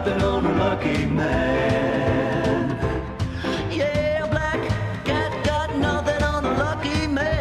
nothing on a lucky man. Yeah, black cat got nothing on a lucky man.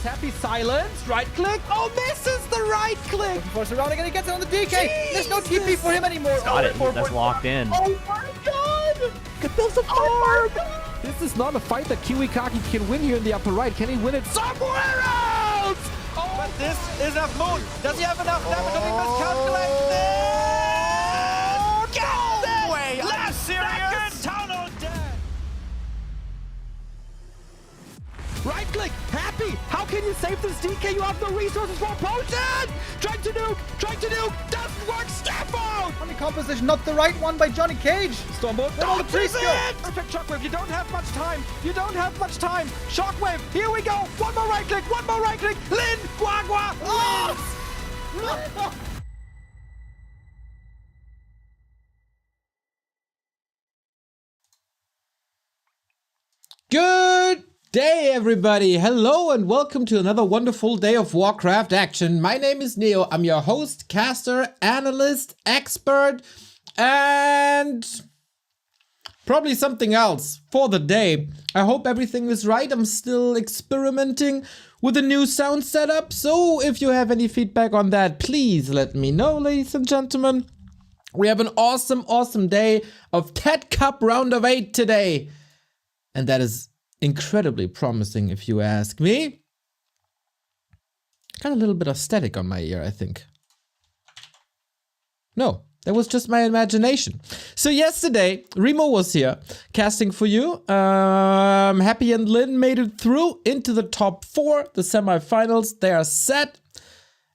is happy. Silence. Right click. Oh, misses the right click. Force around again. He gets it on the DK. There's no TP for him anymore. Got it. That's locked in. Oh my god. There's a farm. This is not a fight that Kiwikaki can win here in the upper right. Can he win it somewhere else? Oh, but this is a moon. Does he have enough damage? Does he miscalculate this? No way! Last serious tunnel death. Right click, happy. How can you save this DK? You have no resources for a potion. Trying to nuke, doesn't work. Step out. Funny composition, not the right one by Johnny Cage. Stormbolt, all the tree skill. Perfect shockwave. You don't have much time. Shockwave. Here we go. One more right click. Lin, Guagua. Oh! Good day, everybody. Hello and welcome to another wonderful day of Warcraft action. My name is Neo. I'm your host, caster, analyst, expert, and probably something else for the day. I hope everything is right. I'm still experimenting with a new sound setup, so if you have any feedback on that, please let me know, ladies and gentlemen. We have an awesome day of TeD Cup Round of 8 today, and that is incredibly promising if you ask me. Got a little bit of static on my ear, I think. No, that was just my imagination. So yesterday, Remo was here casting for you. Happy and Lin made it through into the top 4, the semifinals. They are set.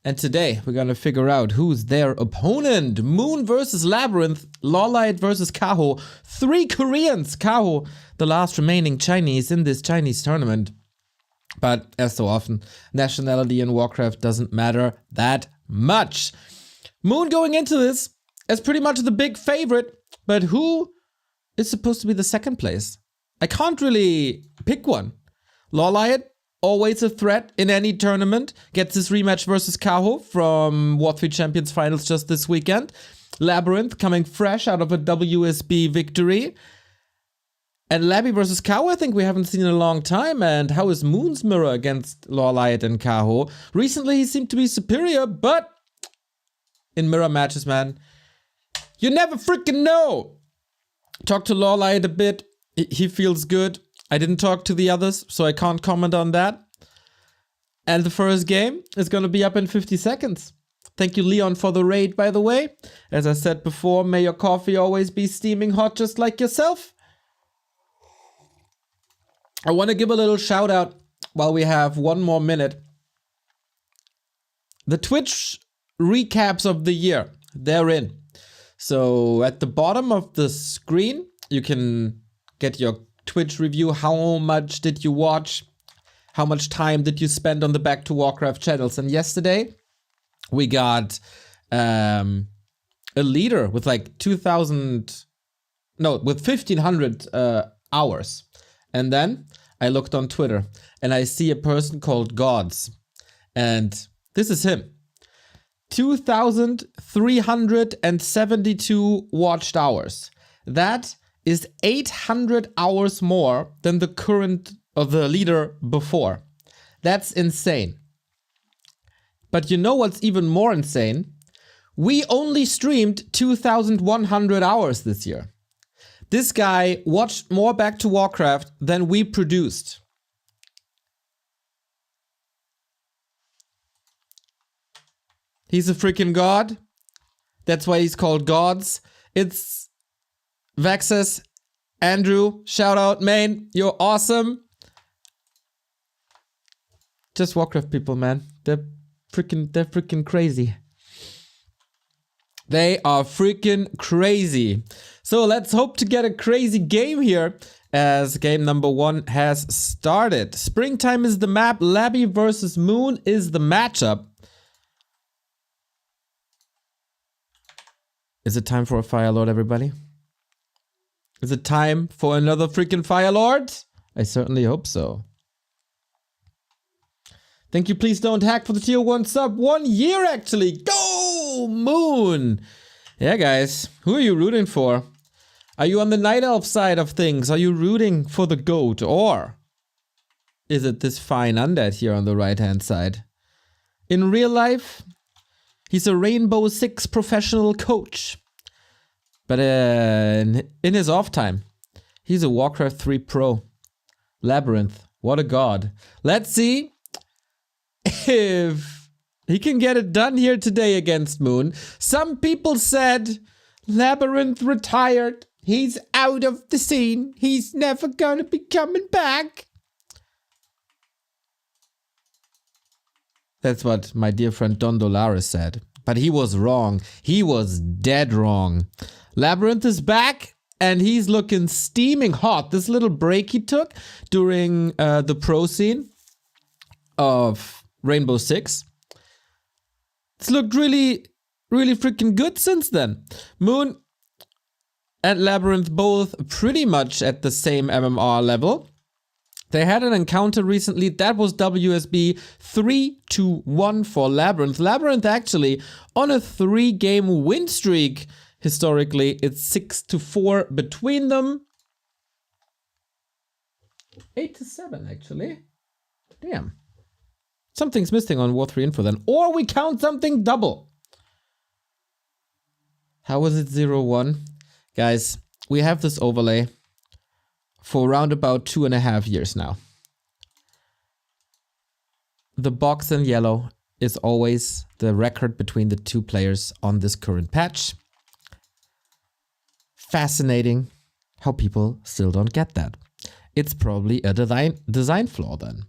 And today, we're gonna figure out who's their opponent. Moon versus LabyRinth, LawLiet versus Kaho. 3 Koreans. Kaho, the last remaining Chinese in this Chinese tournament. But as so often, nationality in Warcraft doesn't matter that much. Moon going into this as pretty much the big favorite, but who is supposed to be the second place? I can't really pick one. LawLiet, always a threat in any tournament, gets his rematch versus Kaho from w3 finals just this weekend. LabyRinth coming fresh out of a WSB victory. And Labby versus Kaho, I think we haven't seen in a long time. And how is Moon's mirror against LawLiet and Kaho? Recently he seemed to be superior, but in mirror matches, man, you never freaking know. Talk to LawLiet a bit. He feels good. I didn't talk to the others, so I can't comment on that. And the first game is going to be up in 50 seconds. Thank you, Leon, for the raid, by the way. As I said before, may your coffee always be steaming hot just like yourself. I want to give a little shout out while we have one more minute. The Twitch recaps of the year, they're in. So at the bottom of the screen, you can get your Twitch review. How much did you watch? How much time did you spend on the Back to Warcraft channels? And yesterday we got a leader with like 1,500 hours. And then I looked on Twitter and I see a person called Gods. And this is him. 2,372 watched hours. That is 800 hours more than the current of the leader before. That's insane. But you know what's even more insane? We only streamed 2,100 hours this year. This guy watched more Back to Warcraft than we produced. He's a freaking god. That's why he's called Gods. It's Vexus, Andrew, shout out, main, you're awesome. Just Warcraft people, man. They're freaking crazy. They are freaking crazy. So let's hope to get a crazy game here as game number 1 has started. Springtime is the map. Labby versus Moon is the matchup. Is it time for a Fire Lord, everybody? Is it time for another freaking Fire Lord? I certainly hope so. Thank you, please don't hack for the tier 1 sub. 1 year actually. Go Moon. Yeah, guys, who are you rooting for? Are you on the Night Elf side of things? Are you rooting for the GOAT? Or is it this fine undead here on the right-hand side? In real life, he's a Rainbow Six professional coach. But in his off time, he's a Warcraft 3 pro. LabyRinth, what a god. Let's see if he can get it done here today against Moon. Some people said LabyRinth retired. He's out of the scene. He's never gonna be coming back. That's what my dear friend Don Dolares said. But he was wrong. He was dead wrong. LabyRinth is back and he's looking steaming hot. This little break he took during the pro scene of Rainbow Six. It's looked really, really freaking good since then. Moon and LabyRinth both pretty much at the same MMR level. They had an encounter recently that was WSB 3-1 for LabyRinth. LabyRinth actually on a 3-game win streak. Historically, it's 6-4 between them. 8-7 actually. Damn. Something's missing on War 3 info then. Or we count something double. How was it 0-1? Guys, we have this overlay for around about 2.5 years now. The box in yellow is always the record between the two players on this current patch. Fascinating how people still don't get that. It's probably a design flaw then.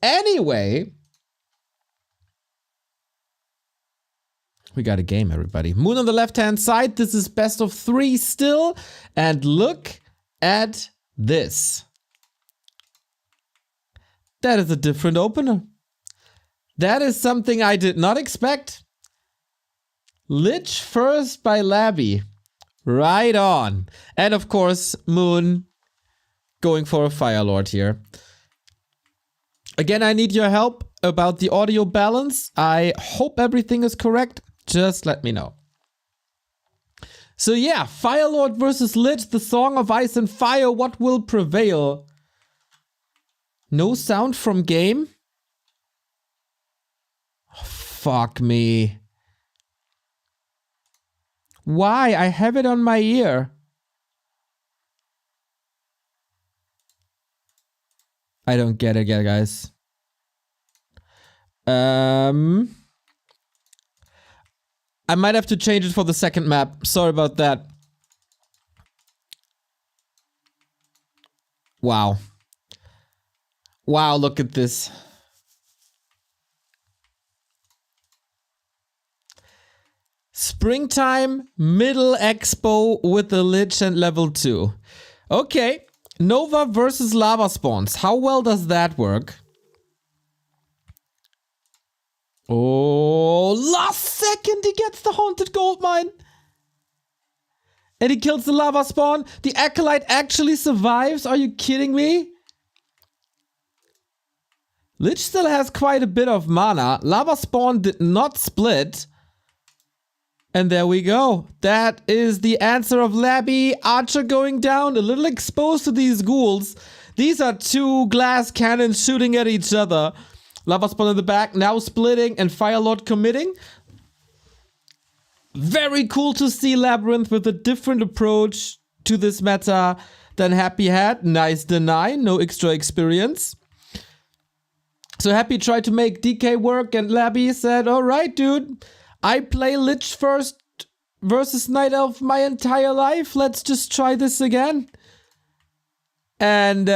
Anyway, we got a game, everybody. Moon on the left-hand side. This is best of 3 still. And look at this. That is a different opener. That is something I did not expect. Lich first by Labby. Right on. And of course, Moon going for a Fire Lord here. Again, I need your help about the audio balance. I hope everything is correct. Just let me know. So yeah, Fire Lord versus Lich, the Song of Ice and Fire, what will prevail? No sound from game? Oh, fuck me. Why? I have it on my ear. I don't get it yet, guys. I might have to change it for the second map. Sorry about that. Wow. Wow, look at this. Springtime, middle expo with the Lich and level 2. Okay. Nova versus lava spawns. How well does that work? Oh, last second he gets the haunted gold mine. And he kills the lava spawn. The acolyte actually survives. Are you kidding me? Lich still has quite a bit of mana. Lava spawn did not split. And there we go. That is the answer of Labby. Archer going down, a little exposed to these ghouls. These are 2 glass cannons shooting at each other. Lava spawn in the back, now splitting, and Fire Lord committing. Very cool to see LabyRinth with a different approach to this meta than Happy had. Nice deny, no extra experience. So Happy tried to make DK work, and Labby said, alright dude, I play Lich first versus Night Elf my entire life. Let's just try this again. And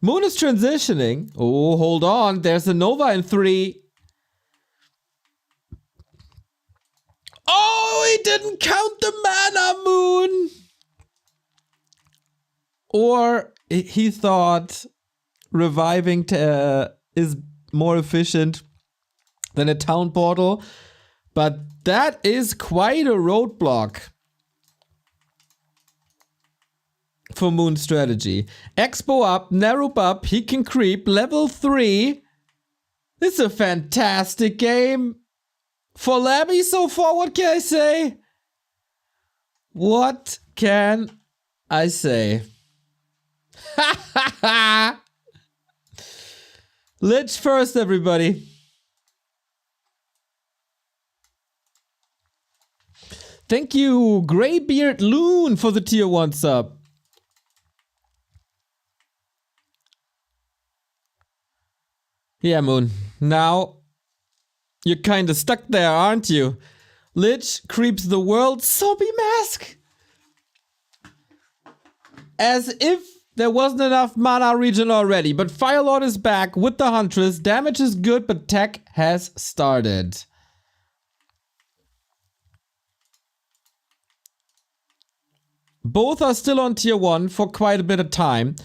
Moon is transitioning. Oh, hold on. There's a Nova in 3. Oh, he didn't count the mana, Moon. Or he thought reviving is more efficient than a town portal. But that is quite a roadblock for Moon's strategy. Expo up, Narup up, he can creep, level 3. This is a fantastic game for Labby so far, what can I say? What can I say? Lich first, everybody. Thank you, Greybeard Loon, for the tier 1 sub. Yeah, Moon. Now, you're kinda stuck there, aren't you? Lich creeps the world, Sobi Mask! As if there wasn't enough mana regen already, but Firelord is back with the Huntress. Damage is good, but tech has started. Both are still on tier 1 for quite a bit of time.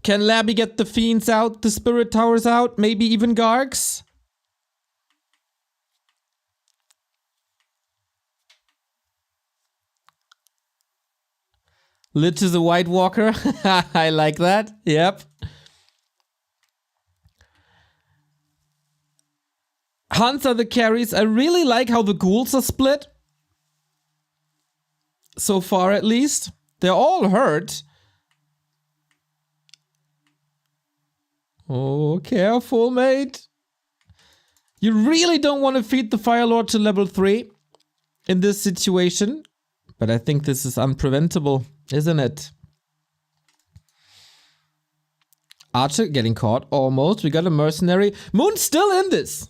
Can Labby get the Fiends out, the Spirit Towers out, maybe even Gargs? Lich is a White Walker. I like that. Yep. Hunts are the carries. I really like how the ghouls are split. So far, at least. They're all hurt. Oh, careful, mate. You really don't want to feed the Firelord to level 3 in this situation. But I think this is unpreventable, isn't it? Archer getting caught, almost. We got a mercenary. Moon's still in this.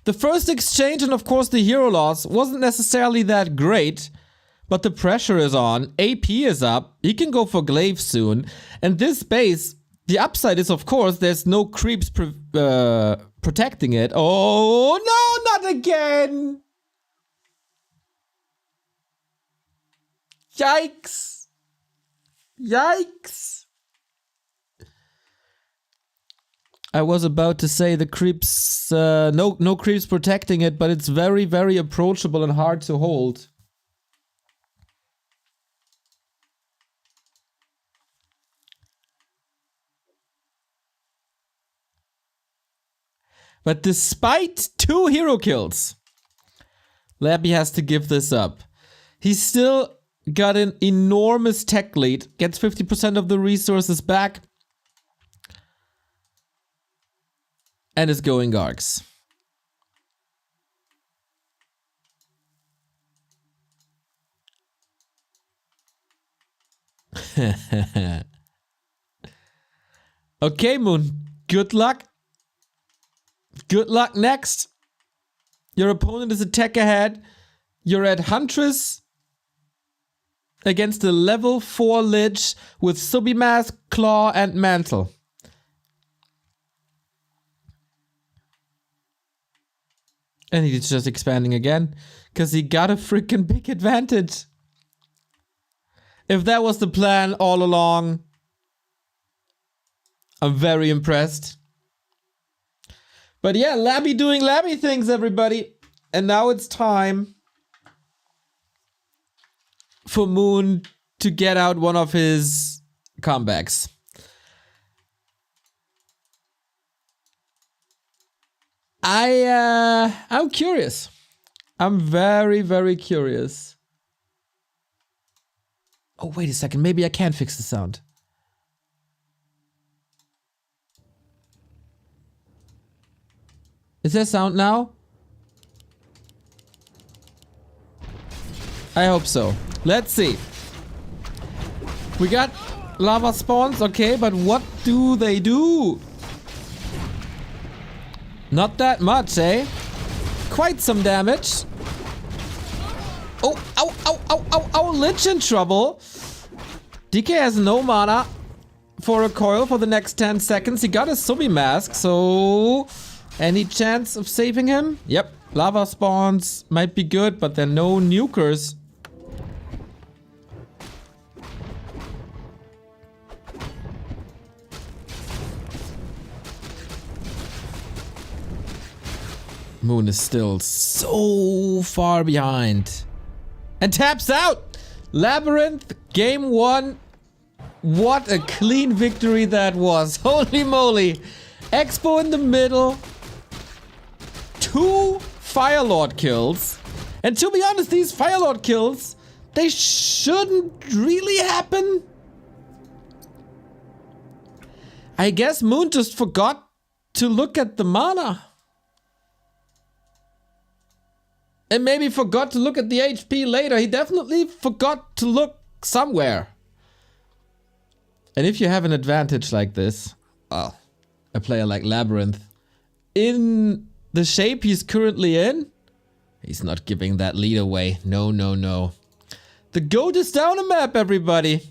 The first exchange and of course the hero loss wasn't necessarily that great. But the pressure is on, AP is up, he can go for Glaive soon. And this base, the upside is of course there's no creeps protecting it. Oh no, not again! Yikes! Yikes! I was about to say the creeps, no creeps protecting it, but it's very, very approachable and hard to hold. But despite 2 hero kills, Labby has to give this up. He's still got an enormous tech lead, gets 50% of the resources back, and is going Gargs. Okay, Moon, good luck. Good luck next. Your opponent is a tech ahead. You're at Huntress against the level 4 Lich with Subimask, Claw, and Mantle. And he's just expanding again because he got a freaking big advantage. If that was the plan all along, I'm very impressed. But yeah, Labby doing Labby things, everybody. And now it's time for Moon to get out one of his comebacks. I'm curious. I'm very, very curious. Oh, wait a second. Maybe I can fix the sound. Is there sound now? I hope so. Let's see. We got lava spawns, okay, but what do they do? Not that much, eh? Quite some damage. Oh, ow, ow, ow, ow, ow, Lich in trouble. DK has no mana for a coil for the next 10 seconds. He got a Subimask, so... Any chance of saving him? Yep. Lava spawns might be good, but there are no nukers. Moon is still so far behind. And taps out! LabyRinth, game 1. What a clean victory that was. Holy moly. Expo in the middle. 2 Firelord kills. And to be honest, these Firelord kills, they shouldn't really happen. I guess Moon just forgot to look at the mana. And maybe forgot to look at the HP later. He definitely forgot to look somewhere. And if you have an advantage like this, well, a player like LabyRinth, in the shape he's currently in, he's not giving that lead away. No, no, no. The GOAT is down a map, everybody.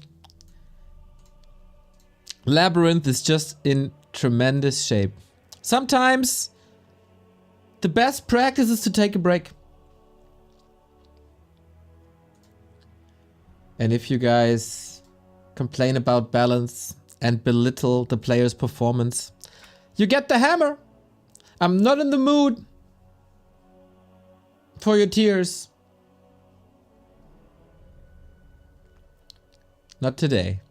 LabyRinth is just in tremendous shape. Sometimes the best practice is to take a break. And if you guys complain about balance and belittle the player's performance, you get the hammer. I'm not in the mood for your tears. Not today.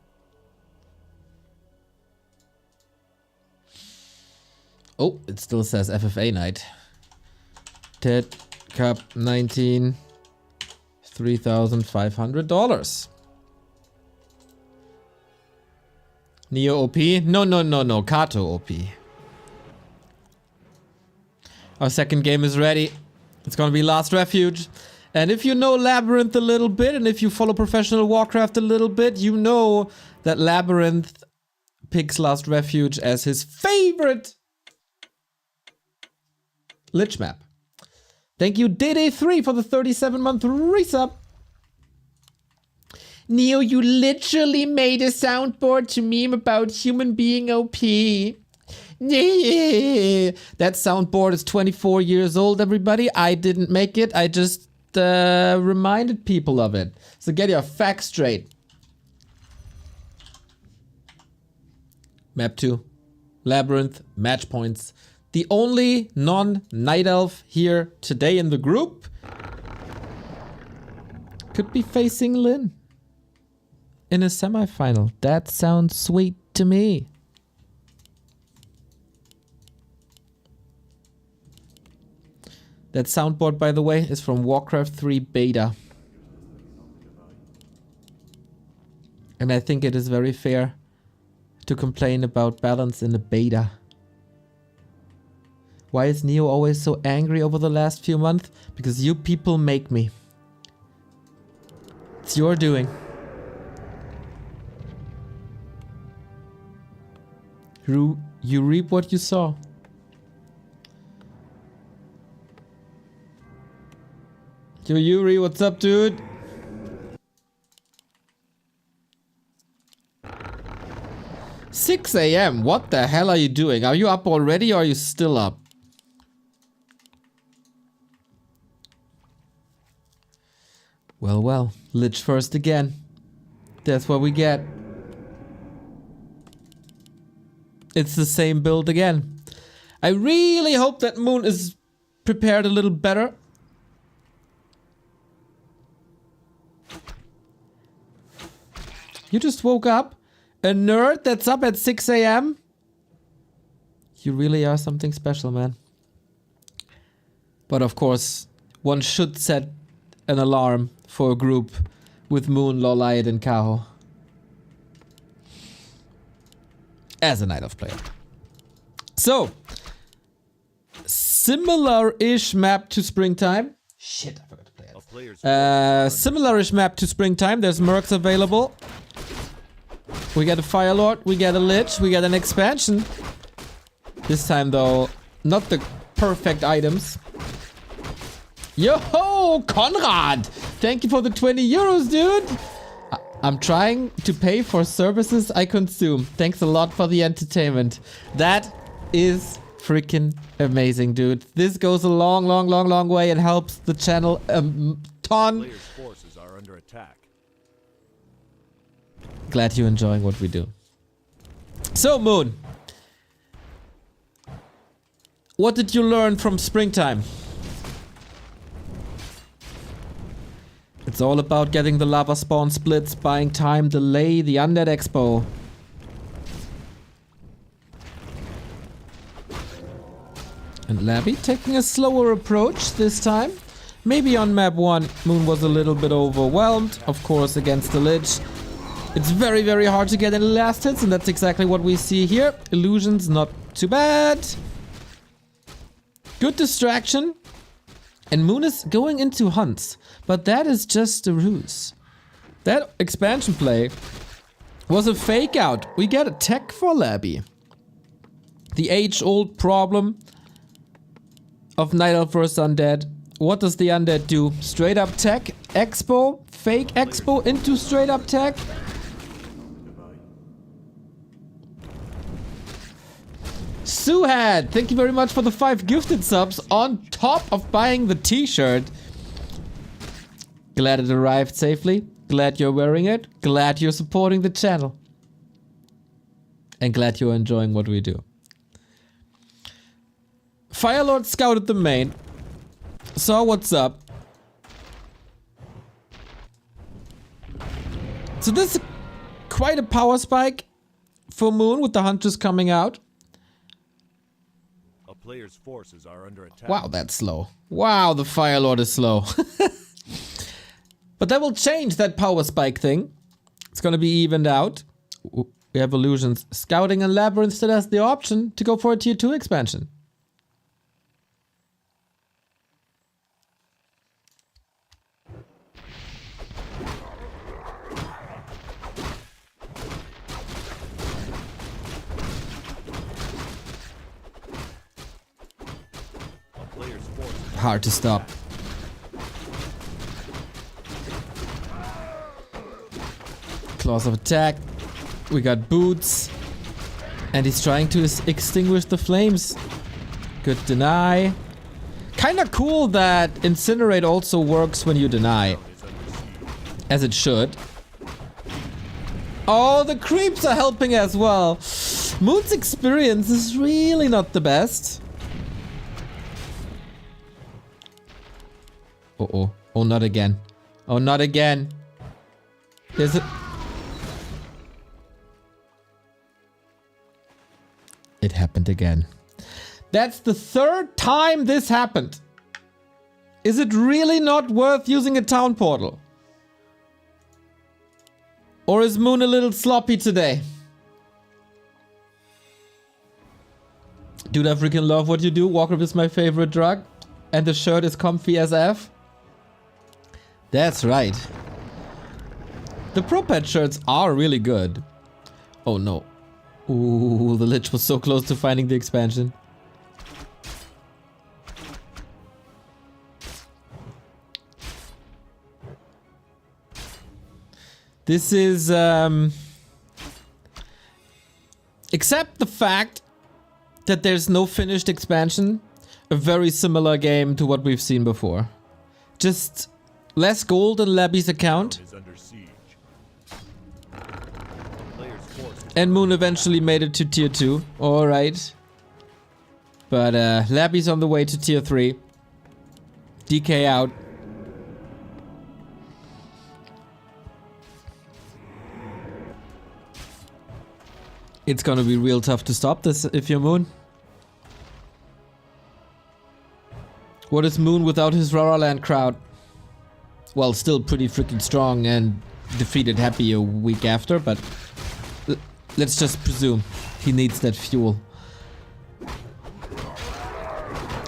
Oh, it still says FFA night. TeD Cup 19. $3,500. Neo OP? No, no, no, no. Kaho OP. Our second game is ready. It's gonna be Last Refuge. And if you know LabyRinth a little bit, and if you follow professional Warcraft a little bit, you know that LabyRinth picks Last Refuge as his favorite Lich map. Thank you, TeD3, for the 37-month resub. Neo, you literally made a soundboard to meme about human being OP. Yeah. That soundboard is 24 years old, everybody. I didn't make it. I just reminded people of it. So get your facts straight. Map 2. LabyRinth, match points. The only non-Night Elf here today in the group could be facing Lin in a semi-final. That sounds sweet to me. That soundboard, by the way, is from Warcraft 3 beta. And I think it is very fair to complain about balance in the beta. Why is Neo always so angry over the last few months? Because you people make me. It's your doing. You reap what you sow. Yo, Yuri, what's up, dude? $6 AM, what the hell are you doing? Are you up already or are you still up? Well, well, Lich first again. That's what we get. It's the same build again. I really hope that Moon is prepared a little better. You just woke up? A nerd that's up at 6 AM? You really are something special, man. But of course, one should set an alarm for a group with Moon, LawLiet, and Kaho. As a Night Elf player. So, similar-ish map to Springtime. Shit, I forgot to play it. Similar-ish map to Springtime. There's Mercs available. We get a Firelord, we get a Lich, we get an expansion. This time though, not the perfect items. Yo, Konrad! Thank you for the 20 euros, dude! I'm trying to pay for services I consume. Thanks a lot for the entertainment. That is freaking amazing, dude. This goes a long, long, long, long way and helps the channel a ton. Players' forces are under attack. Glad you're enjoying what we do. So, Moon. What did you learn from Springtime? It's all about getting the lava spawn splits, buying time, delay the Undead Expo. And Labby taking a slower approach this time. Maybe on map 1, Moon was a little bit overwhelmed, of course, against the Lich. It's very, very hard to get any last hits, and that's exactly what we see here. Illusions not Too bad. Good distraction. And Moon is going into hunts. But that is just a ruse. That expansion play was a fake out. We get a tech for Labby. The age-old problem of Night Elf vs Undead. What does the Undead do? Straight up tech? Expo? Fake Expo into straight up tech? Suhad, thank you very much for the 5 gifted subs on top of buying the t-shirt. Glad it arrived safely. Glad you're wearing it. Glad you're supporting the channel. And glad you're enjoying what we do. Firelord scouted the main. Saw what's up. So this is quite a power spike for Moon with the hunters coming out. A player's forces are under attack. Wow, that's slow. Wow, the Firelord is slow. But that will change that power spike thing. It's gonna be evened out. We have illusions. Scouting and LabyRinth still has the option to go for a tier 2 expansion. Hard to stop. Claws of attack. We got boots. And he's trying to extinguish the flames. Good deny. Kinda cool that Incinerate also works when you deny. As it should. Oh, the creeps are helping as well. Moon's experience is really not the best. Uh-oh. Oh, not again. Oh, not again. There's a... It happened again. That's the 3rd time this happened. Is it really not worth using a town portal? Or is Moon a little sloppy today? Dude, I freaking love what you do. Walker is my favorite drug. And the shirt is comfy as F. That's right. The Pro Pet shirts are really good. Oh no. Ooh, the Lich was so close to finding the expansion. This is, except the fact that there's no finished expansion, a very similar game to what we've seen before. Just less gold in Labby's account. And Moon eventually made it to tier 2. Alright. But Labby's on the way to tier 3. DK out. It's gonna be real tough to stop this if you're Moon. What is Moon without his Raraland crowd? Well, still pretty freaking strong and defeated Happy a week after, but let's just presume he needs that fuel.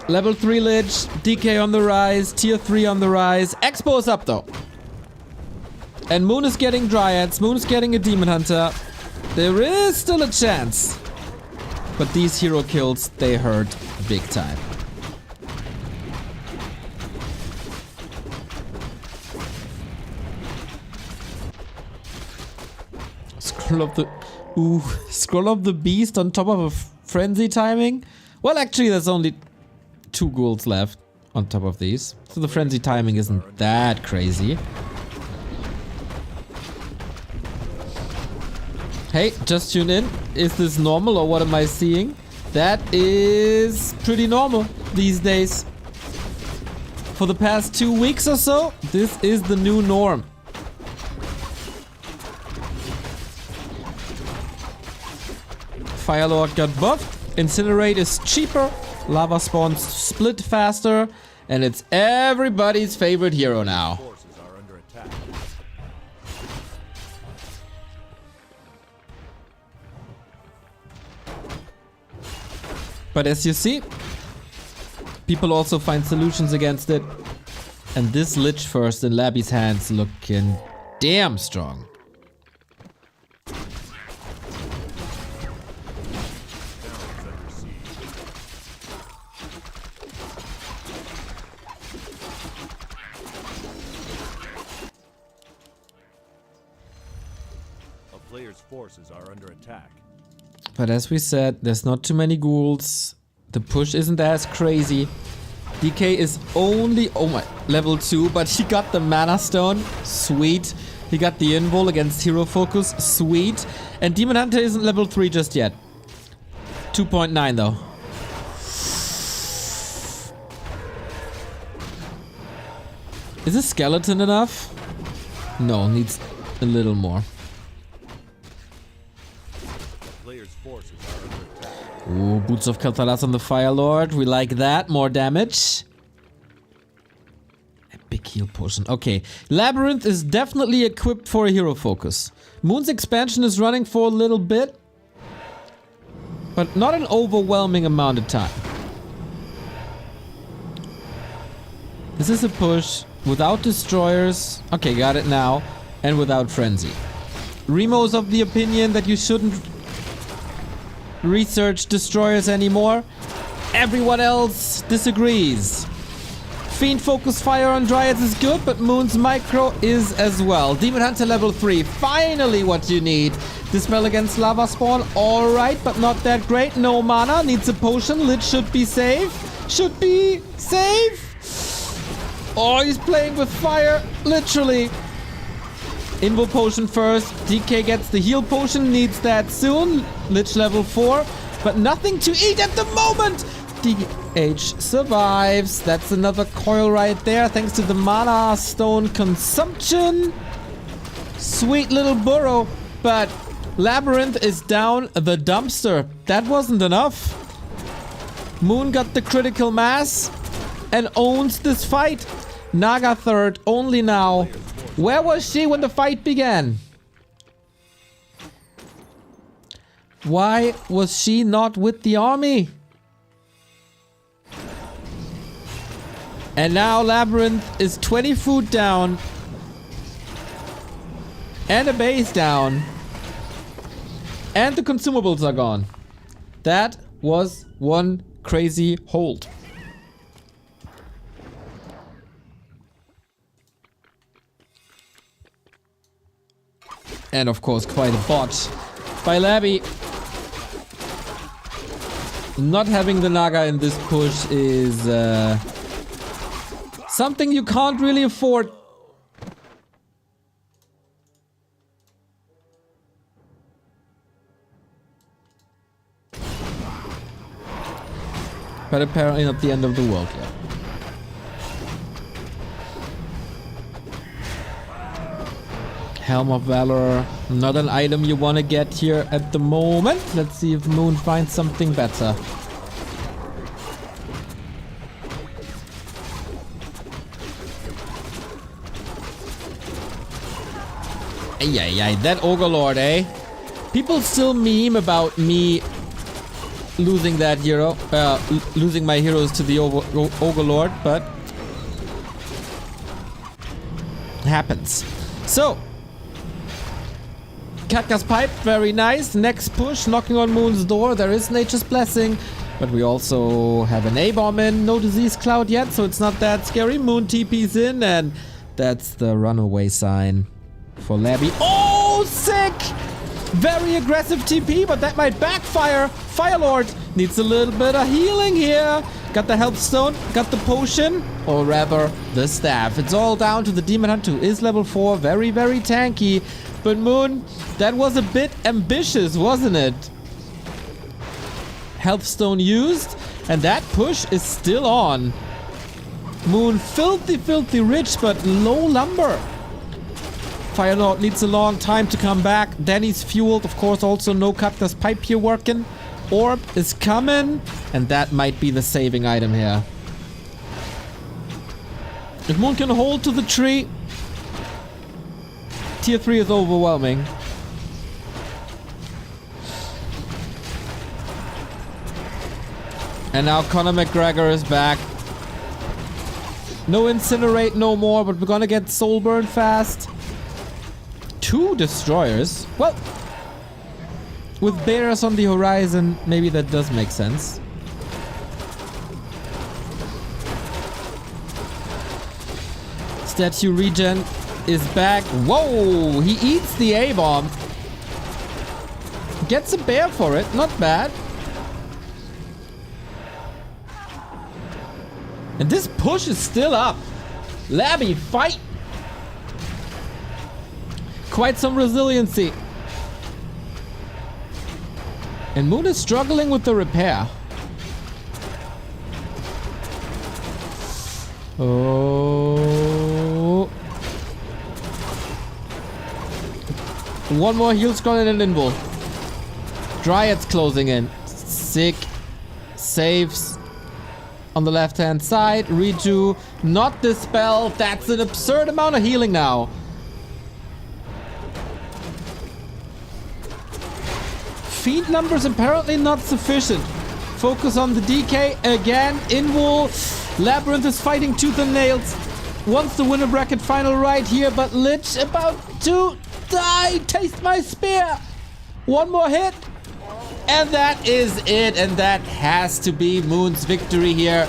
Level 3 Lich, DK on the rise, tier 3 on the rise. Expo is up though. And Moon is getting Dryads, Moon is getting a Demon Hunter. There is still a chance. But these hero kills, they hurt big time. Scroll of the... Ooh, Scroll of the Beast on top of a Frenzy timing? Well, actually, there's only 2 ghouls left on top of these. So the Frenzy timing isn't that crazy. Hey, just tune in. Is this normal or what am I seeing? That is pretty normal these days. For the past 2 weeks or so, this is the new norm. Firelord got buffed, Incinerate is cheaper, Lava spawns split faster, and it's everybody's favorite hero now. Forces are under attack. But as you see, people also find solutions against it. And this Lich first in Labby's hands looking damn strong. A player's forces are under attack. But as we said, there's not too many ghouls. The push isn't as crazy. DK is only, oh my, level 2, but he got the Mana Stone. Sweet. He got the Invul against Hero Focus. Sweet. And Demon Hunter isn't level 3 just yet. 2.9 though. Is a skeleton enough? No, needs a little more. Player's forces are under attack. Ooh, Boots of Kel'Thuzad on the Fire Lord. We like that. More damage. A big heal potion. Okay. LabyRinth is definitely equipped for a hero focus. Moon's expansion is running for a little bit. But not an overwhelming amount of time. This is a push without destroyers. Okay, got it now. And without frenzy. Remo's of the opinion that you shouldn't research destroyers anymore. Everyone else disagrees. Fiend focus fire on Dryads is good, but Moon's micro is as well. Demon Hunter level 3, finally what you need. Dispel against lava spawn, alright, but not that great. No mana, needs a potion. Lich should be safe. Should be safe. Oh, he's playing with fire, literally. Invul potion first. DK gets the heal potion, needs that soon. Lich level 4, but nothing to eat at the moment. DH survives. That's another coil right there, thanks to the Mana Stone consumption. Sweet little burrow, but LabyRinth is down the dumpster. That wasn't enough. Moon got the critical mass and owns this fight. Naga third, only now. Where was she when the fight began? Why was she not with the army? And now LabyRinth is 20 food down. And a base down. And the consumables are gone. That was one crazy hold. And of course, quite a bot by Labby. Not having the Naga in this push is something you can't really afford. But apparently not the end of the world yet. Helm of Valor, not an item you want to get here at the moment. Let's see if Moon finds something better. Ay, that Ogre Lord, eh? People still meme about me losing that hero, losing my heroes to the Ogre Lord, but happens. So, Katka's Pipe, very nice. Next push, knocking on Moon's door. There is Nature's Blessing, but we also have an A-bomb in. No Disease Cloud yet, so it's not that scary. Moon TP's in, and that's the runaway sign for Labby. Oh, sick! Very aggressive TP, but that might backfire. Firelord needs a little bit of healing here. Got the Health Stone, got the potion, or rather, the staff. It's all down to the Demon Hunter, who is level 4. Very, very tanky. But Moon, that was a bit ambitious, wasn't it? Health Stone used, and that push is still on. Moon filthy, filthy rich, but low lumber. Firelord needs a long time to come back. Then he's fueled, of course, also no Katka's Pipe here working. Orb is coming, and that might be the saving item here. If Moon can hold to the tree, Tier 3 is overwhelming. And now Conor McGregor is back. No Incinerate no more, but we're gonna get Soulburn fast. 2 destroyers. Well, with bears on the horizon, maybe that does make sense. Statue regen is back. Whoa! He eats the A-bomb. Gets a bear for it. Not bad. And this push is still up. Labby, fight! Quite some resiliency. And Moon is struggling with the repair. Oh. One more heal scroll and an invul. Dryad's closing in. Sick. Saves. On the left hand side. Reju. Not dispel. That's an absurd amount of healing now. Feed numbers apparently not sufficient. Focus on the DK again. Invul. LabyRinth is fighting tooth and nails. Wants the winner bracket final right here, but Lich about to die. Taste my spear. One more hit. And that is it. And that has to be Moon's victory here.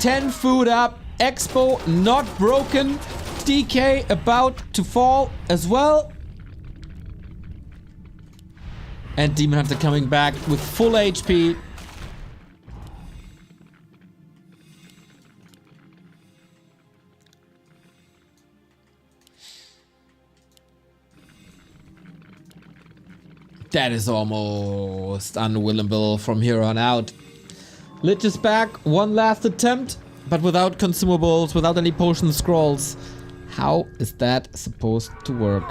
10 food up. Expo not broken. DK about to fall as well. And Demon Hunter coming back with full HP. That is almost unwinnable from here on out. Lich is back. One last attempt, but without consumables, without any potion scrolls. How is that supposed to work?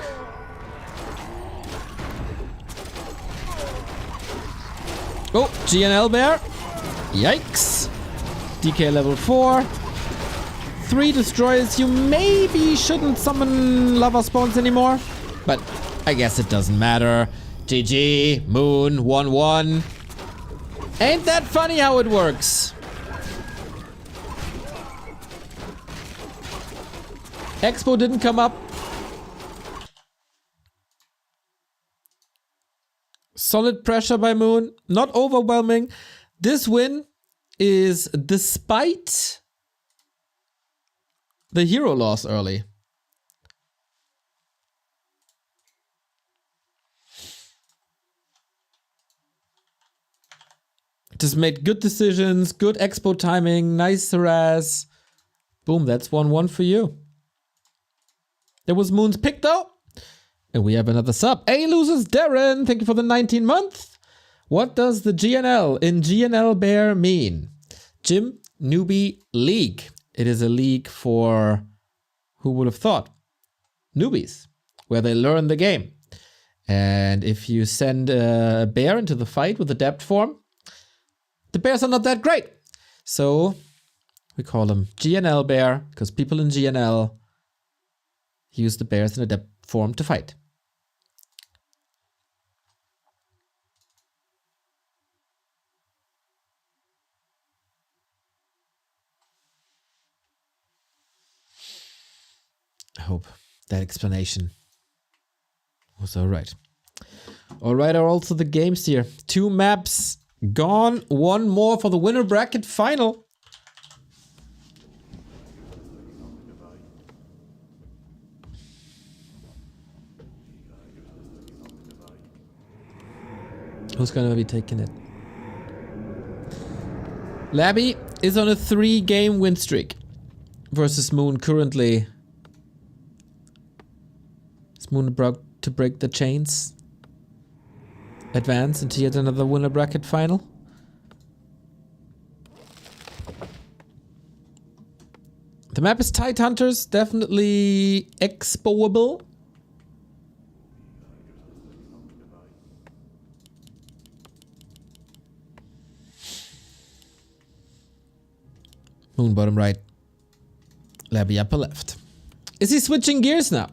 Oh, GNL bear. Yikes. DK level 4. 3 destroyers. You maybe shouldn't summon lava spawns anymore, but I guess it doesn't matter. GG, Moon, 1-1. Ain't that funny how it works? Expo didn't come up. Solid pressure by Moon, not overwhelming. This win is despite the hero loss early. Just made good decisions, good expo timing, nice harass. Boom, that's 1-1 for you. There was Moon's pick though. And we have another sub. A loses Darren, thank you for the 19 month. What does the GNL in GNL Bear mean? Gym Newbie League. It is a league for, who would have thought? Newbies, where they learn the game. And if you send a bear into the fight with adept form, the bears are not that great. So we call them GNL Bear, because people in GNL use the bears in adept form to fight. I hope that explanation was alright. Alright are also the games here. 2 maps gone, 1 more for the winner bracket final. Who's gonna be taking it? Labby is on a 3-game win streak versus Moon currently. Is Moon about to break the chains? Advance into yet another winner bracket final? The map is Tide Hunters, definitely expoable. Moon bottom right. Labby upper left. Is he switching gears now?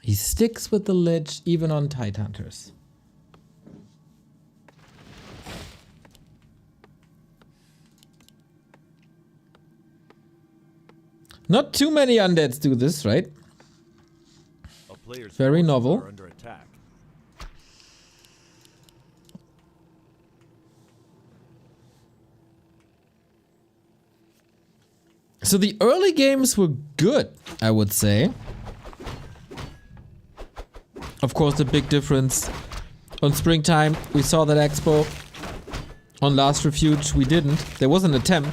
He sticks with the Lich even on Tidehunters. Not too many undeads do this, right? A player's Very forces novel. are under attack. So the early games were good, I would say. Of course, the big difference on Springtime, we saw that expo. On Last Refuge, we didn't. There was an attempt.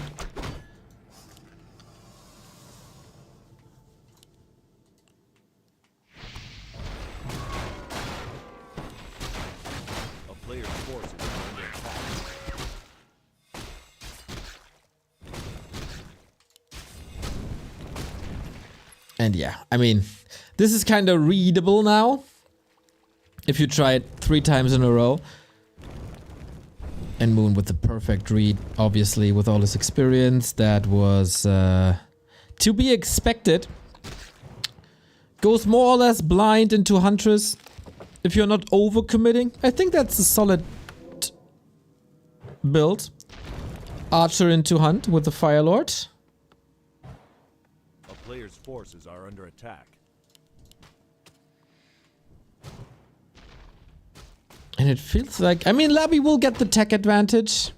A player's forces are under attack. And yeah, I mean, this is kind of readable now. If you try it 3 times in a row. And Moon with the perfect read, obviously, with all his experience. That was to be expected. Goes more or less blind into Huntress. If you're not overcommitting. I think that's a solid build. Archer into Hunt with the Firelord. A player's forces are under attack. And it feels like... I mean, Labby will get the tech advantage.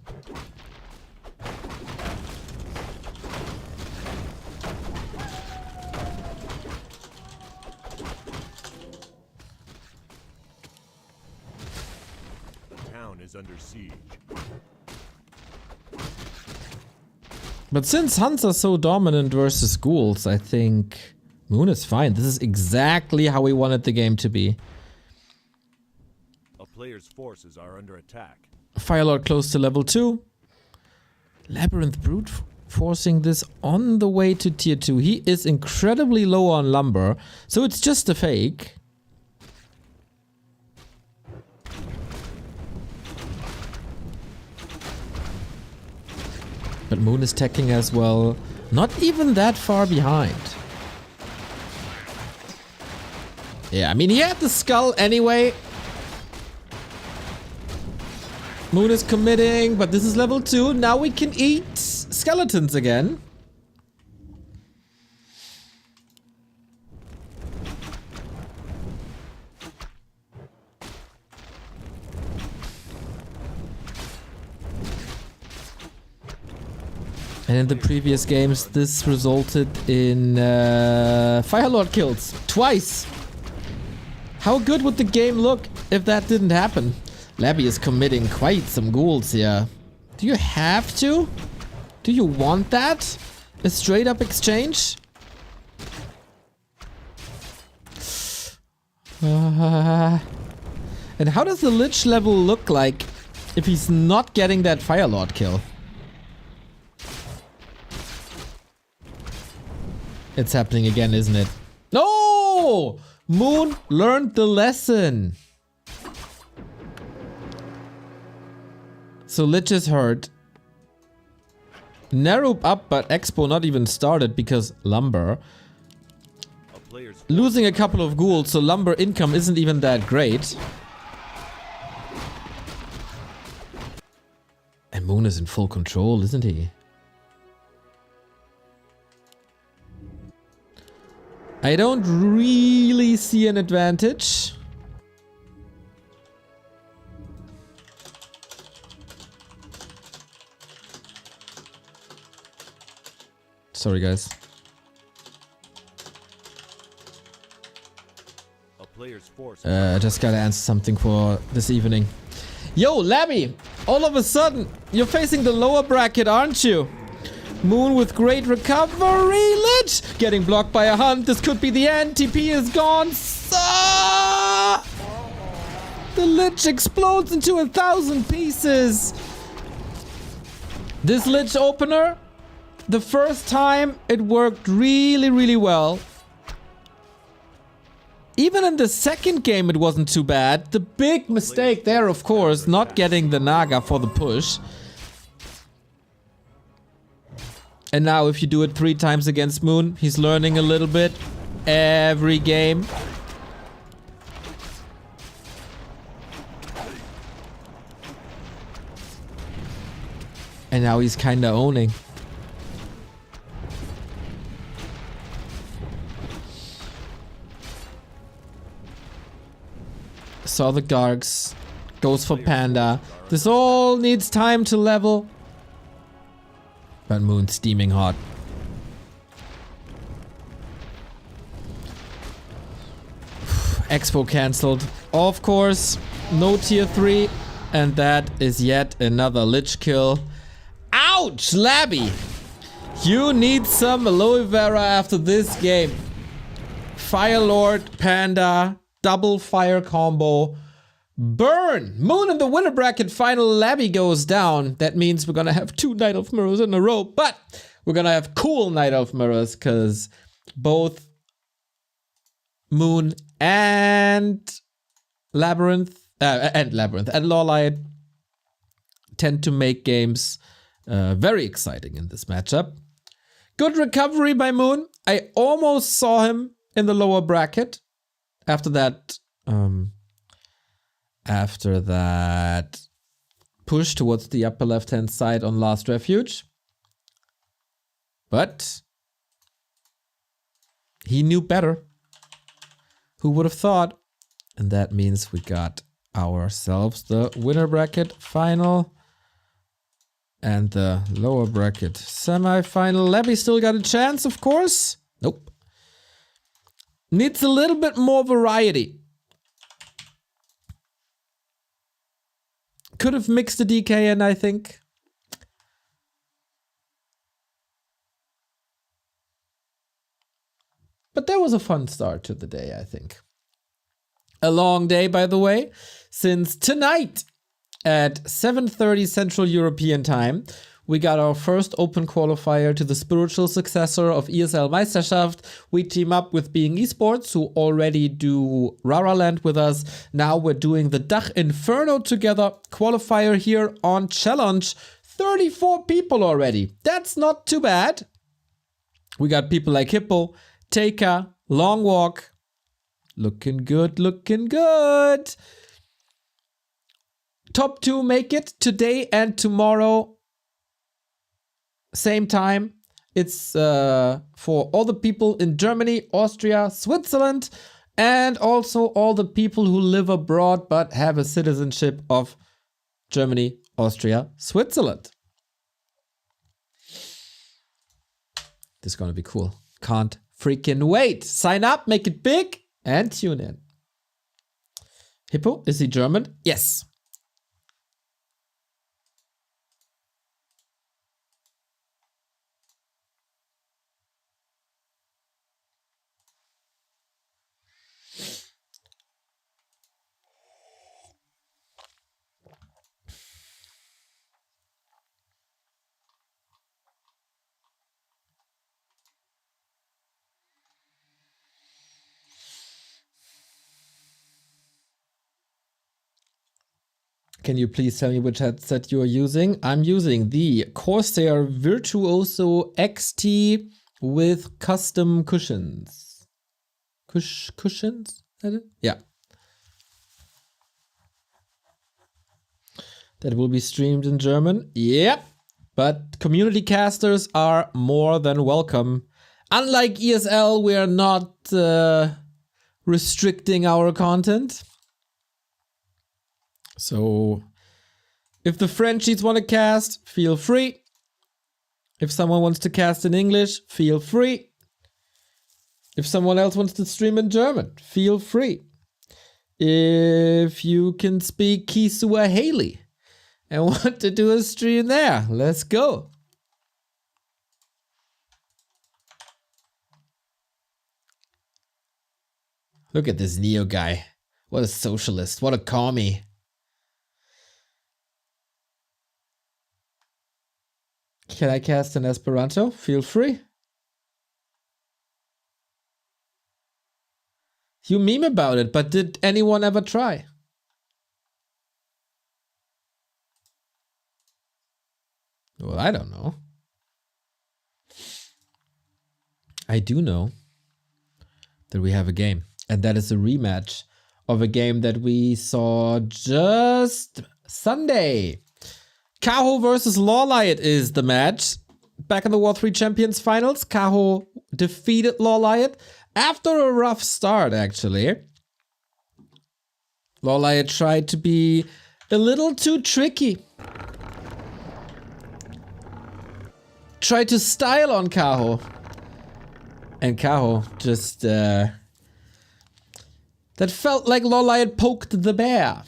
The town is under siege. But since Hunts are so dominant versus Ghouls, I think Moon is fine. This is exactly how we wanted the game to be. A player's forces are under attack. Firelord close to level 2. LabyRinth brute forcing this on the way to tier 2. He is incredibly low on lumber, so it's just a fake. But Moon is teching as well. Not even that far behind. Yeah, I mean, he had the skull anyway. Moon is committing, but this is level 2. Now we can eat skeletons again. And in the previous games, this resulted in Firelord kills. Twice! How good would the game look if that didn't happen? Labby is committing quite some ghouls here. Do you have to? Do you want that? A straight up exchange? And how does the Lich level look like if he's not getting that Firelord kill? It's happening again, isn't it? No! Moon learned the lesson. So Lich is hurt. Narup up, but Expo not even started because Lumber. Losing a couple of ghouls, so Lumber income isn't even that great. And Moon is in full control, isn't he? I don't really see an advantage. Sorry, guys. I just gotta answer something for this evening. Yo, Labby! All of a sudden, you're facing the lower bracket, aren't you? Moon with great recovery. Lich getting blocked by a Hunt. This could be the end. TP is gone. The Lich explodes into 1,000 pieces. This Lich opener, the first time it worked really, really well. Even in the second game it wasn't too bad. The big mistake there, of course, not getting the Naga for the push. And now if you do it 3 times against Moon, he's learning a little bit every game. And now he's kinda owning. Saw the Gargs. Goes for Panda. This all needs time to level. But Moon's steaming hot. Expo cancelled. Of course, no tier 3. And that is yet another Lich kill. Ouch, Labby! You need some aloe vera after this game. Fire Lord, Panda, double fire combo. Burn! Moon in the winner bracket final. Labby goes down. That means we're gonna have 2 Night Elf Mirrors in a row. But we're gonna have cool Night Elf Mirrors because both Moon and LabyRinth and LawLiet tend to make games very exciting in this matchup. Good recovery by Moon. I almost saw him in the lower bracket. After that push towards the upper left-hand side on Last Refuge. But he knew better. Who would have thought? And that means we got ourselves the winner bracket final and the lower bracket semi-final. Labby still got a chance, of course. Nope. Needs a little bit more variety. Could have mixed the DK in, I think. But that was a fun start to the day, I think. A long day, by the way, since tonight at 7:30 Central European Time, we got our first open qualifier to the spiritual successor of ESL Meisterschaft. We team up with Being Esports, who already do Rara Land with us. Now we're doing the Dach Inferno together. Qualifier here on Challenge. 34 people already. That's not too bad. We got people like Hippo, Taker, Long Walk. Looking good, looking good. Top 2 make it today and tomorrow. Same time. It's for all the people in Germany, Austria, Switzerland, and also all the people who live abroad but have a citizenship of Germany, Austria, Switzerland. This is gonna be cool. Can't freaking wait. Sign up, make it big, and tune in. Hippo, is he German? Yes. Can you please tell me which headset you are using? I'm using the Corsair Virtuoso XT with custom cushions. Cushions? Is that it? Yeah. That will be streamed in German. Yep. But community casters are more than welcome. Unlike ESL, we are not restricting our content. So, if the Frenchies want to cast, feel free. If someone wants to cast in English, feel free. If someone else wants to stream in German, feel free. If you can speak Kiswahili and want to do a stream there, let's go. Look at this Neo guy. What a socialist. What a commie. Can I cast in Esperanto? Feel free. You meme about it, but did anyone ever try? Well, I don't know. I do know that we have a game, and that is a rematch of a game that we saw just Sunday. Kaho versus LawLiet is the match. Back in the War 3 Champions Finals, Kaho defeated LawLiet after a rough start, actually. LawLiet tried to be a little too tricky. Tried to style on Kaho. And Kaho just, that felt like LawLiet poked the bear.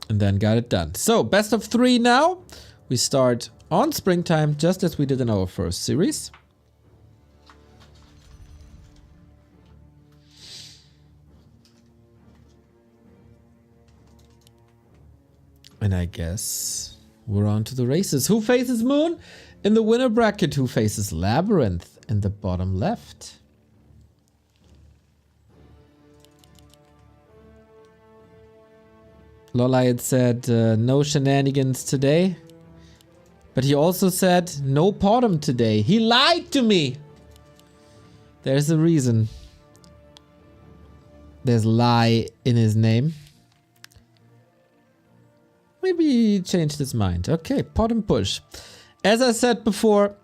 And then got it done. So, best of 3 now. We start on springtime, just as we did in our first series. And I guess we're on to the races. Who faces Moon? In the winner bracket, who faces LabyRinth in the bottom left? LawLiet said no shenanigans today. But he also said no bottom today. He lied to me! There's a reason. There's lie in his name. Maybe he changed his mind. Okay, bottom push. As I said before,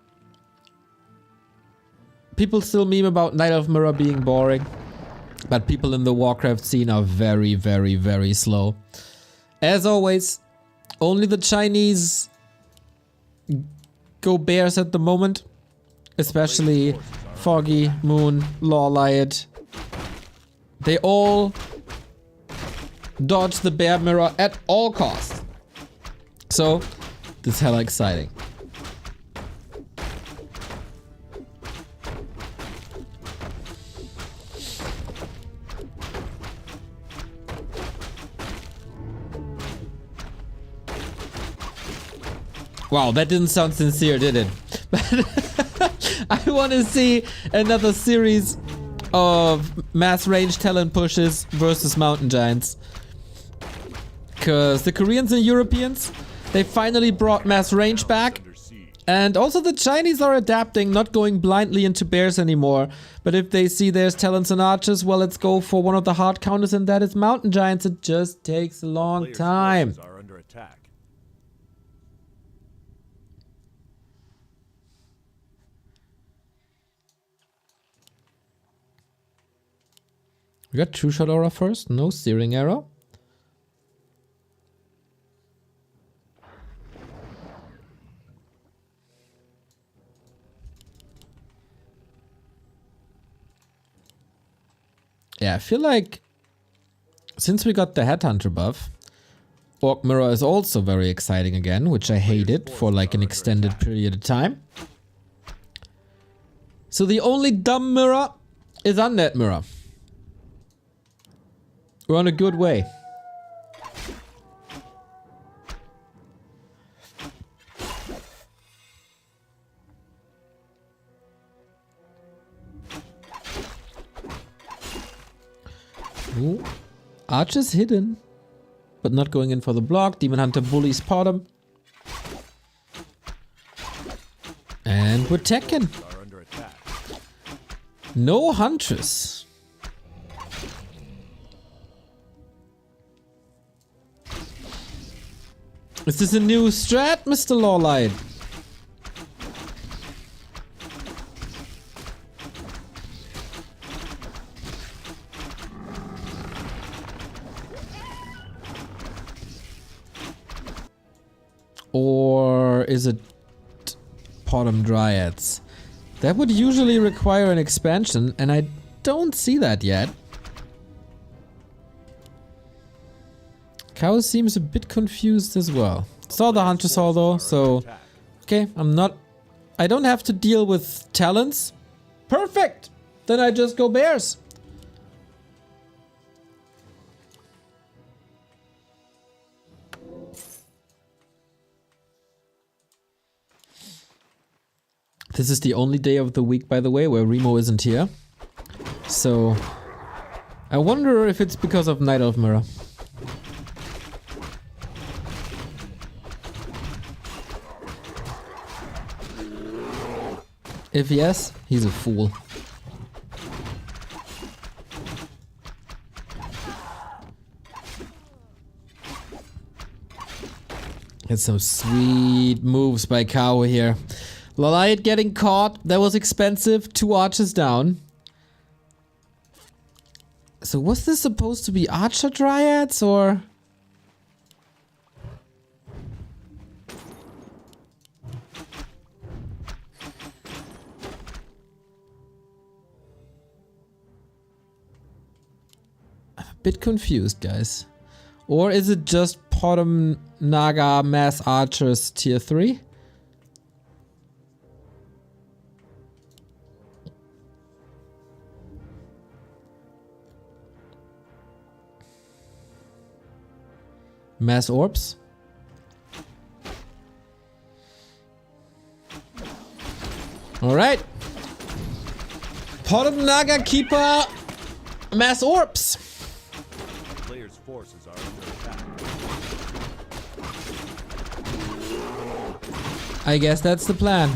people still meme about Knight of Mirror being boring. But people in the Warcraft scene are very, very, very slow. As always, only the Chinese go bears at the moment. Especially Foggy, Moon, LawLiet. They all dodge the bear mirror at all costs. So, this is hella exciting. Wow, that didn't sound sincere, did it? But I want to see another series of mass range talent pushes versus mountain giants. Because the Koreans and Europeans, they finally brought mass range back. And also the Chinese are adapting, not going blindly into bears anymore. But if they see there's talents and archers, well, let's go for one of the hard counters, and that is mountain giants. It just takes a long time. Are under attack. We got True Shot Aura first, no Searing Arrow. Yeah, I feel like since we got the Headhunter buff, Orc Mirror is also very exciting again, which I hated for like an extended period of time. So the only dumb mirror is Undead Mirror. We're on a good way. Ooh. Archer's hidden, but not going in for the block. Demon Hunter bullies bottom. And we're Tekken. No Huntress. Is this a new strat, Mr. LawLiet? Or is it bottom dryads? That would usually require an expansion, and I don't see that yet. Kaho seems a bit confused as well. Saw the Hunter Saw though, so okay, I don't have to deal with talents. Perfect! Then I just go bears. This is the only day of the week, by the way, where Remo isn't here. So I wonder if it's because of Knight of Mirror. If yes, he's a fool. That's some sweet moves by Kaho here. LawLiet getting caught. That was expensive. 2 archers down. So was this supposed to be archer dryads or? I'm a bit confused, guys. Or is it just Potom Naga Mass Archers tier 3? Mass Orbs? Alright. Potom Naga Keeper Mass Orbs. Players' forces are under attack. I guess that's the plan.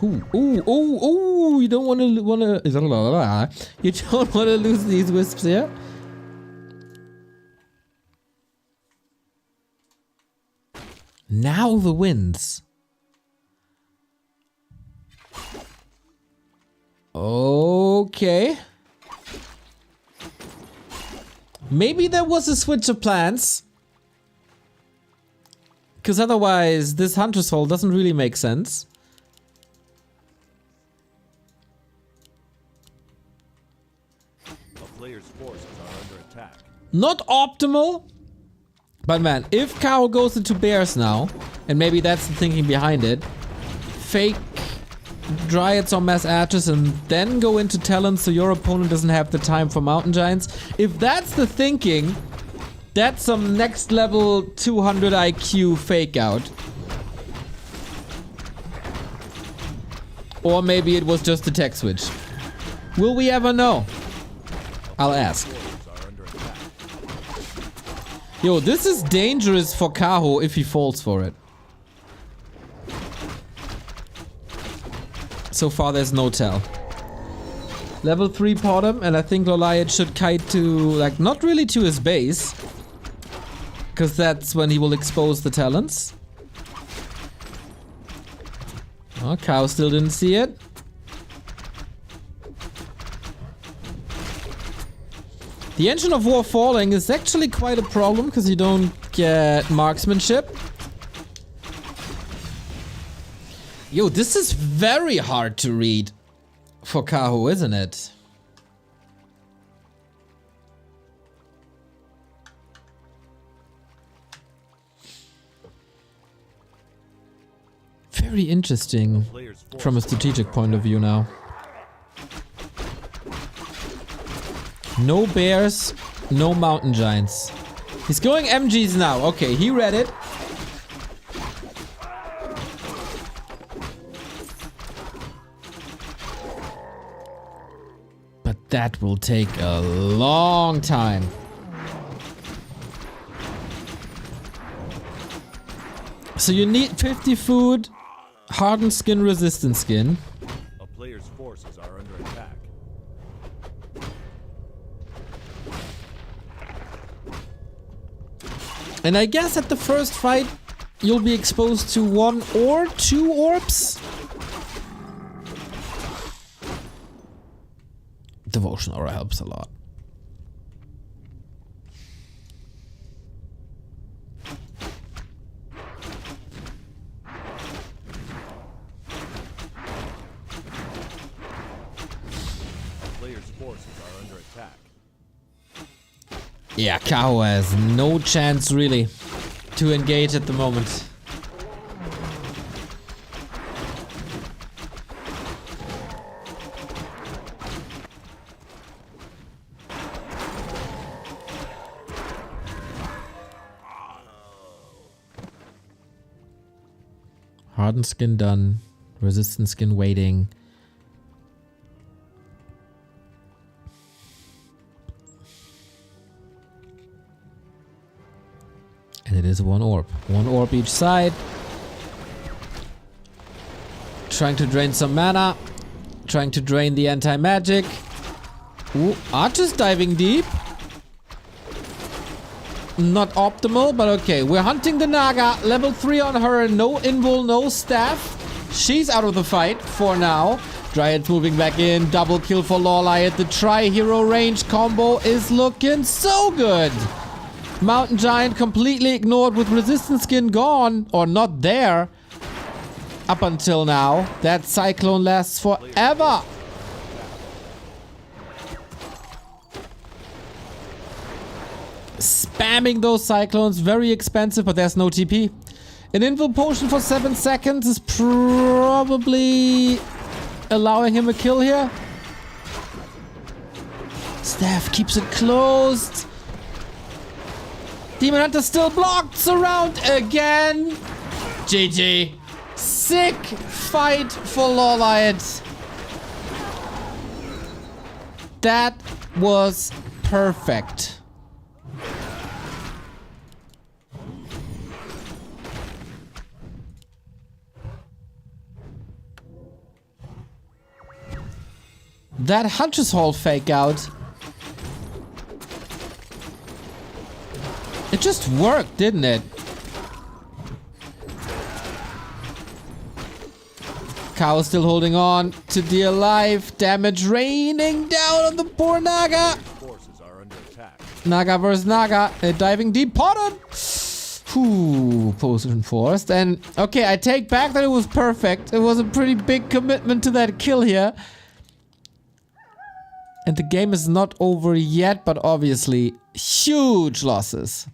Ooh, you don't want to you don't want to lose these wisps here. Now the winds. Okay. Maybe there was a switch of plans. Because otherwise this Hunter's Hole doesn't really make sense. Players' forces are under attack. Not optimal. But man, if Kaho goes into bears now, and maybe that's the thinking behind it, fake dryads or mass archers and then go into talents so your opponent doesn't have the time for mountain giants. If that's the thinking, that's some next level 200 IQ fake out. Or maybe it was just a tech switch. Will we ever know? I'll ask. Yo, this is dangerous for Kaho if he falls for it. So far there's no tell. Level 3 Potom, and I think LawLiet should kite to, like, not really to his base. Because that's when he will expose the talents. Oh, Kaho still didn't see it. The Engine of War falling is actually quite a problem because you don't get marksmanship. Yo, this is very hard to read for Kaho, isn't it? Very interesting from a strategic point of view now. No bears, no mountain giants. He's going MGs now. Okay, he read it. But that will take a long time. So you need 50 food, hardened skin, resistant skin. A player's forces are under attack. And I guess at the first fight, you'll be exposed to 1 or 2 orbs. Devotion aura helps a lot. Players' forces are under attack. Yeah, Kaho has no chance really to engage at the moment. Hardened skin done. Resistant skin waiting. And it is 1 orb. 1 orb each side. Trying to drain some mana. Trying to drain the anti-magic. Ooh, Archer's diving deep. Not optimal, but okay. We're hunting the Naga. Level 3 on her. No invul, no staff. She's out of the fight for now. Dryad's moving back in. Double kill for LawLiet. The tri-hero range combo is looking so good. Mountain Giant completely ignored with resistance skin gone. Or not there. Up until now. That Cyclone lasts forever. Spamming those Cyclones. Very expensive, but there's no TP. An invul potion for 7 seconds is probably allowing him a kill here. Staff keeps it closed. Demon Hunter still blocked. Surround again. GG. Sick fight for LawLiet. That was perfect. That Hunter's Hall fake out. It just worked, didn't it? Kaho still holding on to dear life. Damage raining down on the poor Naga. Forces are under attack. Naga versus Naga. Diving deep. Potted. Ooh, potion forced. And okay, I take back that it was perfect. It was a pretty big commitment to that kill here. And the game is not over yet, but obviously huge losses.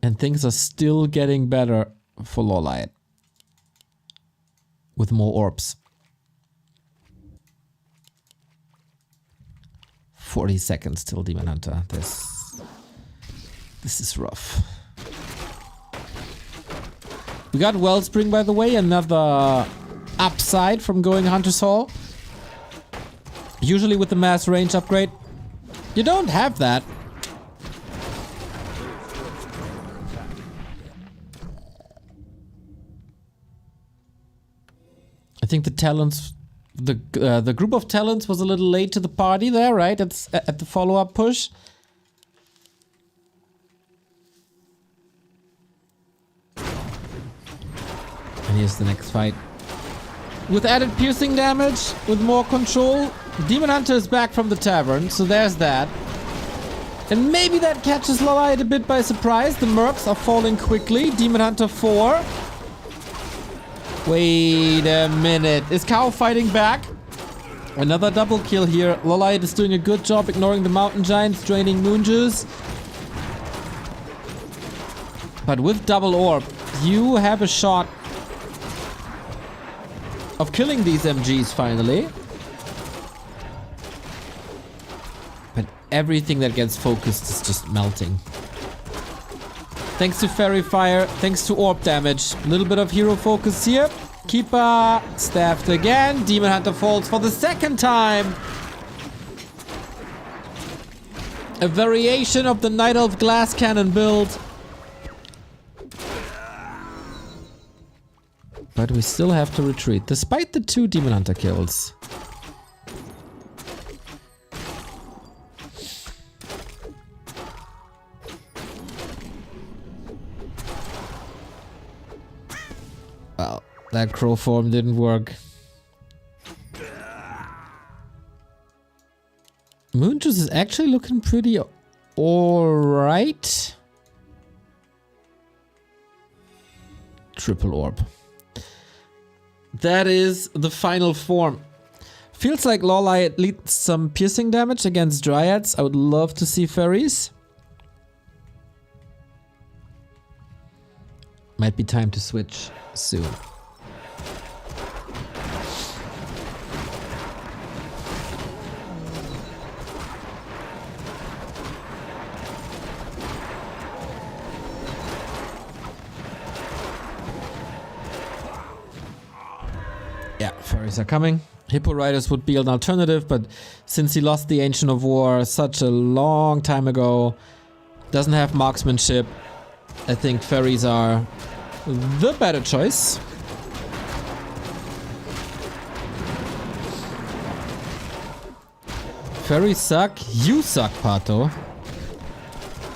And things are still getting better for LawLiet. With more orbs. 40 seconds till Demon Hunter. This is rough. We got Wellspring, by the way, another upside from going Hunter's Hall. Usually with the mass range upgrade, you don't have that. I think the talents, the group of talents was a little late to the party there, right? It's at the follow-up push. And here's the next fight. With added piercing damage, with more control, Demon Hunter is back from the tavern, so there's that. And maybe that catches LawLiet a bit by surprise. The mercs are falling quickly. Demon Hunter 4. Wait a minute. Is Kaho fighting back? Another double kill here. LawLiet is doing a good job ignoring the Mountain Giants, draining Moon Juice. But with double orb, you have a shot of killing these MGs finally. But everything that gets focused is just melting. Thanks to Fairy Fire, thanks to orb damage. A little bit of hero focus here. Keeper staffed again. Demon Hunter falls for the second time. A variation of the Night Elf glass cannon build. But we still have to retreat, despite the 2 Demon Hunter kills. Well, that crow form didn't work. Moon Juice is actually looking pretty alright. Triple orb. That is the final form. Feels like LawLiet leads some piercing damage against Dryads. I would love to see fairies. Might be time to switch soon. Yeah, fairies are coming. Hippo Riders would be an alternative, but since he lost the Ancient of War such a long time ago, doesn't have marksmanship, I think fairies are the better choice. Fairies suck. You suck, Pato.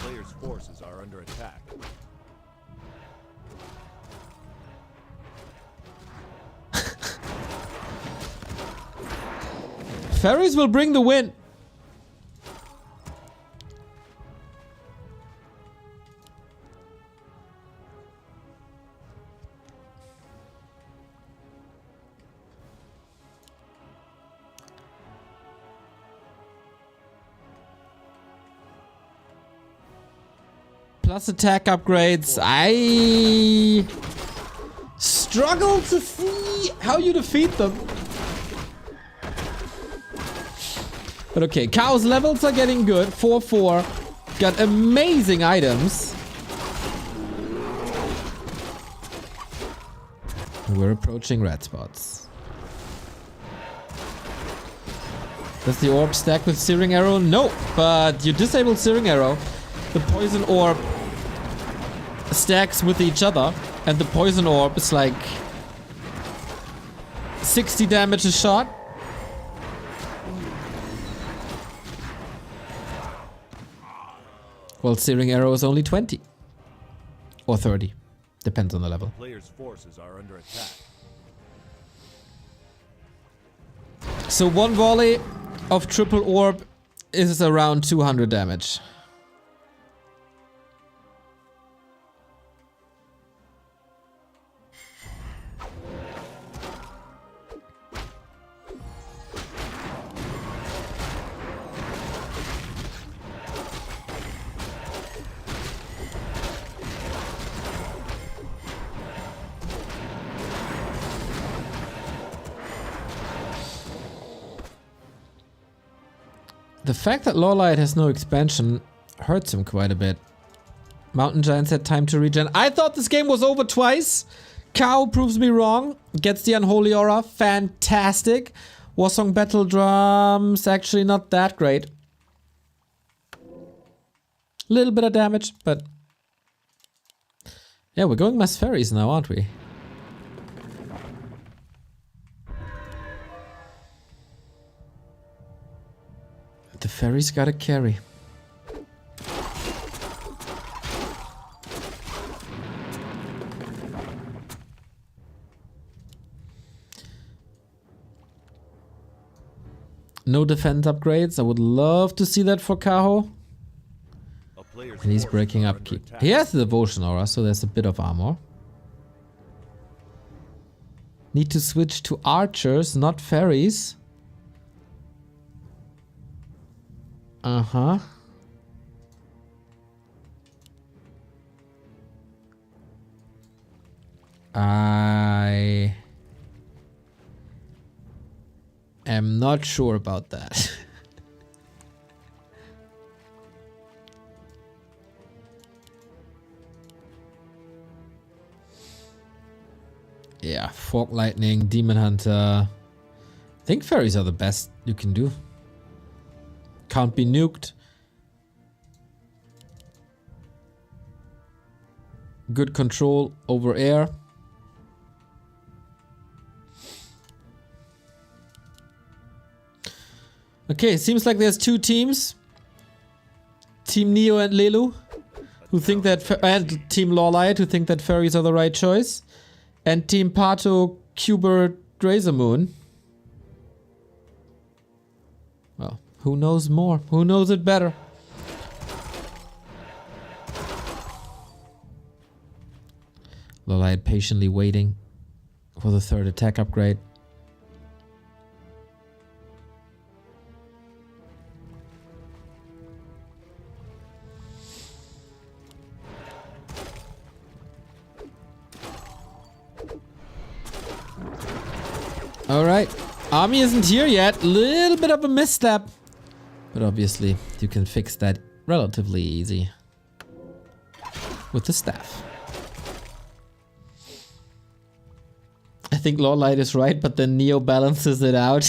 Player's forces are under attack. Fairies will bring the win. Plus attack upgrades. I struggle to see how you defeat them. But okay, Kaho's levels are getting good. 4-4. Got amazing items. We're approaching red spots. Does the orb stack with Searing Arrow? No, but you disable Searing Arrow. The poison orb stacks with each other, and the poison orb is like 60 damage a shot. Well, Searing Arrow is only 20. Or 30. Depends on the level. Player's forces are under attack. So one volley of triple orb is around 200 damage. The fact that LawLiet has no expansion hurts him quite a bit. Mountain Giants had time to regen. I thought this game was over twice. Kaho proves me wrong. Gets the Unholy Aura. Fantastic. Warsong Battle Drums. Actually not that great. Little bit of damage, but... yeah, we're going mass fairies now, aren't we? The fairies gotta carry. No defense upgrades. I would love to see that for Kaho. And he's breaking upkeep. He has the Devotion Aura, so there's a bit of armor. Need to switch to archers, not fairies. Uh-huh. I am not sure about that. Yeah, Fork Lightning, Demon Hunter. I think fairies are the best you can do. Can't be nuked. Good control over air. Okay, seems like there's two teams. Team Neo and Lelu, who think that, and Team LawLiet, who think that fairies are the right choice. And Team Pato, Qbert, Razormoon. Well, who knows more? Who knows it better? LawLiet patiently waiting for the third attack upgrade. Alright, army isn't here yet. Little bit of a misstep. But obviously, you can fix that relatively easy with the staff. I think LawLiet is right, but then Neo balances it out.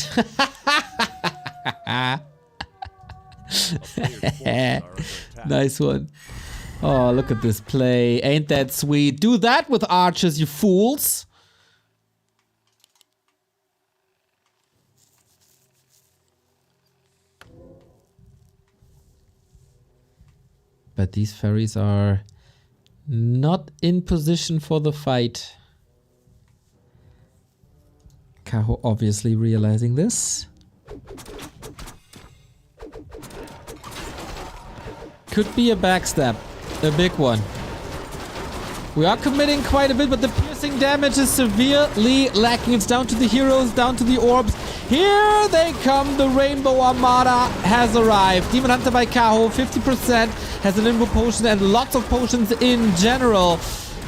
Nice one. Oh, look at this play. Ain't that sweet? Do that with archers, you fools. but these fairies are not in position for the fight. Kaho obviously realizing this. Could be a backstab, a big one. We are committing quite a bit, but the piercing damage is severely lacking. It's down to the heroes, down to the orbs. Here they come. The Rainbow Armada has arrived. Demon Hunter by Kaho, 50%, has an Invo potion and lots of potions in general.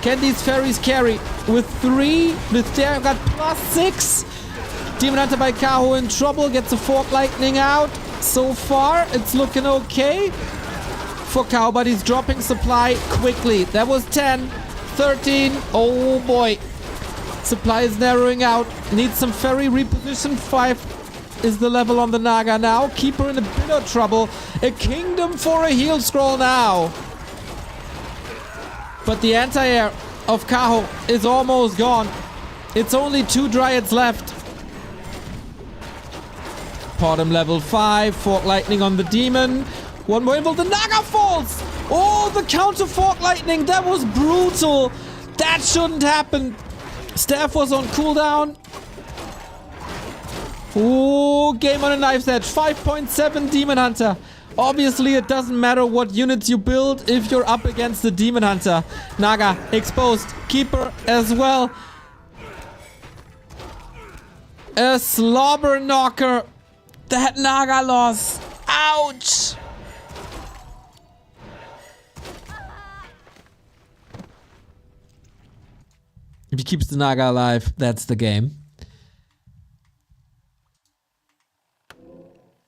Can these fairies carry? With 3, with there got +6. Demon Hunter by Kaho in trouble, gets a Fork Lightning out. So far, it's looking okay for Kaho, but he's dropping supply quickly. That was 10, 13. Oh boy. Supply is narrowing out. Needs some fairy reposition. 5 is the level on the Naga now. Keeper in a bit of trouble. A kingdom for a heal scroll now. But the anti-air of Kaho is almost gone. It's only 2 Dryads left. Bottom level 5. Fork Lightning on the demon. One more invul. The Naga falls. Oh, the counter Fork Lightning. That was brutal. That shouldn't happen. Staff was on cooldown. Oh, game on a knife's edge. 5.7 Demon Hunter. Obviously, it doesn't matter what units you build if you're up against the Demon Hunter. Naga exposed. Keeper as well. A slobber knocker. That Naga loss. Ouch. If he keeps the Naga alive, that's the game.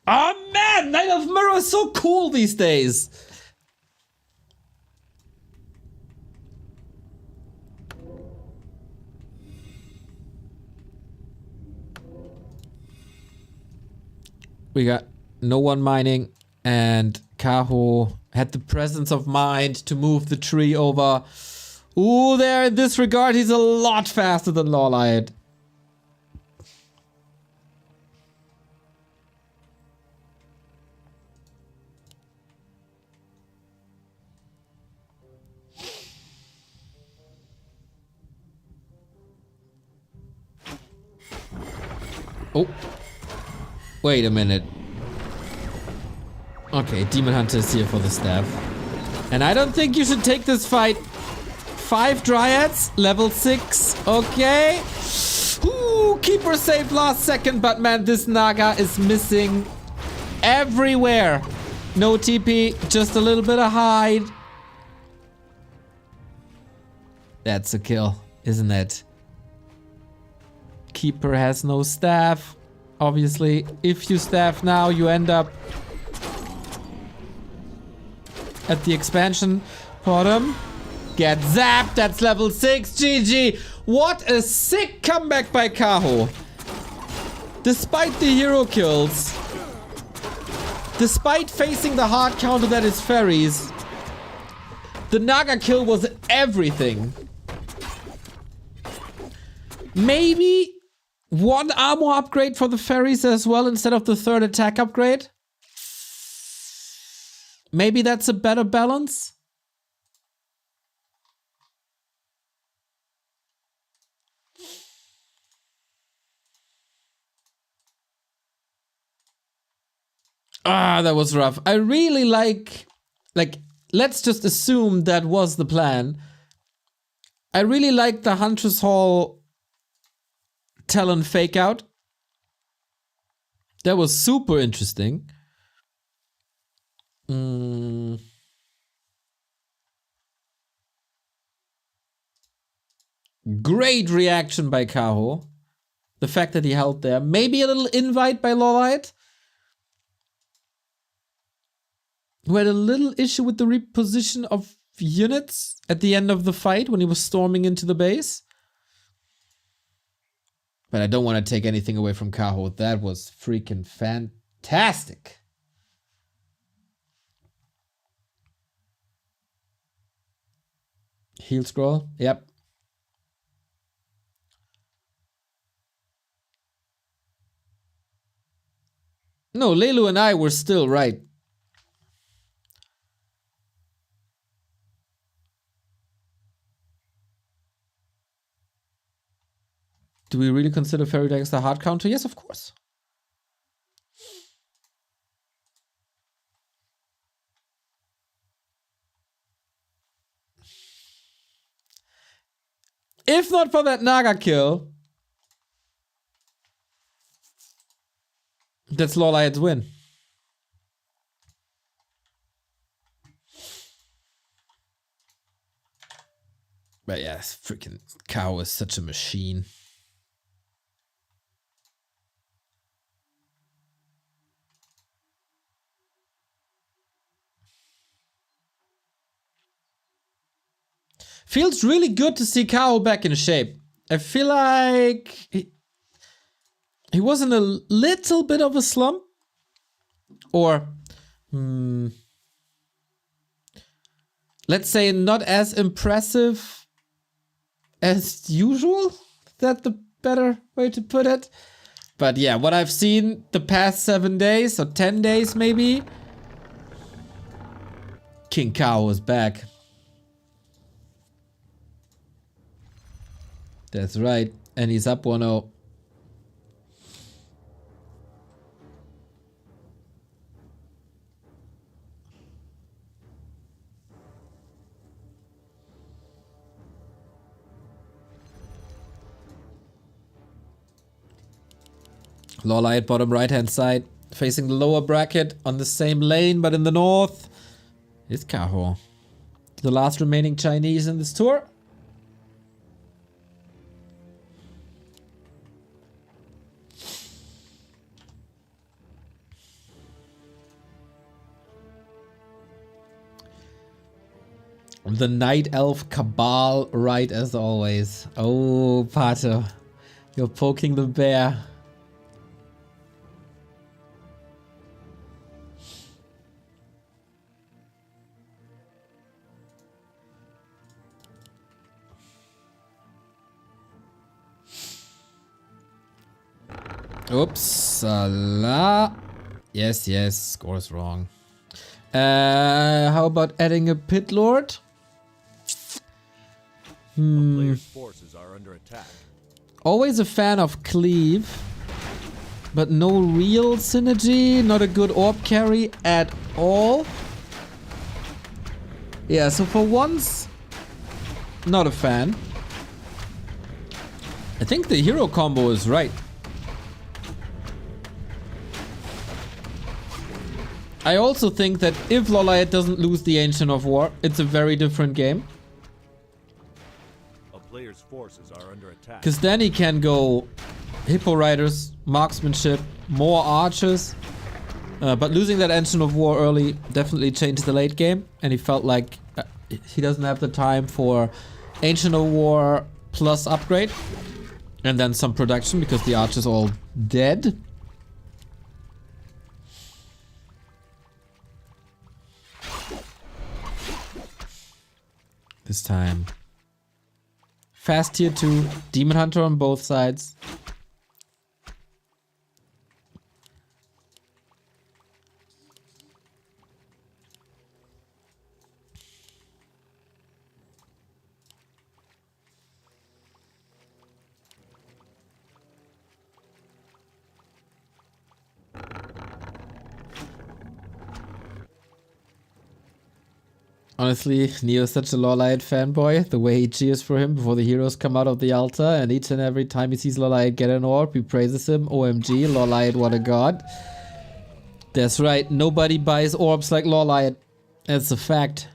Oh man, Knight of Mirror is so cool these days. We got no one mining, and Kaho had the presence of mind to move the tree over. Ooh, there in this regard, he's a lot faster than LawLiet. Oh. Wait a minute. Okay, Demon Hunter is here for the staff. And I don't think you should take this fight. 5 Dryads, level 6. Okay. Ooh, Keeper saved last second, but man, this Naga is missing everywhere. No TP, just a little bit of hide. That's a kill, isn't it? Keeper has no staff. Obviously, if you staff now, you end up at the expansion bottom. Get zapped, that's level 6, GG. What a sick comeback by Kaho. Despite the hero kills, despite facing the hard counter that is fairies, the Naga kill was everything. Maybe 1 armor upgrade for the fairies as well instead of the 3rd attack upgrade. Maybe that's a better balance. Ah, that was rough. I really like, let's just assume that was the plan. I really like the Huntress Hall Talon fake out. That was super interesting. Great reaction by Kaho. The fact that he held there. Maybe a little invite by LawLiet, who had a little issue with the reposition of units at the end of the fight when he was storming into the base. But I don't want to take anything away from Kaho. That was freaking fantastic. Heal scroll. Yep. No, Lelu and I were still right. Do we really consider Fairy Dagger the hard counter? Yes, of course. If not for that Naga kill, that's LawLiet's win. But yeah, freaking Kaho is such a machine. Feels really good to see Kaho back in shape. I feel like he was in a little bit of a slump. Or, let's say not as impressive as usual. Is that the better way to put it? But yeah, what I've seen the past 7 days or 10 days maybe, King Kaho is back. That's right, and he's up 1-0. LawLiet bottom right hand side, facing the lower bracket on the same lane, but in the north is Kaho, the last remaining Chinese in this tour. The Night Elf Cabal, right as always. Oh, Pato, you're poking the bear. Oops, yes, score is wrong. How about adding a pit lord? A player's forces are under attack. Always a fan of cleave, but no real synergy, not a good orb carry at all. Yeah, so for once, not a fan. I think the hero combo is right. I also think that if LawLiet doesn't lose the Ancient of War, it's a very different game. A player's forces are under attack. Because then he can go Hippo Riders, Marksmanship, more Archers. But losing that Ancient of War early definitely changed the late game. And he felt like he doesn't have the time for Ancient of War plus upgrade. And then some production because the Archer's all dead. This time. Fast tier 2, Demon Hunter on both sides. Honestly, Neo is such a LawLiet fanboy. The way he cheers for him before the heroes come out of the altar, and each and every time he sees LawLiet get an orb, he praises him. OMG, LawLiet, what a god. That's right, nobody buys orbs like LawLiet. That's a fact.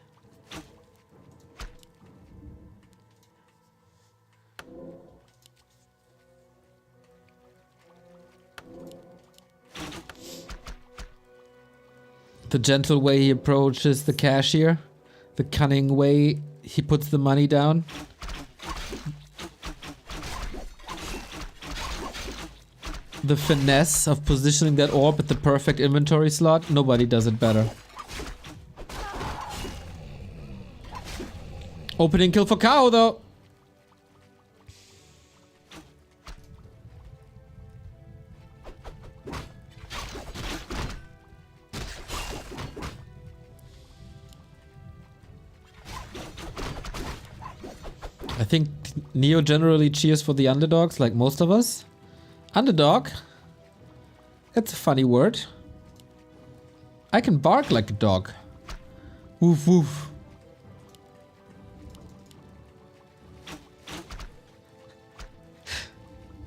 The gentle way he approaches the cashier. The cunning way he puts the money down. The finesse of positioning that orb at the perfect inventory slot. Nobody does it better. Opening kill for Kaho though. I think Neo generally cheers for the underdogs, like most of us. Underdog? That's a funny word. I can bark like a dog. Woof woof.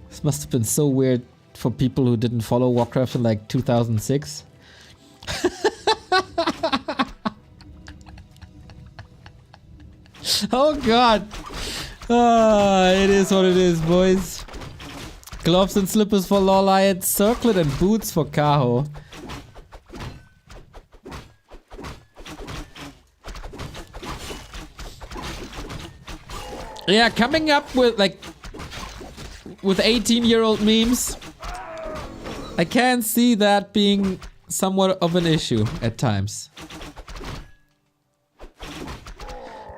This must have been so weird for people who didn't follow Warcraft in like 2006. Oh god. It is what it is, boys. Gloves and slippers for LawLiet, circlet and boots for Kaho. Yeah, coming up with like with 18-year-old memes, I can see that being somewhat of an issue at times.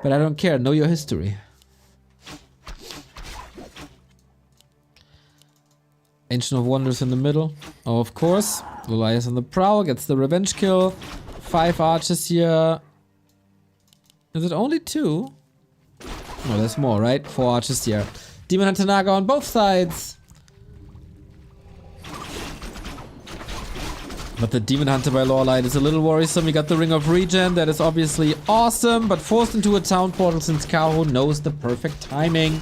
But I don't care, know your history. Ancient of Wonders in the middle. Oh, of course. LawLiet on the prowl, gets the revenge kill. 5 archers here. Is it only 2? No, there's more, right? 4 archers here. Demon Hunter Naga on both sides. But the Demon Hunter by LawLiet is a little worrisome. We got the Ring of Regen. That is obviously awesome, but forced into a town portal since Kaho knows the perfect timing.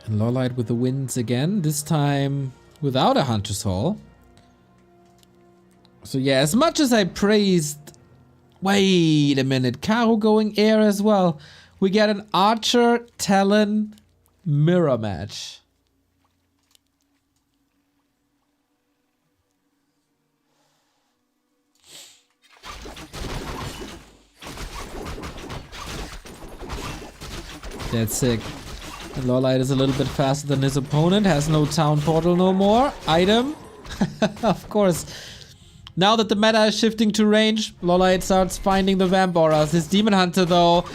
And LawLiet with the wins again, this time without a Hunter's Hall. So yeah, as much as I praised... Wait a minute, Kaho going air as well. We get an Archer Talon mirror match. That's sick. And LawLiet is a little bit faster than his opponent, has no town portal no more. Item. Of course. Now that the meta is shifting to range, LawLiet starts finding the Vamp Auras. His Demon Hunter though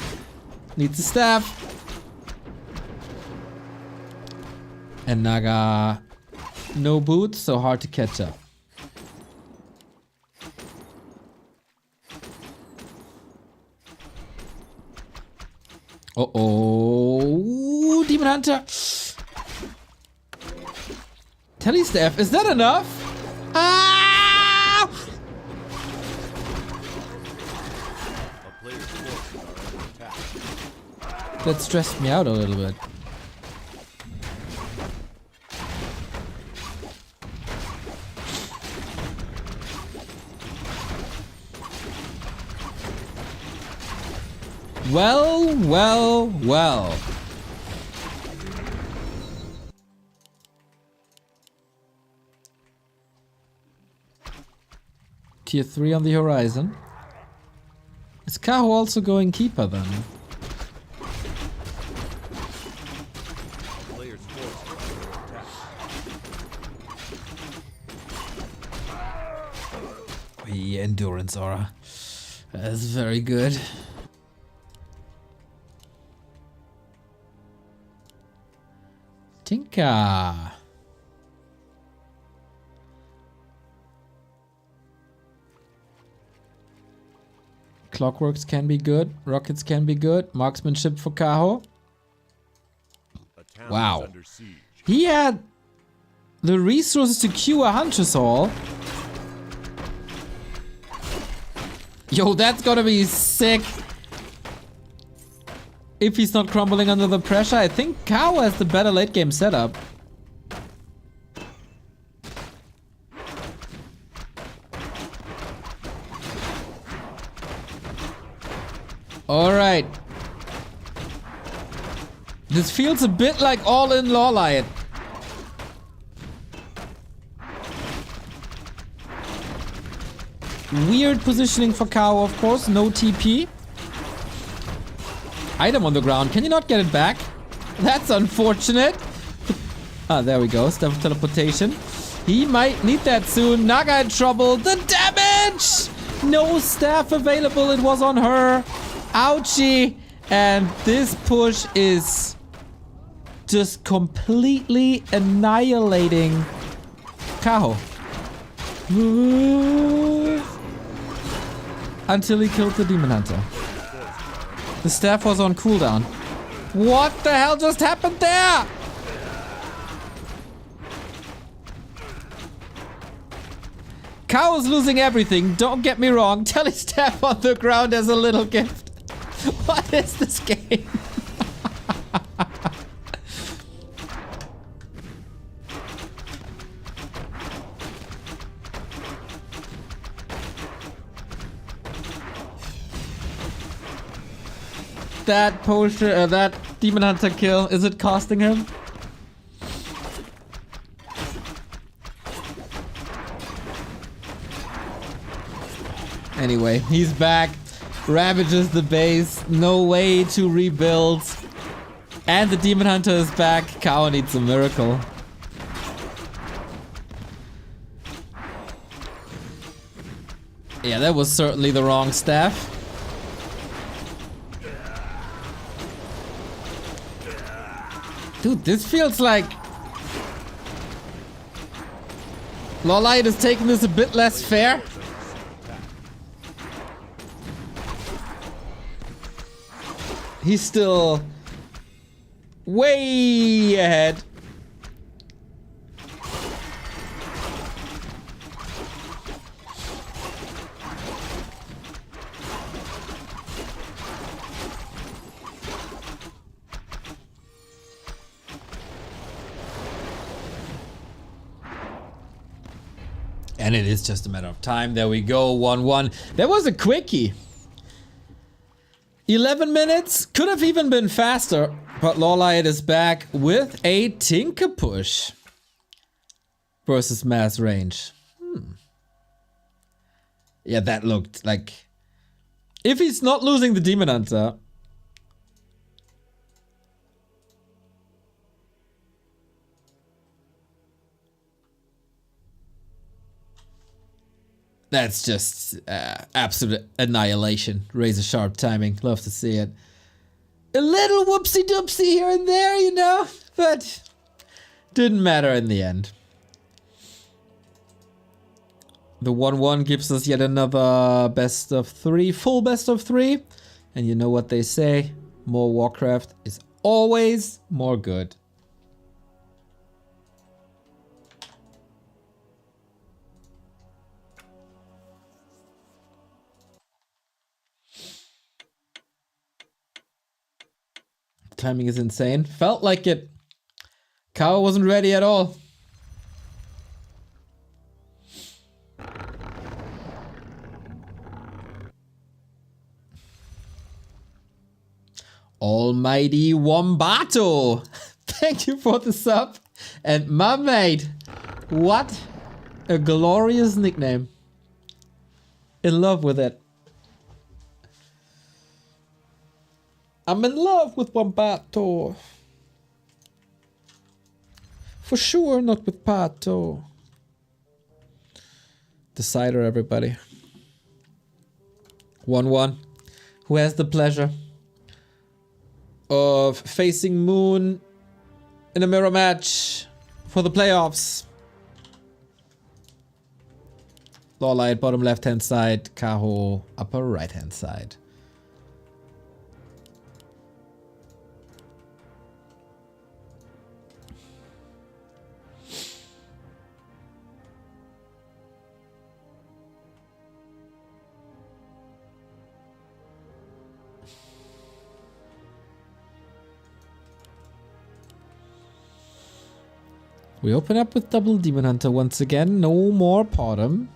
needs a staff. And Naga no boots, so hard to catch up. Uh-oh. Demon Hunter. Telly staff. Is that enough? Ah! A player's forces are under attack. That stressed me out a little bit. Well, well, well. Tier 3 on the horizon. Is Kaho also going keeper then? Player's forces are under attack. The endurance aura. That's very good. Tinka. Clockworks can be good. Rockets can be good. Marksmanship for Kaho. A town Wow. is under siege. He had the resources to queue a Hunter's Hall. Yo, that's gonna be sick. If he's not crumbling under the pressure, I think Kaho has the better late game setup. Alright. This feels a bit like all-in LawLiet. Weird positioning for Kaho, of course. No TP. Item on the ground. Can you not get it back? That's unfortunate. Ah, there we go. Staff of Teleportation. He might need that soon. Naga in trouble. The damage! No staff available. It was on her. Ouchie. And this push is just completely annihilating Kaho. Until he killed the Demon Hunter. The staff was on cooldown. What the hell just happened there? Kaho's losing everything, don't get me wrong. Telly staff on the ground as a little gift. What is this game? That potion, that Demon Hunter kill, is it costing him? Anyway, he's back, ravages the base, no way to rebuild. And the Demon Hunter is back. Kaho needs a miracle. Yeah, that was certainly the wrong staff. Dude, this feels like LawLiet is taking this a bit less fair. He's still way ahead. And it is just a matter of time. There we go, 1-1. That was a quickie. 11 minutes, could have even been faster, but LawLiet is back with a Tinker push versus mass range. Yeah, that looked like, if he's not losing the Demon Hunter, that's just absolute annihilation. Razor sharp timing. Love to see it. A little whoopsie doopsie here and there, you know, but didn't matter in the end. The 1-1 gives us yet another best of 3, full best of 3. And you know what they say, more Warcraft is always more good. Timing is insane. Felt like it. Kaho wasn't ready at all. Almighty Wombato. Thank you for the sub. And my mate. What a glorious nickname. In love with it. I'm in love with Wombato. For sure, not with Pato. Decider, everybody. 1-1. Who has the pleasure of facing Moon in a mirror match for the playoffs? LawLiet, bottom left-hand side. Kaho, upper right-hand side. We open up with double Demon Hunter once again. No more bottom.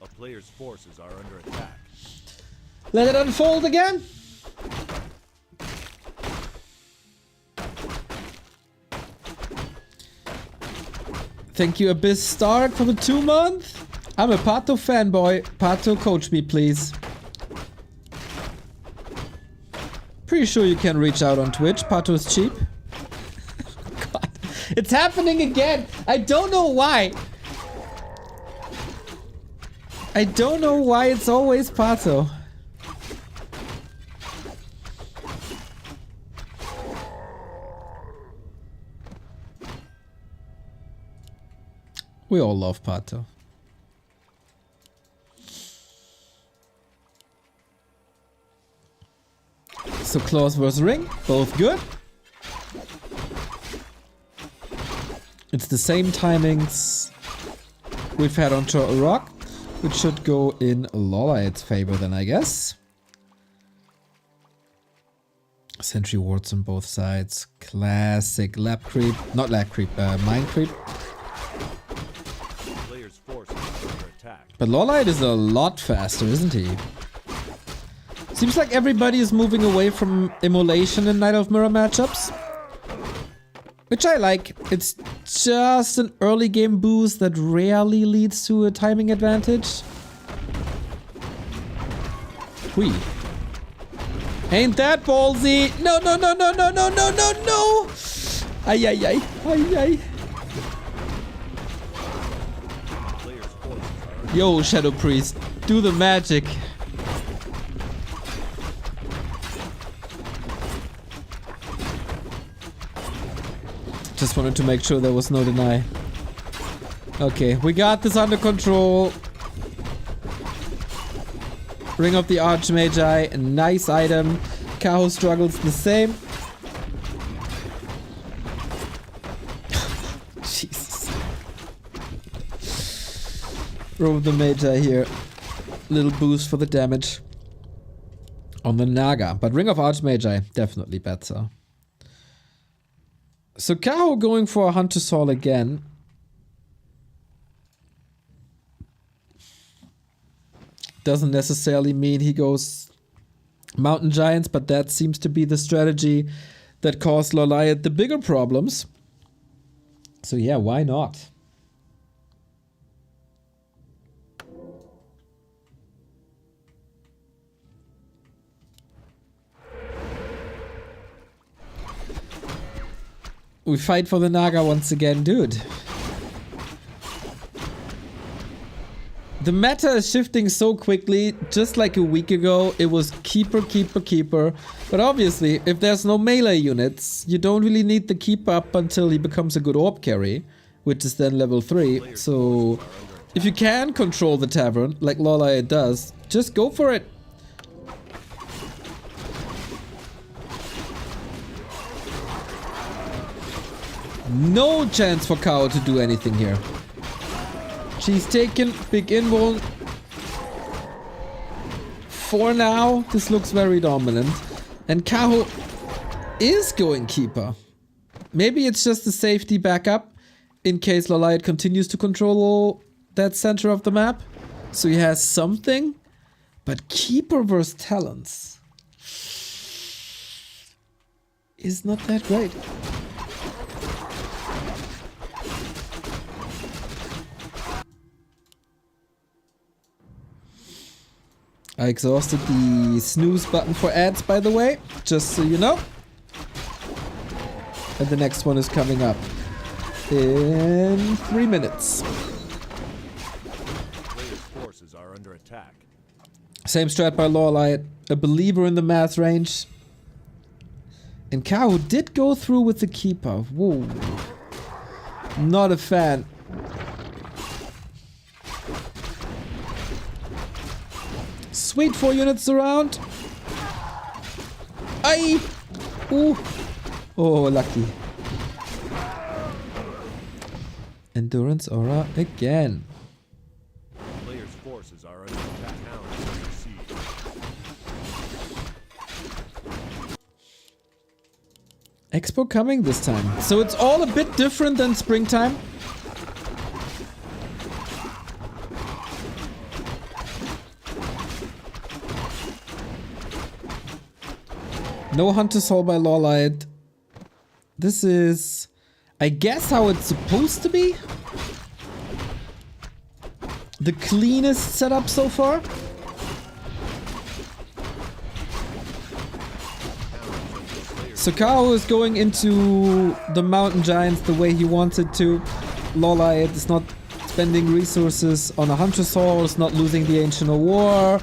A player's forces are under attack. Let it unfold again. Thank you, Abyss Stark, for the 2 months. I'm a Pato fanboy. Pato, coach me, please. Pretty sure you can reach out on Twitch. Pato is cheap. God, it's happening again. I don't know why. I don't know why it's always Pato. We all love Pato. So Claws vs Ring, both good. It's the same timings we've had on Turtle Rock, which should go in LawLiet's favor then, I guess. Sentry wards on both sides. Classic lab creep. Not lab creep, mine creep. Player's forces are under attack. But LawLiet is a lot faster, isn't he? Seems like everybody is moving away from immolation in Night of Mirror matchups. Which I like. It's just an early game boost that rarely leads to a timing advantage. Whee. Ain't that ballsy? No, no, no, no, no, no, no, no, no! Ay, ay, ay, ay, ay. Player's forces are under Yo, Shadow Priest, do the magic. Just wanted to make sure there was no deny. Okay, we got this under control. Ring of the Archmagi, a nice item. Kaho struggles the same. Jesus. Roll the Magi here. Little boost for the damage on the Naga. But Ring of Archmagi, definitely better. So Kaho going for a Hunter's Haul again. Doesn't necessarily mean he goes Mountain Giants, but that seems to be the strategy that caused LawLiet the bigger problems. So yeah, why not? We fight for the Naga once again, dude. The meta is shifting so quickly. Just like a week ago, it was Keeper, Keeper, Keeper. But obviously, if there's no melee units, you don't really need the Keeper up until he becomes a good orb carry, which is then level 3. So, if you can control the tavern, like LawLiet does, just go for it. No chance for Kaho to do anything here. She's taken big invul. For now, this looks very dominant. And Kaho is going Keeper. Maybe it's just a safety backup in case LawLiet continues to control that center of the map. So he has something. But Keeper versus Talons is not that great. I exhausted the snooze button for ads, by the way, just so you know. And the next one is coming up in 3 minutes. Player's forces are under attack. Same strat by LawLiet, a believer in the math range. And Kaho did go through with the Keeper. Whoa. Not a fan. Sweet 4 units around. Aye. Ooh. Oh, lucky. Endurance aura again. Player's forces are under attack. Hound is under siege. Expo coming this time. So it's all a bit different than springtime. No Hunter's Hall by LawLiet. This is, I guess, how it's supposed to be. The cleanest setup so far. So Kaho is going into the Mountain Giants the way he wanted to. LawLiet is not spending resources on a Hunter's Hall, is not losing the Ancient of War.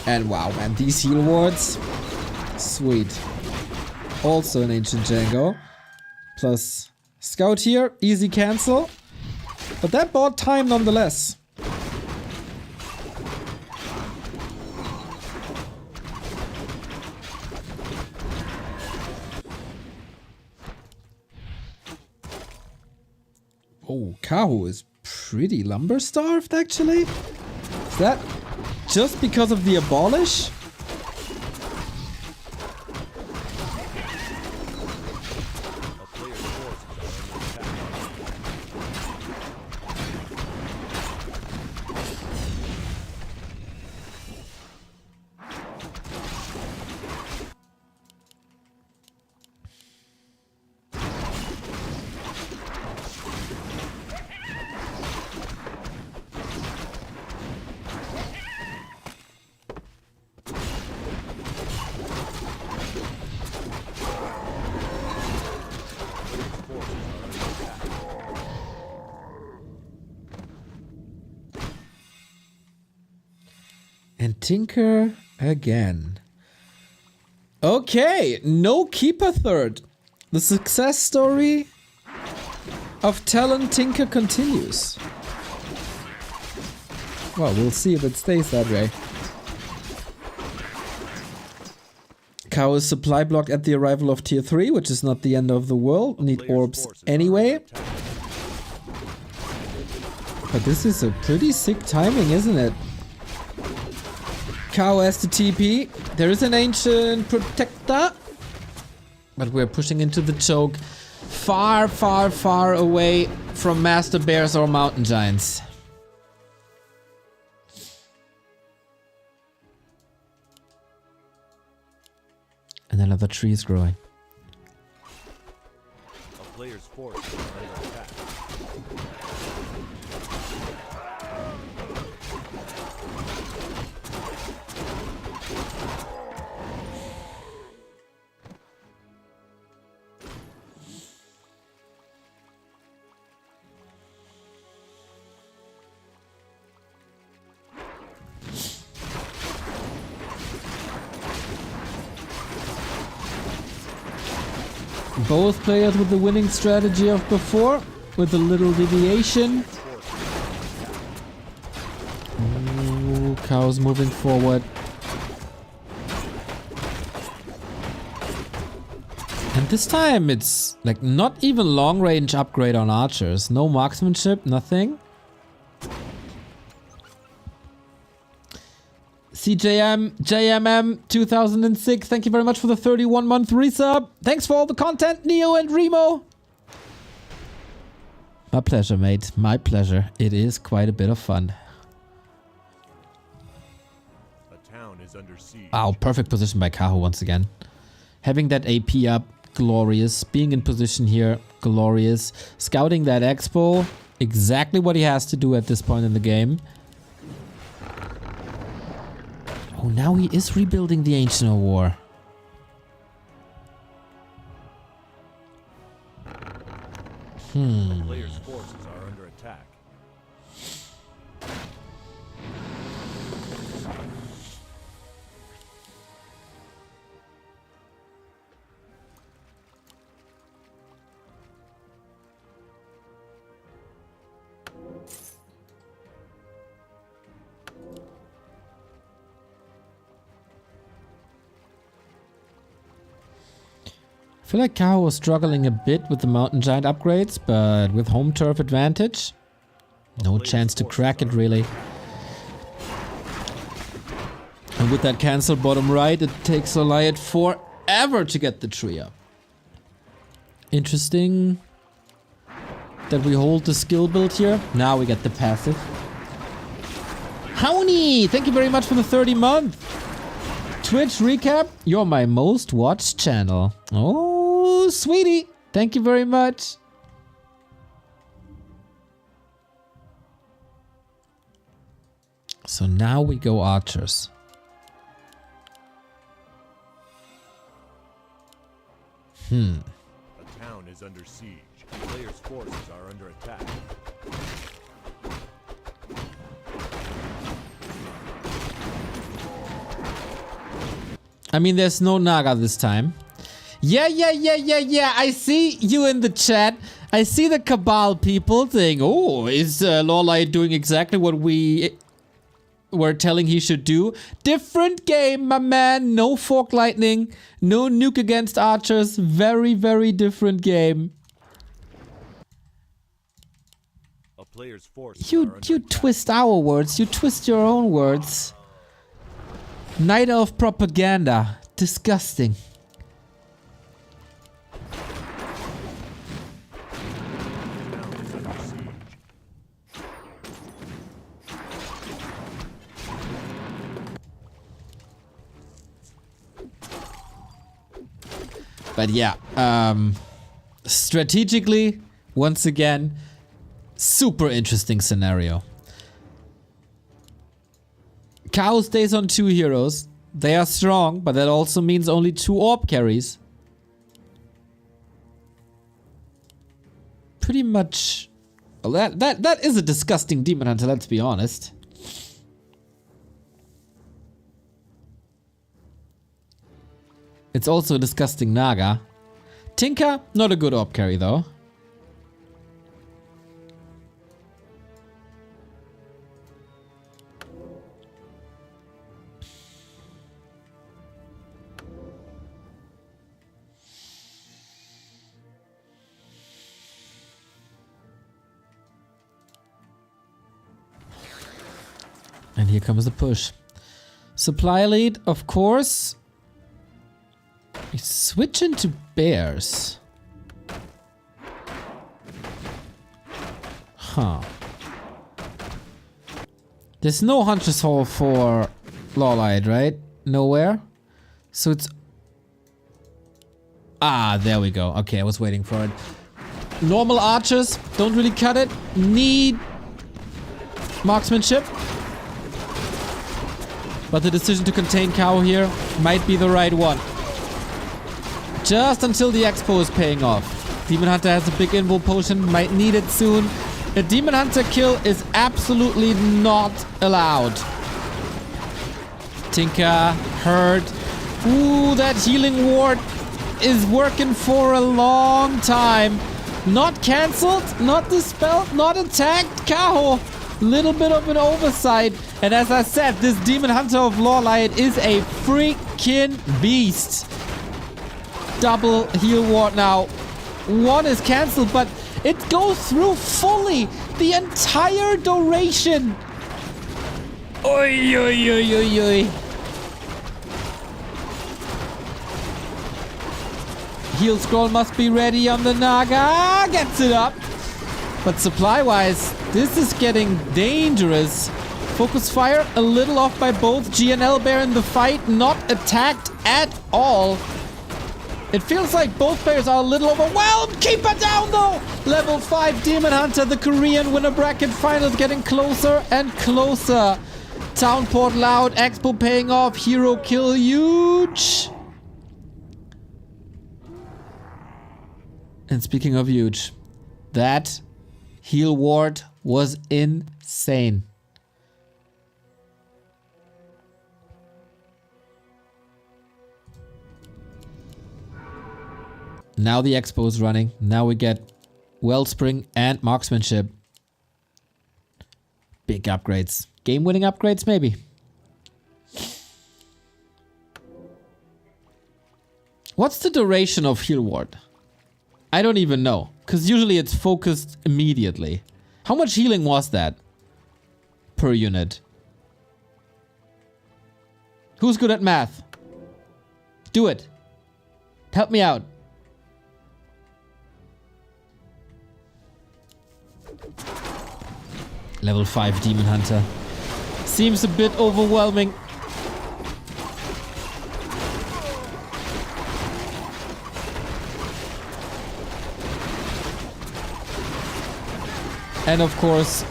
And wow, man, these heal wards. Sweet. Also an Ancient Django. Plus Scout here, easy cancel. But that bought time nonetheless. Oh, Kaho is pretty lumber starved actually. Is that just because of the abolish? And Tinker again. Okay, no Keeper third. The success story of Talon Tinker continues. Well, we'll see if it stays that way. Kaho is supply blocked at the arrival of tier 3, which is not the end of the world. Need orbs anyway. But this is a pretty sick timing, isn't it? Kaho has the TP. There is an Ancient Protector. But we're pushing into the choke. Far, far, far away from Master Bears or Mountain Giants. And another tree is growing. A player's force is under attack. Both players with the winning strategy of before, with a little deviation. Ooh, Kaho's moving forward. And this time it's like not even long range upgrade on archers. No marksmanship, nothing. JMM 2006, thank you very much for the 31-month resub. Thanks for all the content, Neo and Remo. My pleasure, mate. My pleasure. It is quite a bit of fun. A town is under siege. Wow, perfect position by Kaho once again. Having that AP up, glorious. Being in position here, glorious. Scouting that expo, exactly what he has to do at this point in the game. Oh, now he is rebuilding the Ancient of War. The player's forces are under attack. I feel like Kaho was struggling a bit with the Mountain Giant upgrades, but with home turf advantage, no chance to crack it really. And with that cancel bottom right, it takes LawLiet forever to get the tree up. Interesting that we hold the skill build here. Now we get the passive. Howny! Thank you very much for the 30 month. Twitch recap, you're my most watched channel. Oh, sweetie. Thank you very much. So now we go archers. A town is under siege. Players' forces are under attack. I mean, there's no Naga this time. Yeah. I see you in the chat. I see the Cabal people saying, oh, is LawLiet doing exactly what we were telling he should do? Different game, my man. No fork lightning. No nuke against archers. Very, very different game. A player's forces You are under attack. twist our words. You twist your own words. Night of propaganda. Disgusting. Town is under siege. But yeah, strategically, once again, super interesting scenario. Kaho stays on 2 heroes. They are strong, but that also means only 2 orb carries. Pretty much... Well, that is a disgusting Demon Hunter, let's be honest. It's also a disgusting Naga. Tinker, not a good orb carry though. And here comes the push. Supply lead, of course. We switch into bears. Huh. There's no Hunter's Hall for LawLiet, right? Nowhere? So it's... Ah, there we go. Okay, I was waiting for it. Normal archers don't really cut it. Need marksmanship. But the decision to contain Kaho here might be the right one. Just until the expo is paying off. Demon Hunter has a big invul potion, might need it soon. A Demon Hunter kill is absolutely not allowed. Tinker, hurt. Ooh, that healing ward is working for a long time. Not cancelled, not dispelled, not attacked. Kaho, little bit of an oversight. And as I said, this Demon Hunter of LawLiet is a freaking beast. Double heal ward now. One is cancelled, but it goes through fully the entire duration. Oi, oi, oi, oi, oi. Heal scroll must be ready on the Naga. Gets it up. But supply-wise, this is getting dangerous. Focus fire a little off by both. GNL Bear in the fight, not attacked at all. It feels like both players are a little overwhelmed. Keep it down though. Level 5 Demon Hunter, the Korean winner bracket finals getting closer and closer. Town port loud, expo paying off, hero kill huge. And speaking of huge, that heal ward was insane. Now the expo is running. Now we get Wellspring and Marksmanship. Big upgrades. Game-winning upgrades, maybe. What's the duration of heal ward? I don't even know. Because usually it's focused immediately. How much healing was that? Per unit. Who's good at math? Do it. Help me out. Level 5 Demon Hunter. Seems a bit overwhelming. And of course,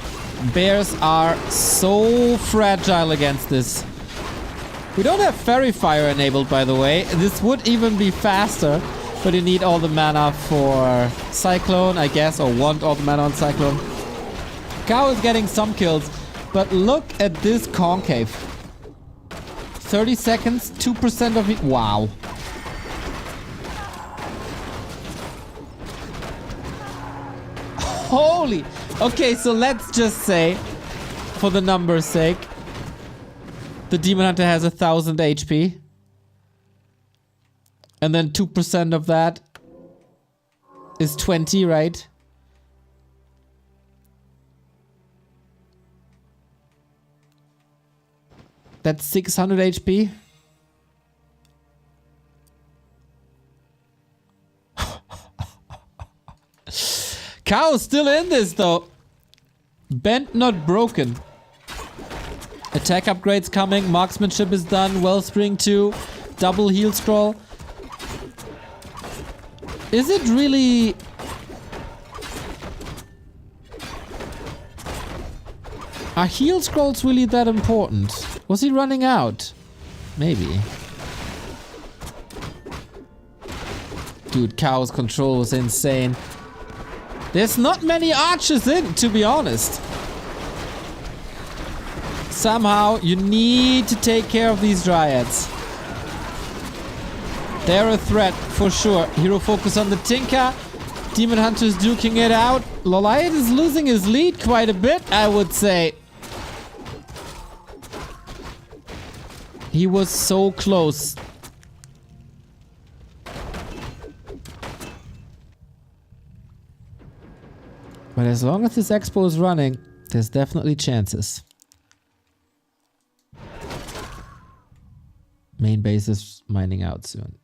bears are so fragile against this. We don't have Fairy Fire enabled, by the way. This would even be faster, but you need all the mana for Cyclone, I guess, or want all the mana on Cyclone. Kaho is getting some kills, but look at this concave. 30 seconds, 2% of it. Wow. Holy. Okay, so let's just say, for the number's sake, the Demon Hunter has 1000 HP. And then 2% of that is 20, right? That's 600 HP. Kaho's still in this though. Bent not broken. Attack upgrades coming. Marksmanship is done. Wellspring 2. Double heal scroll. Is it really... Are heal scrolls really that important? Was he running out? Maybe. Dude, Kaho's control was insane. There's not many archers in, to be honest. Somehow, you need to take care of these dryads. They're a threat, for sure. Hero focus on the Tinker. Demon Hunter is duking it out. LawLiet is losing his lead quite a bit, I would say. He was so close. But as long as this expo is running, there's definitely chances. Main base is mining out soon.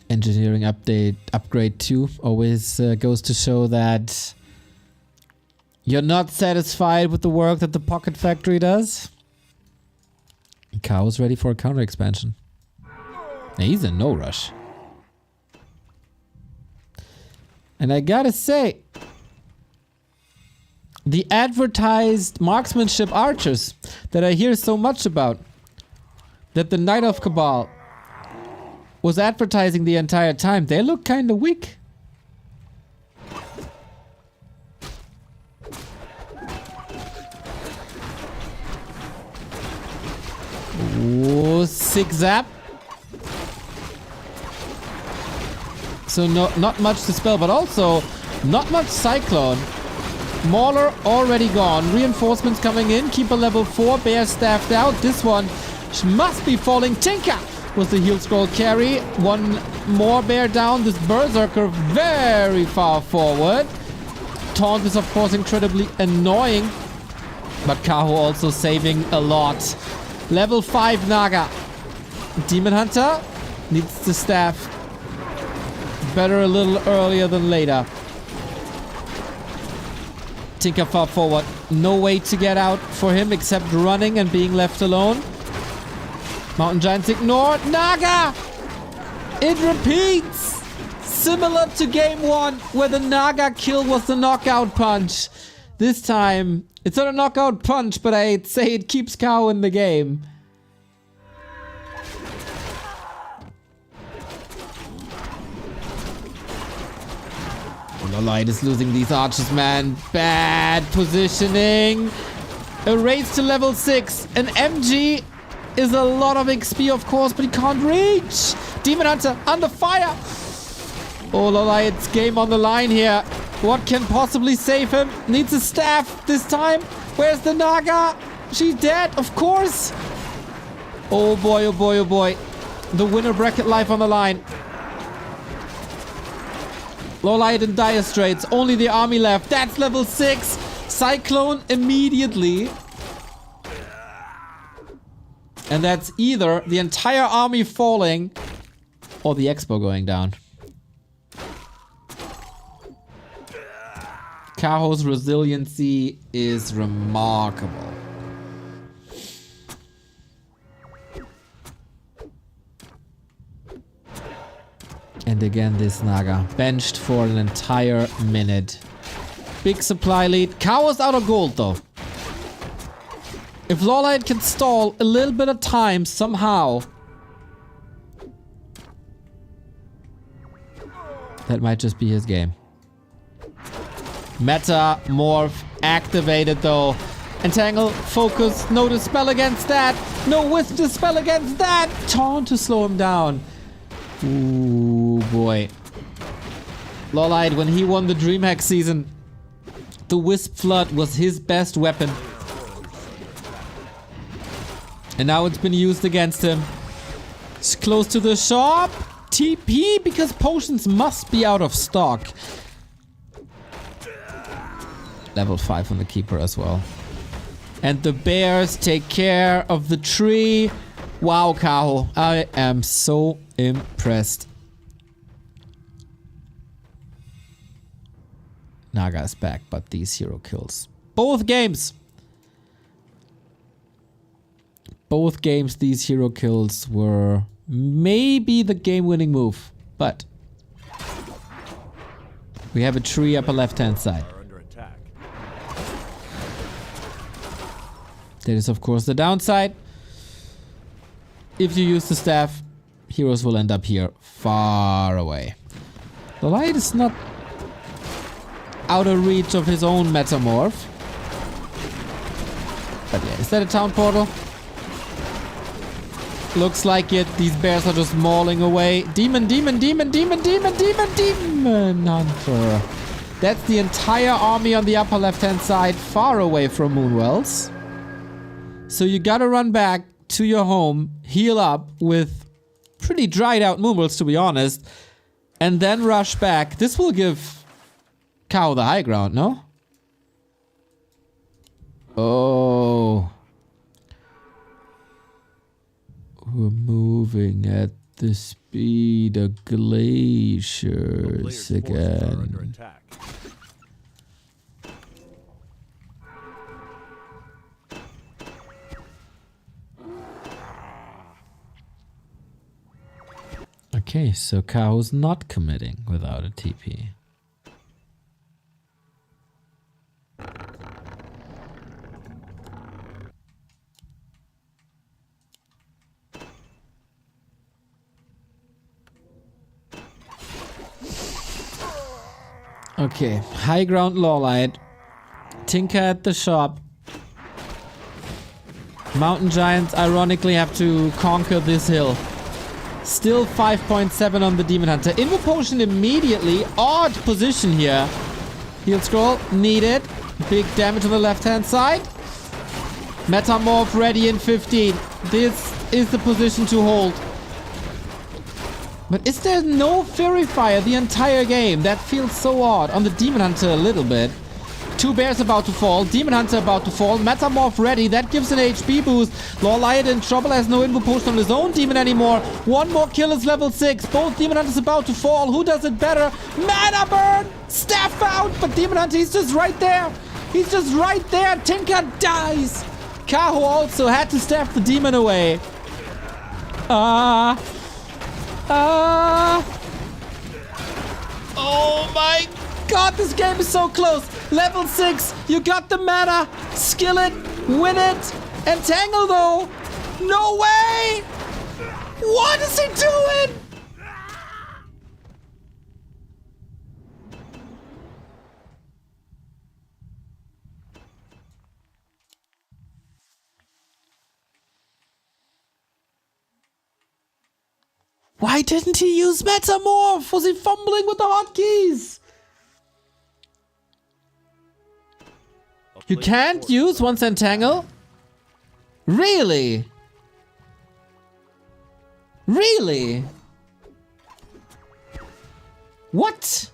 Engineering upgrade 2 always goes to show that you're not satisfied with the work that the Pocket Factory does. Kaho's ready for a counter expansion. Now, he's in no rush. And I gotta say, the advertised marksmanship archers that I hear so much about, that the Knight of Cabal was advertising the entire time, they look kinda weak. Oh, sick zap. So not much to spell, but also not much Cyclone. Mauler already gone. Reinforcements coming in. Keeper level 4. Bear staffed out. This one must be falling. Tinker with the heal scroll carry. One more bear down. This Berserker very far forward. Taunt is of course incredibly annoying, but Kaho also saving a lot. Level 5 Naga. Demon Hunter needs the staff. Better a little earlier than later. Tinker far forward. No way to get out for him except running and being left alone. Mountain Giants ignored. Naga! It repeats! Similar to game 1 where the Naga kill was the knockout punch. This time, it's not a knockout punch, but I'd say it keeps Kaho in the game. LawLiet is losing these archers, man. Bad positioning. A race to level 6. An MG is a lot of XP, of course, but he can't reach. Demon Hunter under fire. Oh, LawLiet's game on the line here. What can possibly save him? Needs a staff this time. Where's the Naga? She's dead, of course. Oh boy, oh boy, oh boy. The winner bracket life on the line. LawLiet in dire straits. Only the army left. That's level 6. Cyclone immediately. And that's either the entire army falling or the expo going down. Kaho's resiliency is remarkable. And again, this Naga. Benched for an entire minute. Big supply lead. Kaho's out of gold, though. If LawLiet can stall a little bit of time somehow, that might just be his game. Metamorph activated, though. Entangle, focus, no dispel against that. No wisp dispel against that. Taunt to slow him down. Ooh, boy. LawLiet, when he won the DreamHack season, the Wisp Flood was his best weapon. And now it's been used against him. It's close to the shop. TP, because potions must be out of stock. Level 5 on the Keeper as well. And the bears take care of the tree. Wow, Kaho. I am so impressed. Naga is back, but these hero kills. Both games, these hero kills were maybe the game-winning move. But we have a tree upper left-hand side. That is, of course, the downside. If you use the staff, heroes will end up here, far away. LawLiet is not out of reach of his own Metamorph. But yeah, is that a town portal? Looks like it. These bears are just mauling away. Demon, demon, demon, demon, demon, demon, demon hunter. That's the entire army on the upper left-hand side, far away from Moonwells. So you gotta run back to your home, heal up with pretty dried out Moonwells, to be honest, and then rush back. This will give Kaho the high ground, no? Oh. We're moving at the speed of glaciers again. Okay, so Kaho's not committing without a TP. Okay, high ground LawLiet. Tinker at the shop. Mountain Giants ironically have to conquer this hill. Still 5.7 on the Demon Hunter. Invo Potion immediately. Odd position here. Heal Scroll needed. Big damage on the left hand side. Metamorph ready in 15. This is the position to hold. But is there no Fury Fire the entire game? That feels so odd. On the Demon Hunter a little bit. Two bears about to fall. Demon Hunter about to fall. Metamorph ready. That gives an HP boost. LawLiet in trouble. Has no Invo Potion on his own demon anymore. One more kill is level 6. Both Demon Hunters about to fall. Who does it better? Mana Burn! Staff out! But Demon Hunter, he's just right there. He's just right there. Tinker dies. Kaho also had to staff the demon away. Oh my god, this game is so close. Level 6, you got the mana. Skill it, win it. Entangle though. No way. What is he doing? Why didn't he use Metamorph? Was he fumbling with the hotkeys? You can't use once Entangle? Really? Really? What?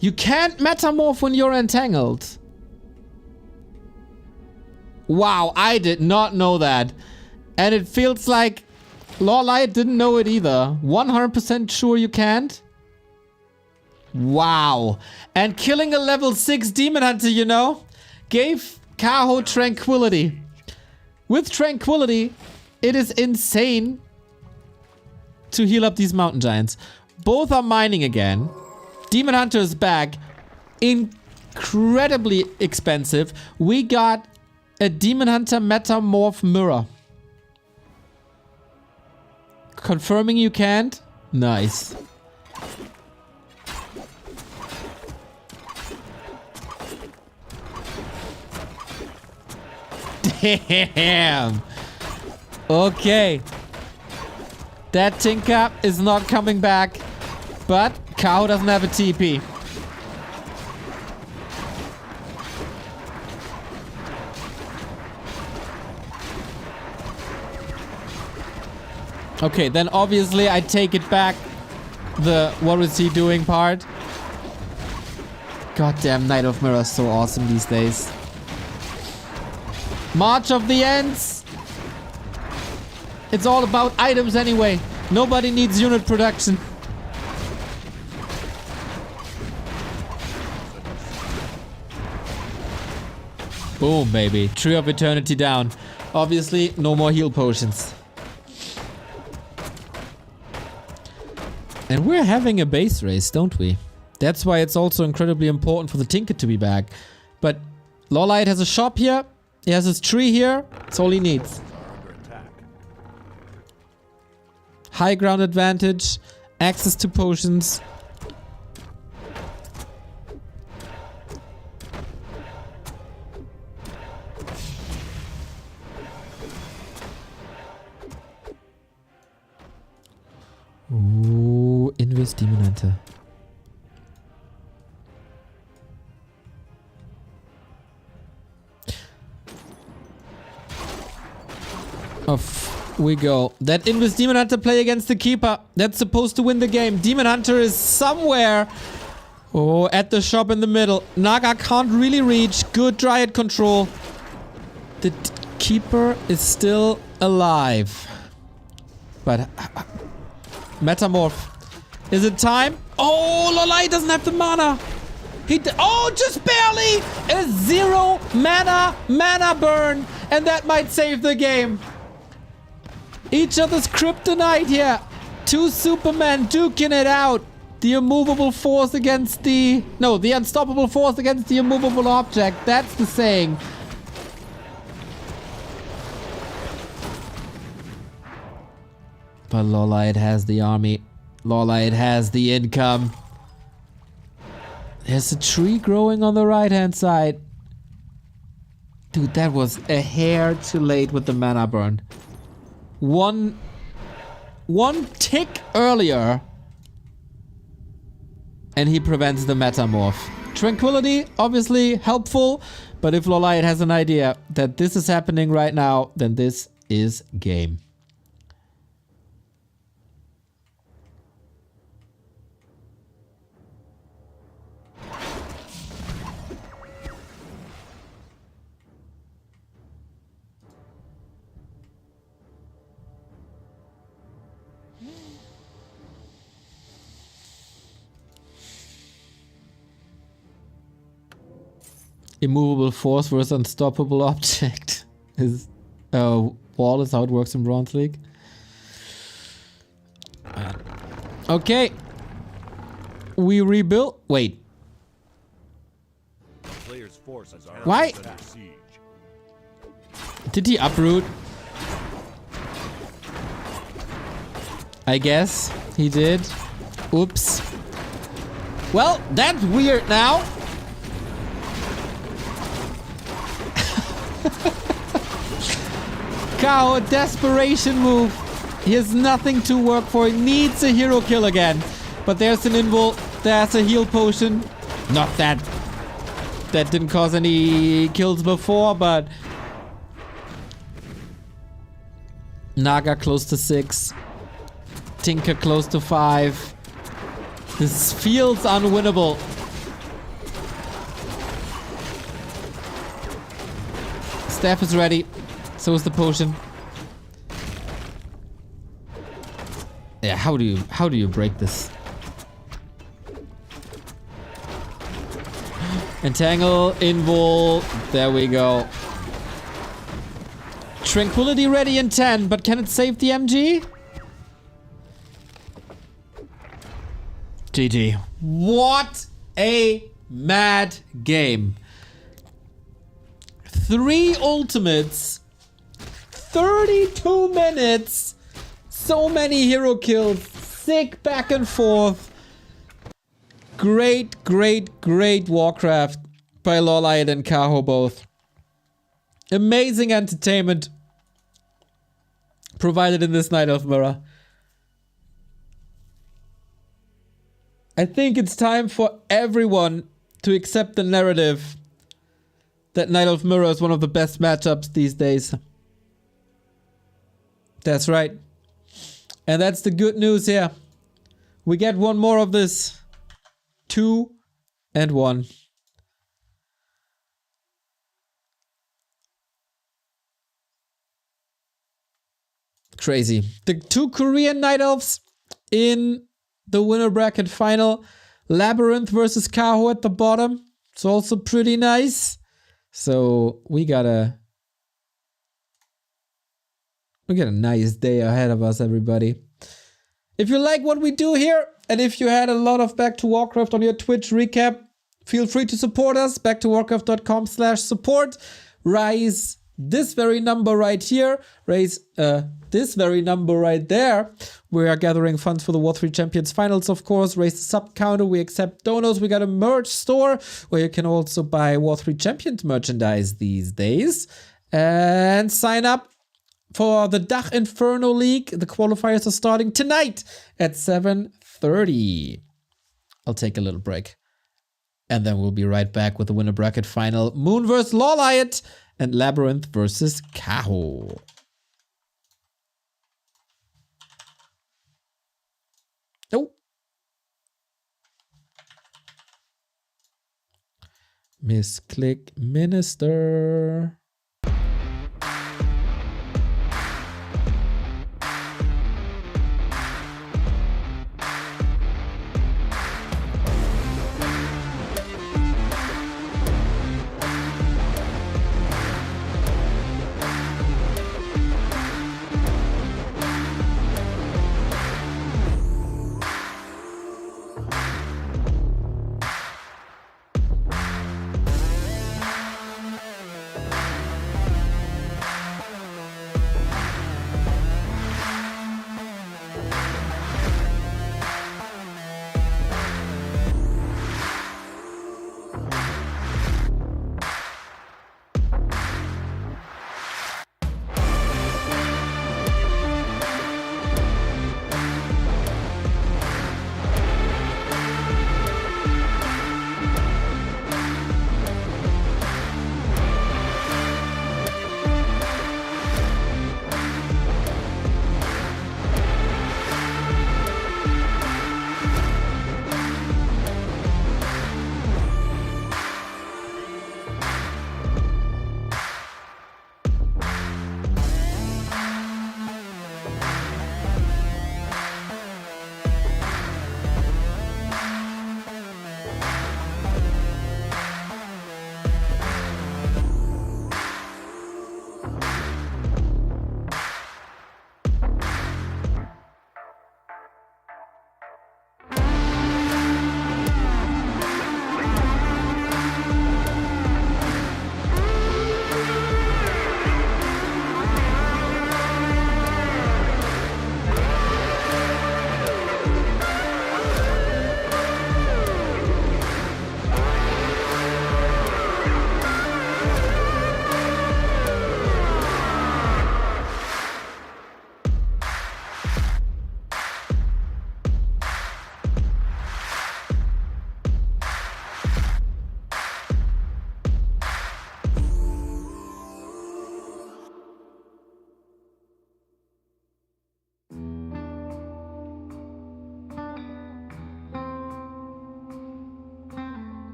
You can't Metamorph when you're entangled. Wow, I did not know that. And it feels like LawLiet didn't know it either. 100% sure you can't? Wow. And killing a level 6 Demon Hunter, you know, gave Kaho Tranquility. With Tranquility, it is insane to heal up these mountain giants. Both are mining again. Demon Hunter is back. Incredibly expensive. We got a Demon Hunter Metamorph Mirror. Confirming you can't? Nice. Damn. Okay. That Tinker is not coming back. But Kaho doesn't have a TP. Okay, then obviously I take it back. The what is he doing part. Goddamn, Knight of Mirror is so awesome these days. March of the Ends. It's all about items anyway. Nobody needs unit production. Boom, baby. Tree of Eternity down. Obviously, no more heal potions. And we're having a base race, don't we? That's why it's also incredibly important for the Tinker to be back. But LawLiet has a shop here. He has his tree here. That's all he needs. High ground advantage. Access to potions. Ooh, Invis Demon Hunter. Off we go. That Invis Demon Hunter play against the Keeper. That's supposed to win the game. Demon Hunter is somewhere. Oh, at the shop in the middle. Naga can't really reach. Good Dryad control. The Keeper is still alive. But... Metamorph. Is it time? Oh, LawLiet doesn't have the mana. Oh, just barely. A 0 mana burn. And that might save the game. Each other's kryptonite here. Two Supermen duking it out. The immovable force against the... No, the unstoppable force against the immovable object. That's the saying. But LawLiet has the army. LawLiet has the income. There's a tree growing on the right-hand side. Dude, that was a hair too late with the mana burn. One tick earlier. And he prevents the Metamorph. Tranquility, obviously helpful. But if LawLiet has an idea that this is happening right now, then this is game. Immovable force versus unstoppable object. Is wall is how it works in Bronze League. Okay. We rebuild. Wait. Player's forces are Why? under siege. Did he uproot? I guess he did. Oops. Well, that's weird now. Kaho, desperation move. He has nothing to work for. He needs a hero kill again. But there's an invul. There's a heal potion. Not that. That didn't cause any kills before, but... Naga close to 6. Tinker close to 5. This feels unwinnable. Staff is ready. So is the potion. Yeah, how do you break this? Entangle, invul. There we go. Tranquility ready in 10, but can it save the MG? GG. What a mad game. 3 ultimates, 32 minutes, so many hero kills, sick back and forth. Great, great, great Warcraft by LawLiet and Kaho both. Amazing entertainment provided in this Night of Mirror. I think it's time for everyone to accept the narrative that Night of Mirror is one of the best matchups these days. That's right. And that's the good news here. We get one more of this. 2-1. Crazy. The 2 Korean Night Elves in the winner bracket final. LabyRinth versus Kaho at the bottom. It's also pretty nice. So we got a nice day ahead of us, everybody. If you like what we do here, and if you had a lot of Back to Warcraft on your Twitch recap, feel free to support us. backtowarcraft.com/support. Raise this very number right here. Raise this very number right there. We are gathering funds for the w3 Champions Finals, of course. Raise the sub counter. We accept donors. We got a merch store where you can also buy w3 Champions merchandise these days. And sign up for the Dach Inferno League. The qualifiers are starting tonight at 7:30. I'll take a little break. And then we'll be right back with the winner bracket final. Moon vs. LawLiet and LabyRinth versus Kaho. Oh. Misclick Minister.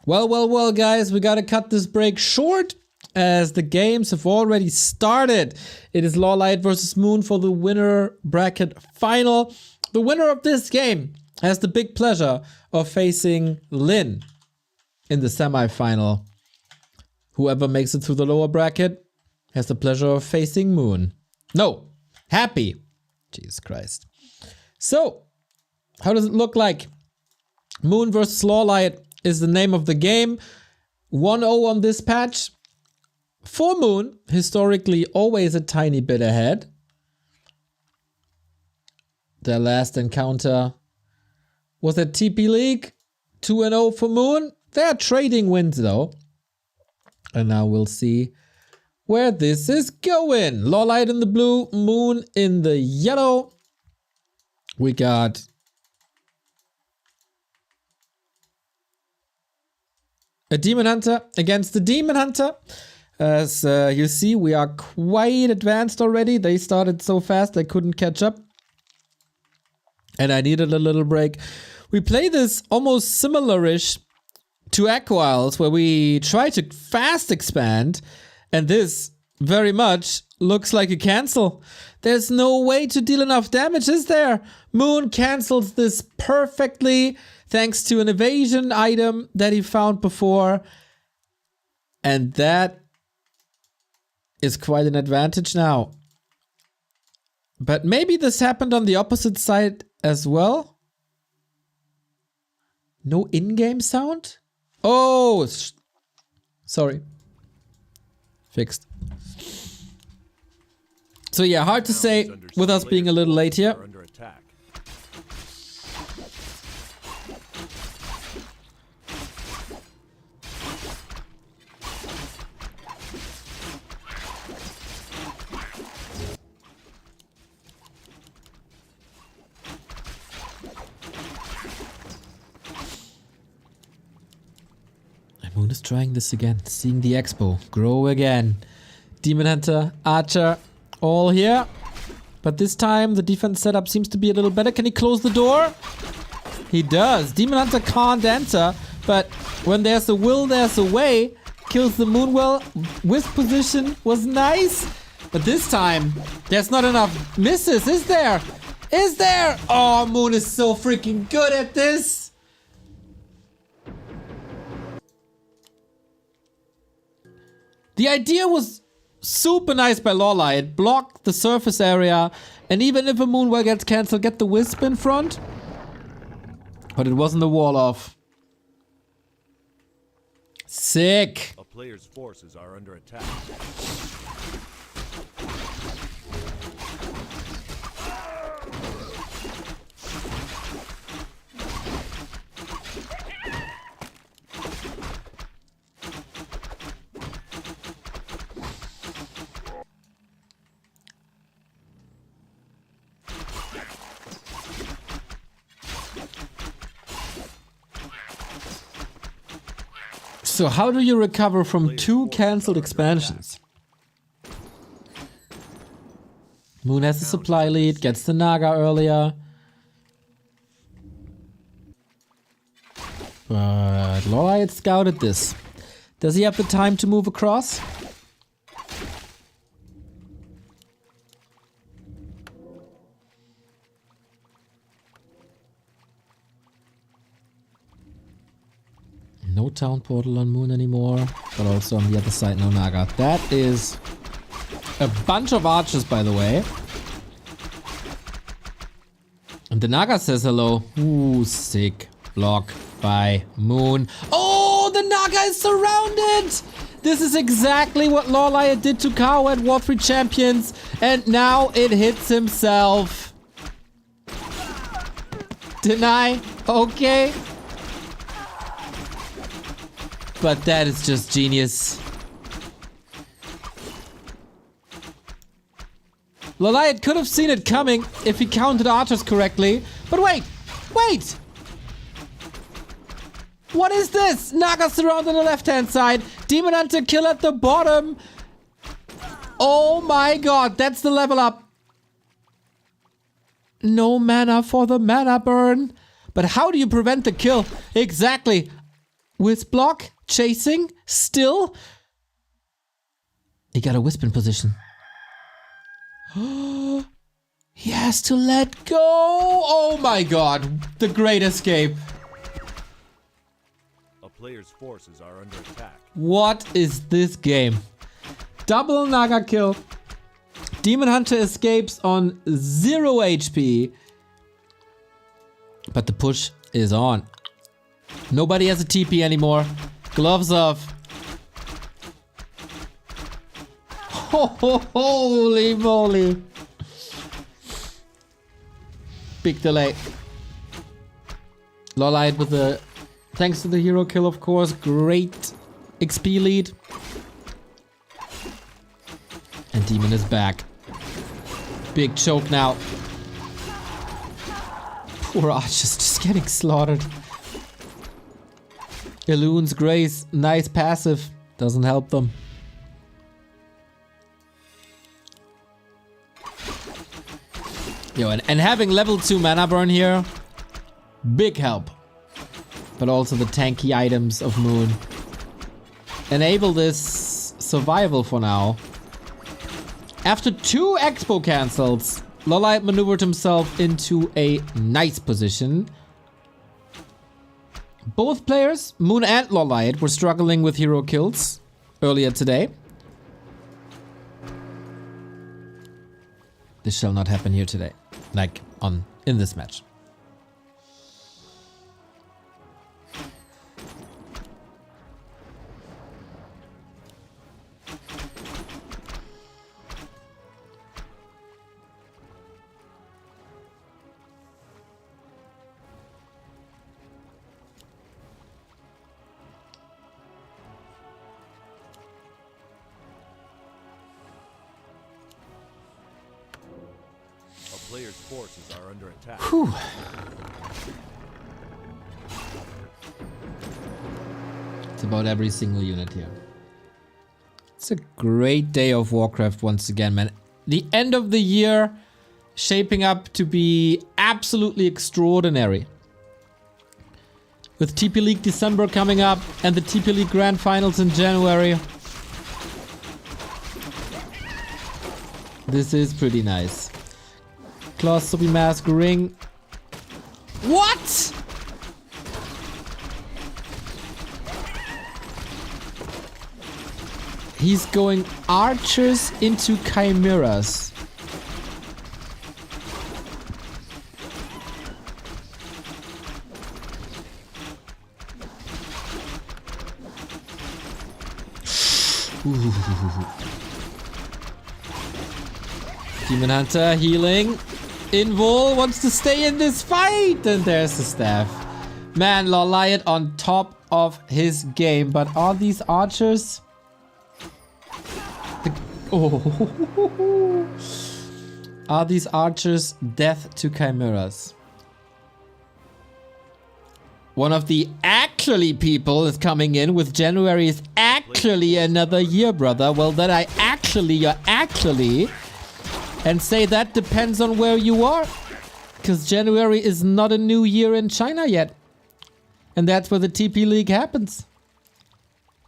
Well, guys, we gotta cut this break short as the games have already started. It is LawLiet versus Moon for the winner bracket final. The winner of this game has the big pleasure of facing Lin in the semi-final. Whoever makes it through the lower bracket has the pleasure of facing Moon. No, Happy. Jesus Christ. So, how does it look like? Moon versus LawLiet is the name of the game. 1-0 on this patch. For Moon, historically always a tiny bit ahead. Their last encounter was at TP League. 2-0 for Moon. They are trading wins though. And now we'll see where this is going. LawLiet in the blue, Moon in the yellow. We got a Demon Hunter against the Demon Hunter. As you see, we are quite advanced already. They started so fast they couldn't catch up. And I needed a little break. We play this almost similar-ish to Echo Isles, where we try to fast expand. And this very much looks like a cancel. There's no way to deal enough damage, is there? Moon cancels this perfectly thanks to an evasion item that he found before. And that is quite an advantage now. But maybe this happened on the opposite side as well. No in-game sound? Oh, sorry. Fixed. So yeah, hard to say with us being a little late here. Moon is trying this again, seeing the expo grow again. Demon Hunter, Archer, all here. But this time the defense setup seems to be a little better. Can he close the door? He does. Demon Hunter can't enter, but when there's a will, there's a way. Kills the Moon well. Wisp position was nice. But this time, there's not enough misses, is there? Is there? Oh, Moon is so freaking good at this. The idea was super nice by LawLiet. Block the surface area, and even if a Moonwell gets cancelled, get the Wisp in front. But it wasn't a wall off. Sick. A player's forces are under attack. So how do you recover from 2 cancelled expansions? Moon has the supply lead, gets the Naga earlier. But LawLiet scouted this. Does he have the time to move across? No town portal on Moon anymore, but also on the other side, no Naga. That is a bunch of archers, by the way. And the Naga says hello. Ooh, sick. Block by Moon. Oh, the Naga is surrounded! This is exactly what LawLiet did to Kaho at w3 Champions, and now it hits himself. Deny. Okay. But that is just genius. LawLiet could have seen it coming if he counted archers correctly. But wait! Wait! What is this? Naga surround on the left-hand side. Demon Hunter kill at the bottom. Oh my god, that's the level up. No mana for the mana burn. But how do you prevent the kill? Exactly. Wisp block, chasing, still. He got a wisp in position. He has to let go. Oh my god, the great escape. A player's forces are under attack. What is this game? Double Naga kill. Demon Hunter escapes on 0 HP. But the push is on. Nobody has a TP anymore. Gloves off. Holy moly. Big delay. LawLiet with the... Thanks to the hero kill, of course. Great XP lead. And Demon is back. Big choke now. Poor Archer's just getting slaughtered. Elun's Grace, nice passive. Doesn't help them. Yo, and having level 2 mana burn here, big help. But also the tanky items of Moon enable this survival for now. After 2 Expo cancels, LawLiet maneuvered himself into a nice position. Both players, Moon and LawLiet, were struggling with hero kills earlier today. This shall not happen here today. Like, in this match. Players' forces are under attack. Whew. It's about every single unit here. It's a great day of Warcraft once again, man. The end of the year shaping up to be absolutely extraordinary. With TP League December coming up and the TP League Grand Finals in January. This is pretty nice. Claw, Soapy Mask, Ring. What? He's going archers into chimeras. Demon Hunter healing. Invul wants to stay in this fight, and there's the staff. Man, LawLiet on top of his game, but are these archers? Oh, are these archers death to chimeras? One of the actually people is coming in with January is actually another year, brother. Well, then you're actually. And say that depends on where you are. Because January is not a new year in China yet. And that's where the TP League happens.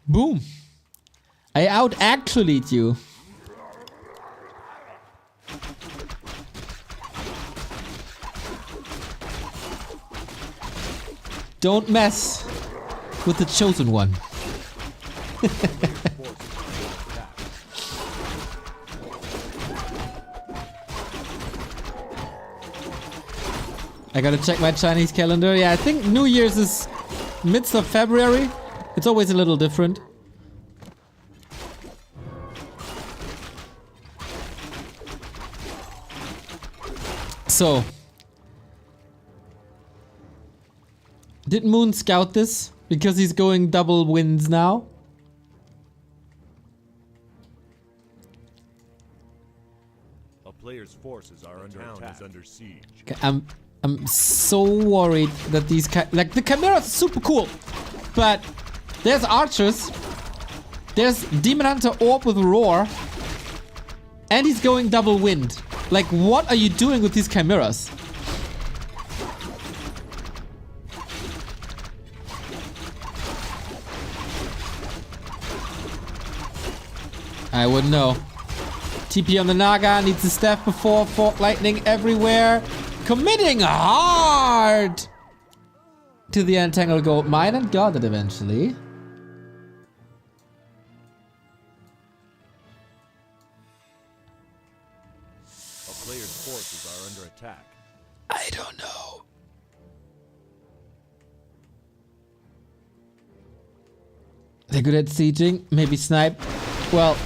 Boom. I out-actually'd you. Don't mess with the chosen one. I gotta check my Chinese calendar. Yeah, I think New Year's is midst of February. It's always a little different. So, did Moon scout this? Because he's going double wins now? A player's forces are under attack. Is under siege. Okay, I'm so worried that these like the Chimera's super cool, but there's archers, there's Demon Hunter Orb with Roar, and he's going double wind. Like, what are you doing with these Chimeras? I wouldn't know. TP on the Naga, needs the staff before, Fork Lightning everywhere. Committing hard to the Entangled Gold Mine and got it eventually. A player's forces are under attack. I don't know. They're good at sieging, maybe snipe. Well,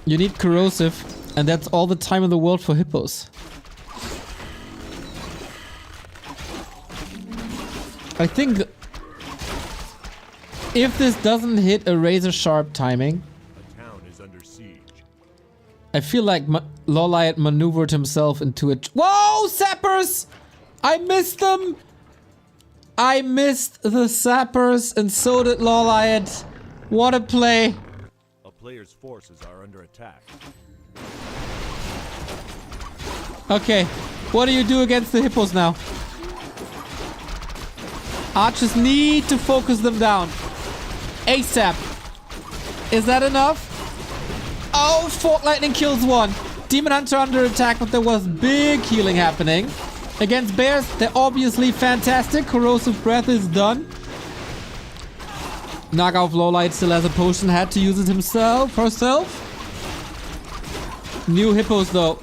you need corrosive, and that's all the time in the world for hippos. I think if this doesn't hit a razor sharp timing, A town is under siege. I feel like LawLiet maneuvered himself into it. Whoa, sappers! I missed them! I missed the sappers, and so did LawLiet. What a play. A player's forces are under attack. Okay, what do you do against the hippos now? Archers need to focus them down. ASAP. Is that enough? Oh, Fork Lightning kills one. Demon Hunter under attack, but there was big healing happening. Against bears, they're obviously fantastic. Corrosive Breath is done. Naga of LawLiet still has a potion, had to use it herself. New hippos though.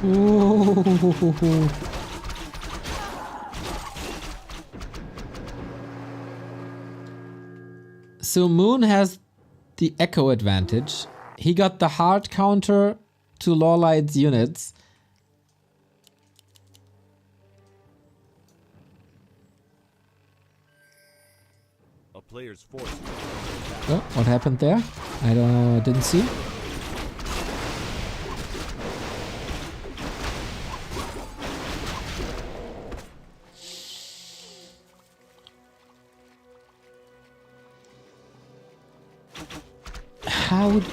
Ooh. So Moon has the echo advantage. He got the hard counter to LawLiet's units. A player's forces are under attack. Oh, what happened there? I don't know, I didn't see.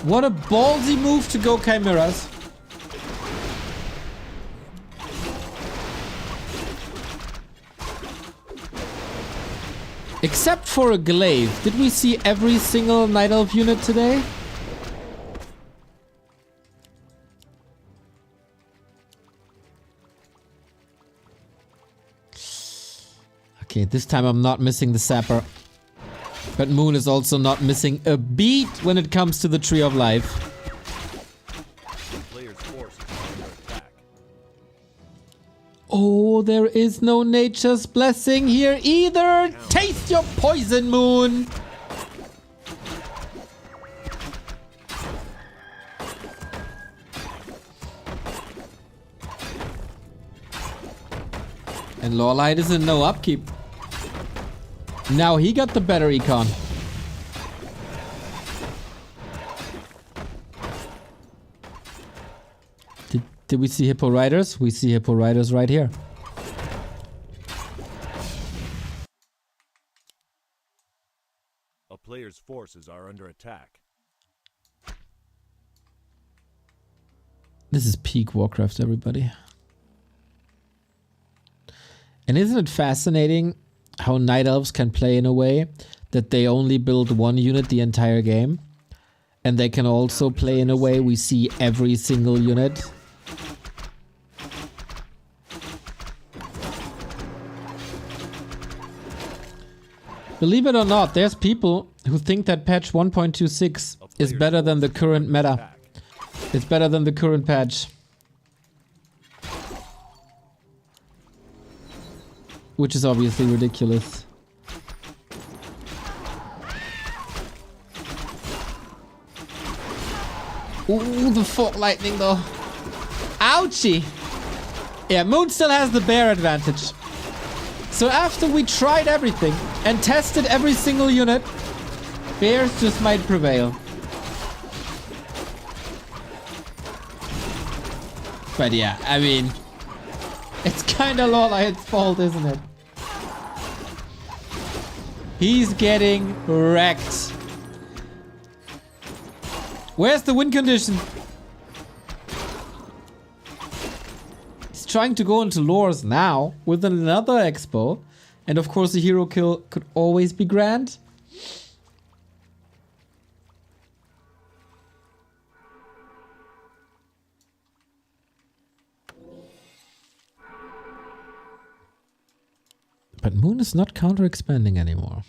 What a ballsy move to go Chimeras. Except for a glaive. Did we see every single Night Elf unit today? Okay, this time I'm not missing the sapper. But Moon is also not missing a beat when it comes to the Tree of Life. Player's forces are under attack. Oh, there is no nature's blessing here either. Taste your poison, Moon. And LawLiet is in no upkeep. Now he got the better econ. Did we see Hippo Riders? We see Hippo Riders right here. A player's forces are under attack. This is peak Warcraft, everybody. And isn't it fascinating how Night Elves can play in a way that they only build one unit the entire game? And they can also play in a way we see every single unit. Believe it or not, there's people who think that patch 1.26 is better than the current meta. It's better than the current patch. Which is obviously ridiculous. Ooh, the Fork Lightning though. Ouchie! Yeah, Moon still has the bear advantage. So after we tried everything and tested every single unit, bears just might prevail. But yeah, I mean, it's kinda LawLiet's fault, isn't it? He's getting wrecked. Where's the win condition? He's trying to go into lores now with another expo. And of course the hero kill could always be grand. But Moon is not counter-expanding anymore.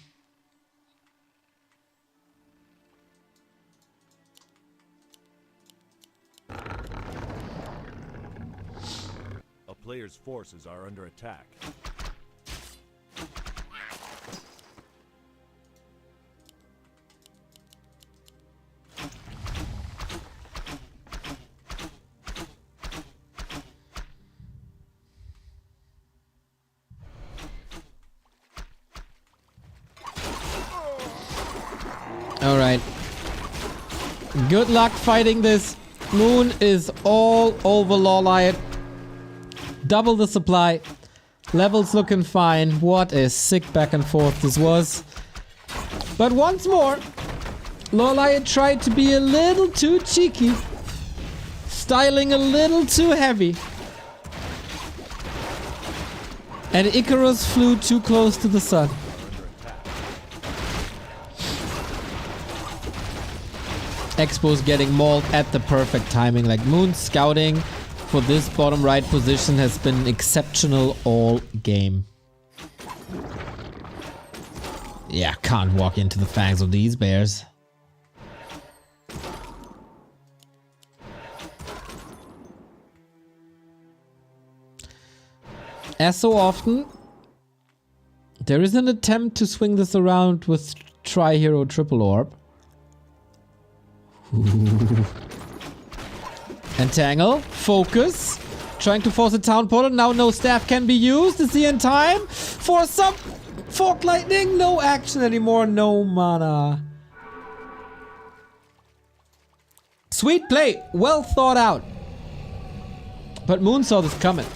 A player's forces are under attack. All right. Good luck fighting this. Moon is all over LawLiet. Double the supply. Levels looking fine. What a sick back and forth this was. But once more, LawLiet tried to be a little too cheeky. Styling a little too heavy. And Icarus flew too close to the sun. Expo's getting mauled at the perfect timing. Like Moon's scouting for this bottom right position has been exceptional all game. Yeah, can't walk into the fangs of these bears. As so often, there is an attempt to swing this around with Tri-Hero Triple Orb. Entangle, focus, trying to force a town portal. Now no staff can be used. Is he in time for some fork lightning? No action anymore, no mana. Sweet play, well thought out. But Moon saw this coming.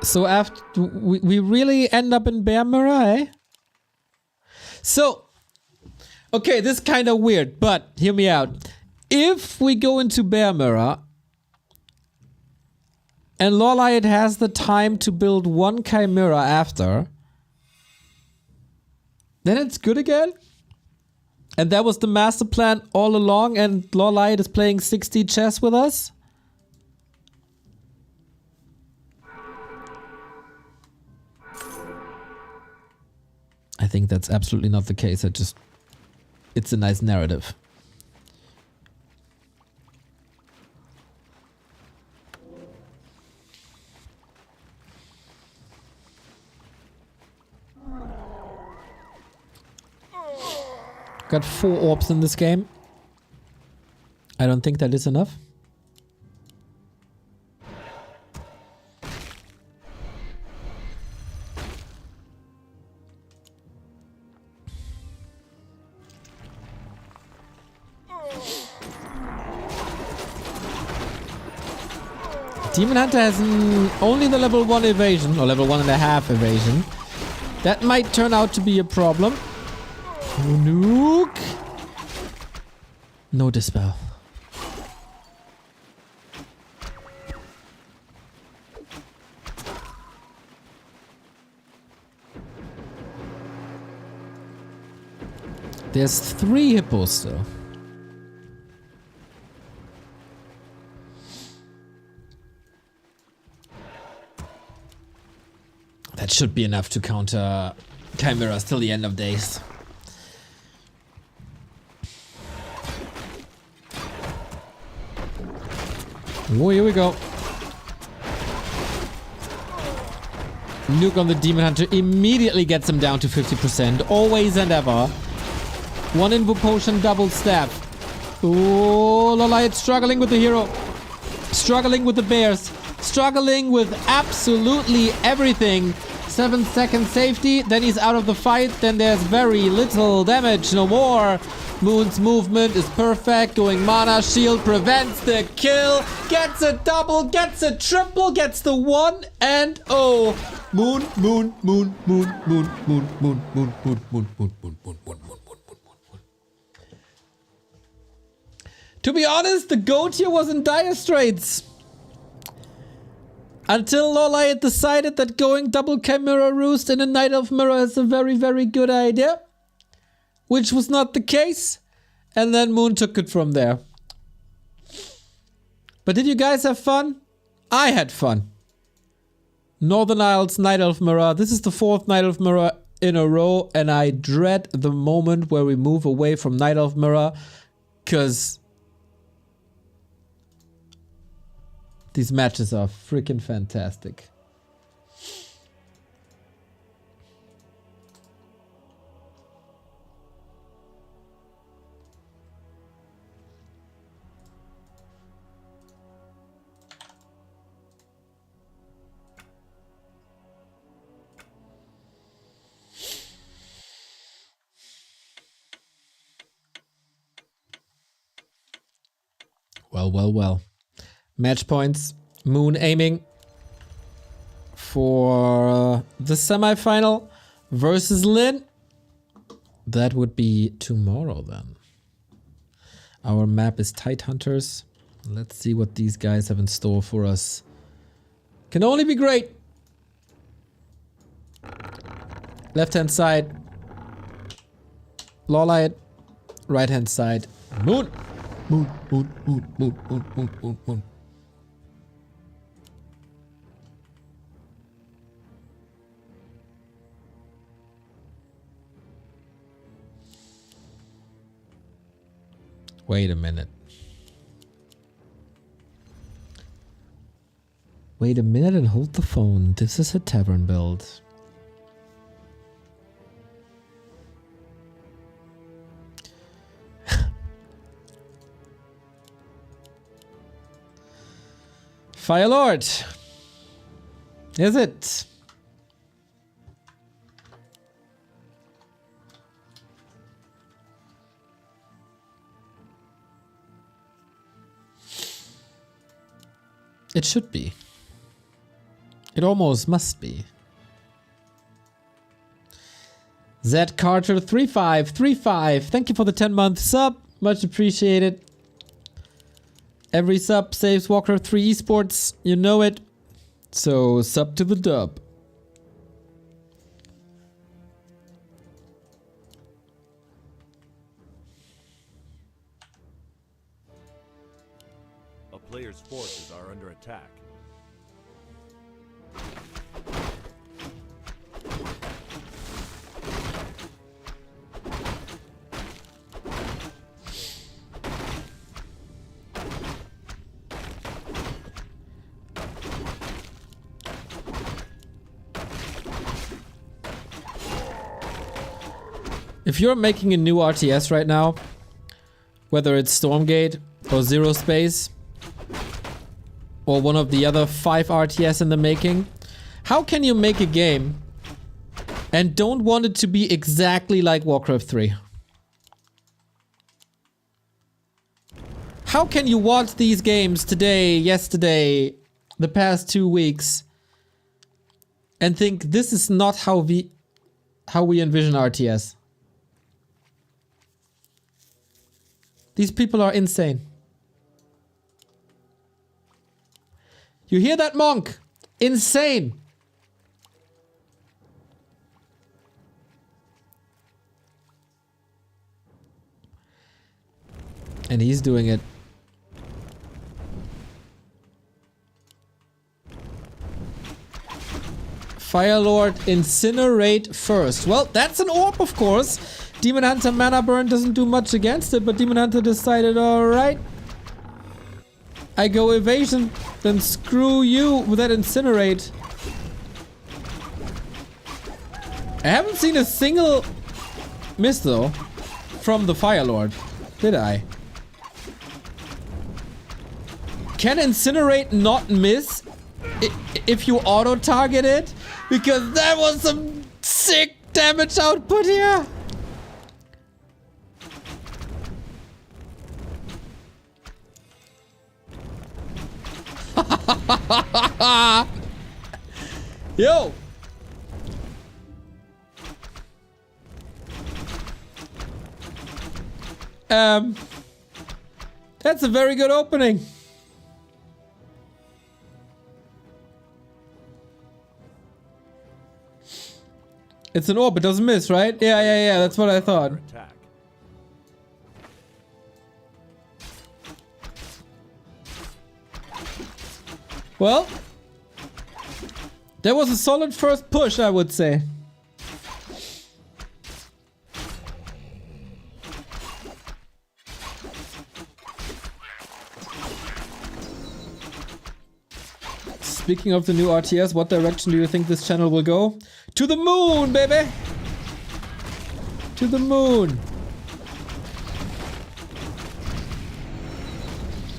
So after we really end up in Bear Mirror, eh? So, okay, this is kind of weird, but hear me out. If we go into Bear Mirror and LawLiet has the time to build one Chimera after, then it's good again. And that was the master plan all along, and LawLiet is playing 60 chess with us. I think that's absolutely not the case. It's a nice narrative. Got 4 orbs in this game. I don't think that is enough. Demon Hunter has only the level 1 evasion, or level 1.5 evasion. That might turn out to be a problem. Nuke. No dispel. There's 3 hippos still. That should be enough to counter Chimeras till the end of days. Oh, here we go. Nuke on the Demon Hunter immediately gets him down to 50%. Always and ever. 1 Invo Potion, double staff. Oh, LawLiet struggling with the hero. Struggling with the bears. Struggling with absolutely everything. 7 second safety, then he's out of the fight, then there's very little damage, no more. Moon's movement is perfect, going mana shield, prevents the kill, gets a double, gets a triple, gets the 1 and 0. Moon, Moon, Moon, Moon, Moon, Moon, Moon, Moon, Moon, Moon, Moon, Moon, Moon, Moon, Moon, Moon. To be honest, the GOAT here was in dire straits. Until LawLiet decided that going double Chimera Roost in a Night Elf Mirror is a very, very good idea. Which was not the case. And then Moon took it from there. But did you guys have fun? I had fun. Northern Isles Night Elf Mirror. This is the 4th Night Elf Mirror in a row. And I dread the moment where we move away from Night Elf Mirror. Because these matches are freaking fantastic. Well. Match points. Moon aiming for the semifinal versus Lin. That would be tomorrow then. Our map is Tidehunters. Let's see what these guys have in store for us. Can only be great. Left hand side. LawLiet. Right hand side. Moon. Moon. Wait a minute. Wait a minute and hold the phone. This is a tavern build. Firelord. Is it? It should be. It almost must be. Zed Carter 3535. Thank you for the 10-month sub. Much appreciated. Every sub saves Warcraft 3 esports. You know it. So sub to the dub. A player's forces are under attack. If you're making a new RTS right now, whether it's Stormgate or Zero Space or one of the other 5 RTS in the making, how can you make a game and don't want it to be exactly like Warcraft 3? How can you watch these games today, yesterday, the past 2 weeks and think this is not how we envision RTS? These people are insane. You hear that, Monk? Insane. And he's doing it. Firelord incinerate first. Well, that's an orb, of course. Demon Hunter mana burn doesn't do much against it, but Demon Hunter decided, alright, I go evasion, then screw you with that incinerate. I haven't seen a single miss though from the Firelord, did I? Can incinerate not miss if you auto target it? Because that was some sick damage output here. Yo! That's a very good opening. It's an orb, it doesn't miss, right? Yeah, that's what I thought. Attack. Well, that was a solid first push, I would say. Speaking of the new RTS, what direction do you think this channel will go? To the moon, baby! To the moon!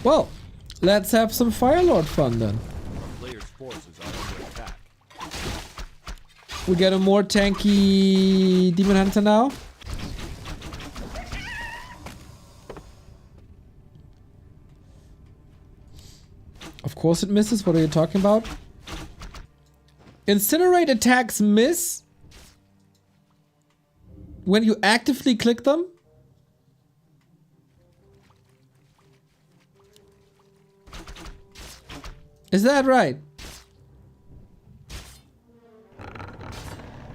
Well, let's have some Firelord fun then. Player's forces are under attack. We get a more tanky Demon Hunter now. Of course it misses, what are you talking about? Incinerate attacks miss when you actively click them? Is that right?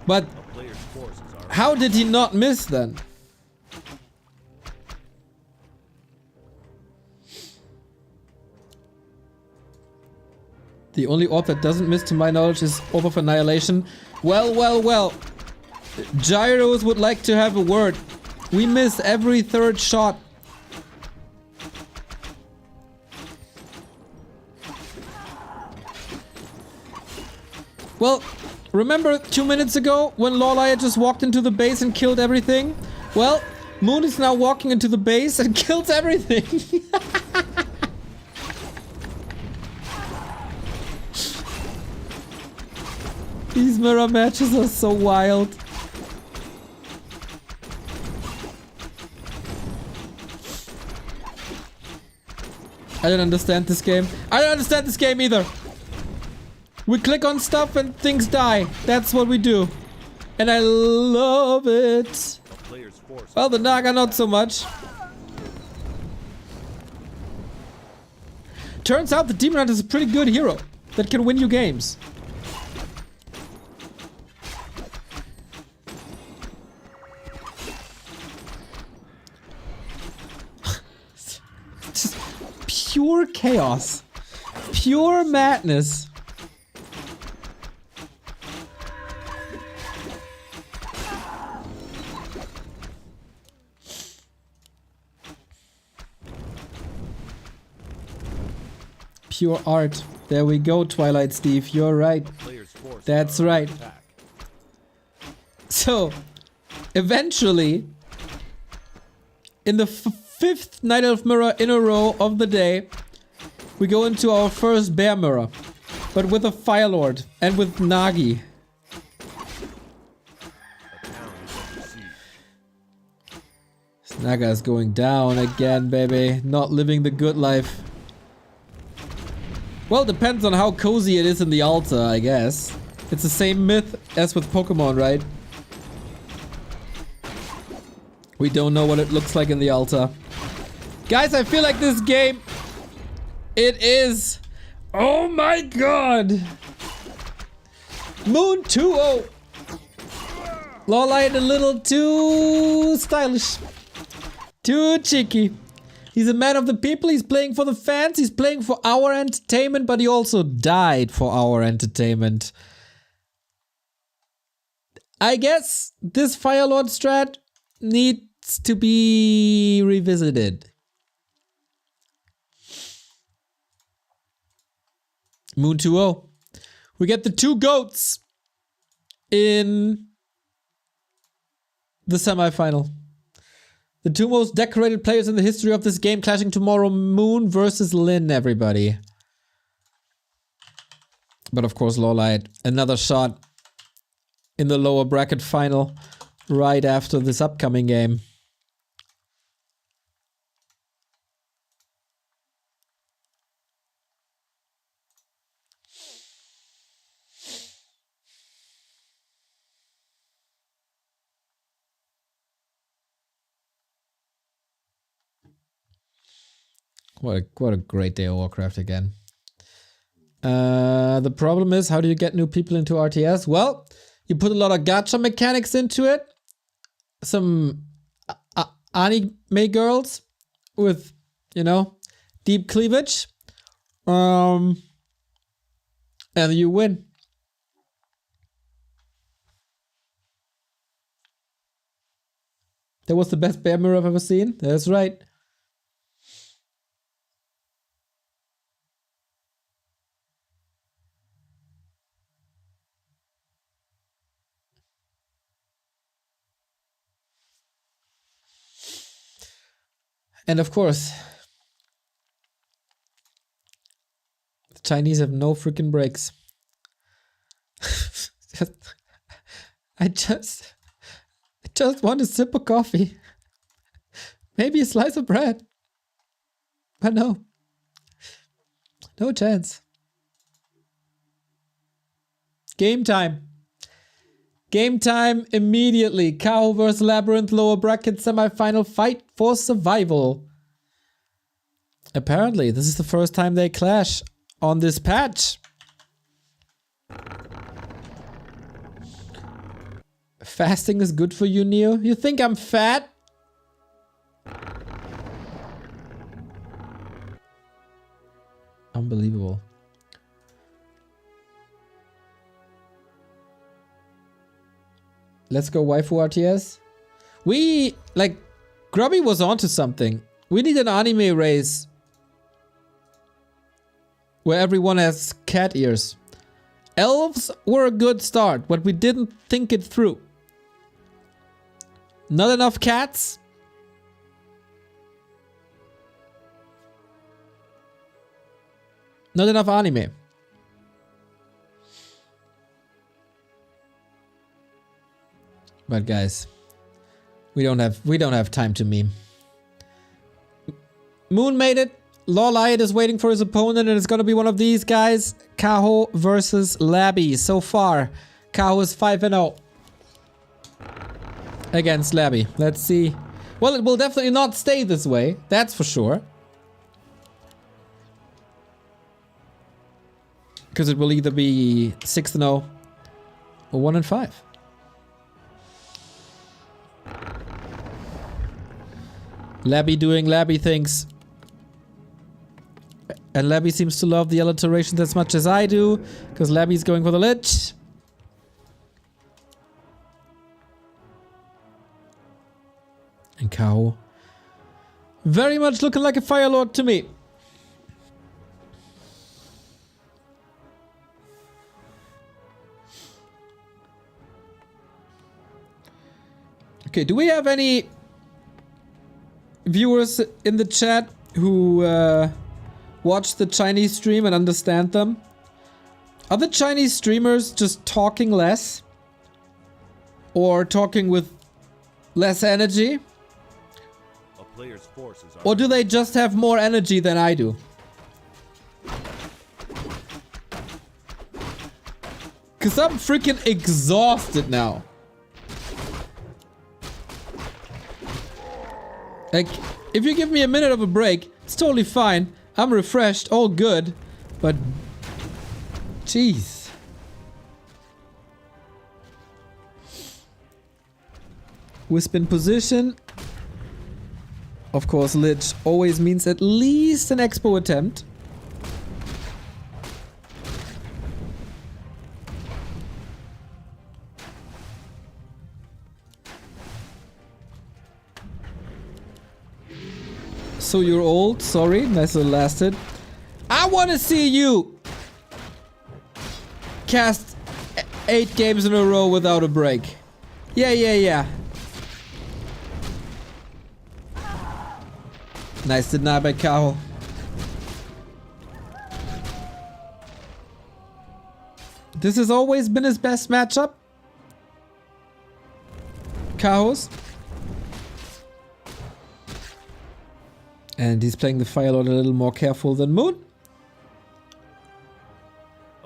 But Player's forces are how did he not miss then? The only orb that doesn't miss to my knowledge is Orb of Annihilation. Well. Gyros would like to have a word. We miss every third shot. Well, remember 2 minutes ago when LawLiet just walked into the base and killed everything? Well, Moon is now walking into the base and kills everything. These mirror matches are so wild. I don't understand this game. I don't understand this game either. We click on stuff and things die. That's what we do. And I love it. player's forces. Well, the Naga not so much. Turns out the Demon Hunter is a pretty good hero that can win you games. Just pure chaos. Pure madness. Pure art. There we go, Twilight Steve. You're right. Player's forces That's are under right. attack. So, eventually, in the fifth Night Elf mirror in a row of the day, we go into our first bear mirror, but with a Fire Lord and with Nagi. A town is under siege. This Naga is going down again, baby. Not living the good life. Well, depends on how cozy it is in the altar, I guess. It's the same myth as with Pokemon, right? We don't know what it looks like in the altar. Guys, I feel like this game... It is... Oh my god! Moon 2-0! LawLiet a little too stylish. Too cheeky. He's a man of the people, he's playing for the fans, he's playing for our entertainment, but he also died for our entertainment. I guess this Fire Lord strat needs to be revisited. Moon 2-0. We get the two goats in the semi-final. The two most decorated players in the history of this game clashing tomorrow. Moon versus Lin, everybody. But of course, LawLiet, another shot in the lower bracket final right after this upcoming game. What a great day of Warcraft again. The problem is, how do you get new people into RTS? Well, You put a lot of gacha mechanics into it. Some anime girls with, you know, deep cleavage. And you win. That was the best bear mirror I've ever seen. That's right. And of course, the Chinese have no freaking breaks. I just want a sip of coffee. Maybe a slice of bread. But no. No chance. Game time. Game time immediately. Kaho vs LabyRinth lower bracket semi-final fight for survival. Apparently, this is the first time they clash on this patch. Fasting is good for you, Neo? You think I'm fat? Unbelievable. Let's go waifu RTS. We, like, Grubby was onto something. We need an anime race where everyone has cat ears. Elves were a good start, but we didn't think it through. Not enough cats. Not enough anime. But guys, we don't have time to meme. Moon made it. LawLiet is waiting for his opponent, and it's gonna be one of these guys. Kaho versus Labby. So far, Kaho is 5-0 against Labby. Let's see. Well, it will definitely not stay this way. That's for sure. Because it will either be 6-0 or 1-5. Labby doing Labby things. And Labby seems to love the alliterations as much as I do, because Labby's going for the lich. And Kaho very much looking like a Fire Lord to me. Okay, do we have any viewers in the chat who watch the Chinese stream and understand them? Are the Chinese streamers just talking less? Or talking with less energy? A player's forces are Or do they just have more energy than I do? Cause I'm freaking exhausted now. Like, if you give me a minute of a break, it's totally fine. I'm refreshed, all good. But, jeez. Wisp in position. Of course, Lich always means at least an expo attempt. So you're old, sorry, nice little lasted. I want to see you cast 8 games in a row without a break. Yeah. Nice deny by Kaho. This has always been his best matchup. Kaho's. And he's playing the Fire Lord a little more careful than Moon.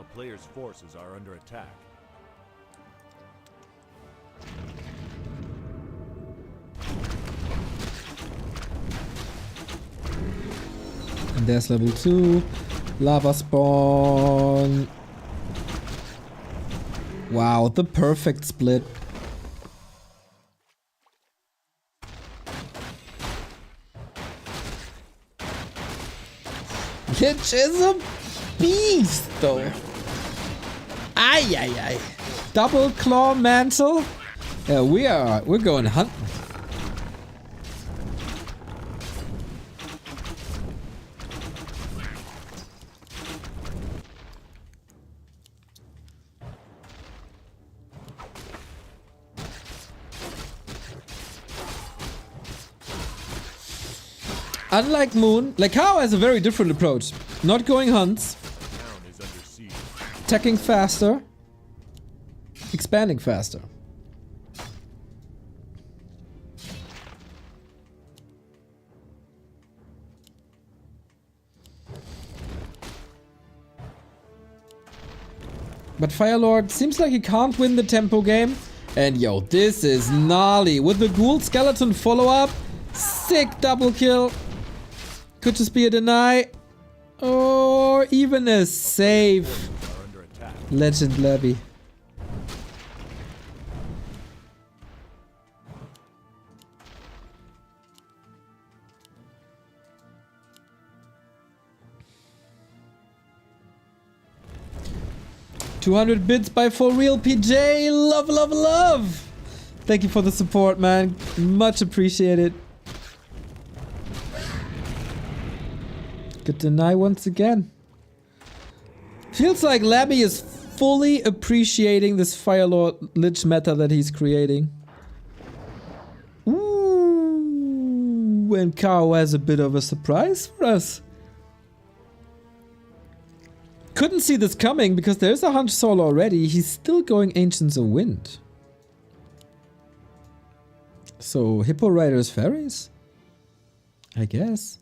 a player's forces are under attack. And there's level 2. Lava spawn. Wow, the perfect split. Lich is a beast, though. Ay, ay, ay. Double claw mantle. Yeah, we're going hunting. Unlike Moon, like Kaho has a very different approach. Not going hunts. Town is under siege. Attacking faster. Expanding faster. But Firelord seems like he can't win the tempo game. And yo, this is gnarly. With the Ghoul Skeleton follow-up. Sick double kill. Could just be a deny. Or even a save. Are under attack. Legend Labby. $200 bits by For Real PJ. Love, love, love. Thank you for the support, man. Much appreciated. Good deny once again. Feels like Labby is fully appreciating this Firelord Lich meta that he's creating. Ooh, and Kaho has a bit of a surprise for us. Couldn't see this coming because there's a hunch soul already. He's still going Ancients of Wind. So Hippo Riders Fairies? I guess.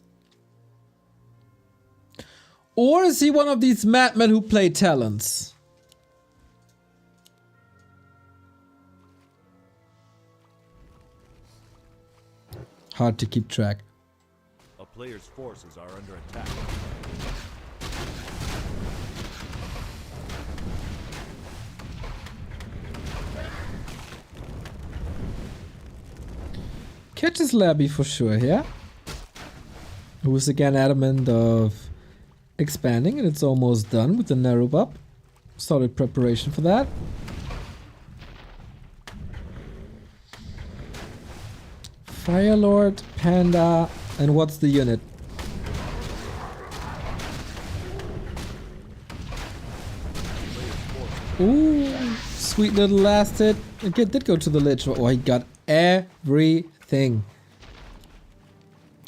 Or is he one of these madmen who play talents? Hard to keep track. A player's forces are under attack. Catches Labby for sure, yeah? Who's again adamant of expanding, and it's almost done with the narrow buff. Solid preparation for that. Firelord, Panda, and what's the unit? Ooh, sweet little last hit. Okay, did go to the Lich. Oh, he got everything.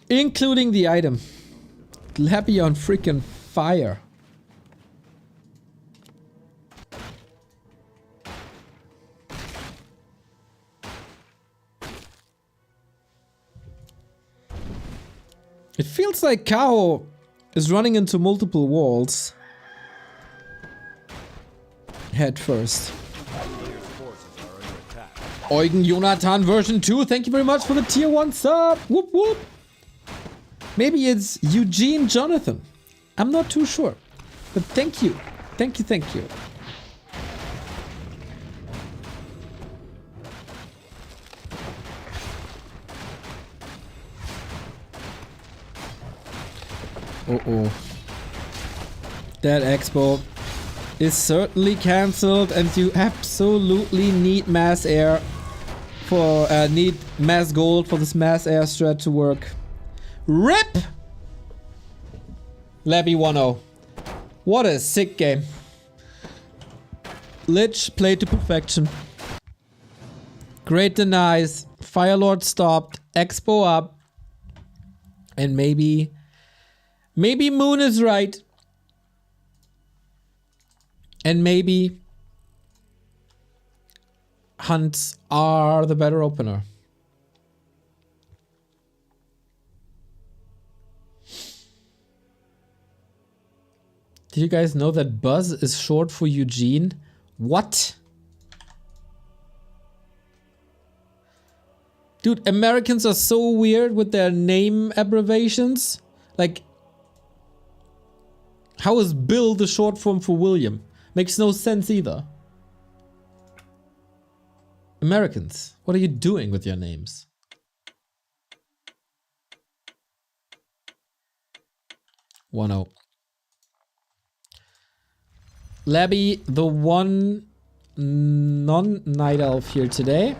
Including the item. Labby on freaking fire. It feels like Kaho is running into multiple walls. Head first. Player's forces are under attack. Eugen Jonathan version 2, thank you very much for the tier 1 sub. Whoop whoop. Maybe it's Eugene Jonathan. I'm not too sure. But thank you. Thank you, thank you. Uh-oh. That expo is certainly cancelled, and you absolutely need mass air for need mass gold for this mass air strat to work. RIP! Labby 1-0. What a sick game. Lich played to perfection. Great denies. Firelord stopped. Expo up. And maybe Moon is right. And maybe hunts are the better opener. Did you guys know that Buzz is short for Eugene? What? Dude, Americans are so weird with their name abbreviations. Like, how is Bill the short form for William? Makes no sense either. Americans, what are you doing with your names? One-oh. Labby, the one non-night elf here today,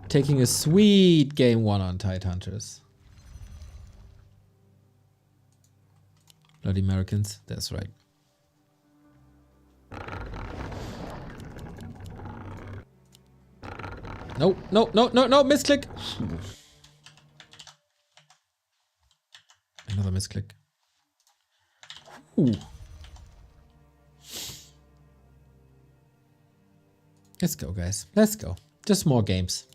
taking a sweet game 1 on Tidehunters. Bloody Americans, that's right. No, no, no, no, no, misclick. Another misclick. Ooh. Let's go, guys. Let's go. Just more games.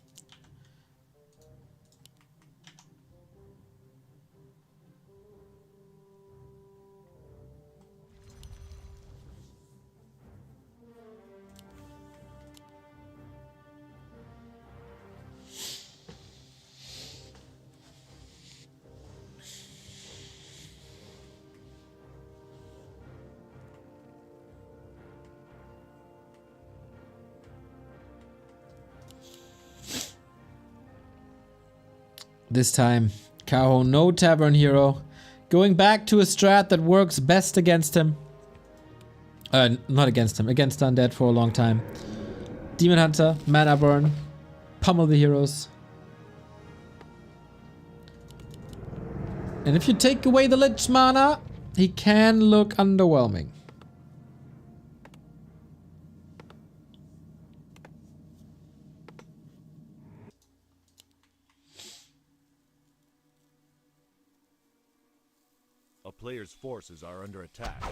This time, Kaho, no Tavern Hero. Going back to a strat that works best against him. Not against him, against Undead for a long time. Demon Hunter, Mana Burn, pummel the heroes. And if you take away the Lich Mana, he can look underwhelming. A player's forces are under attack.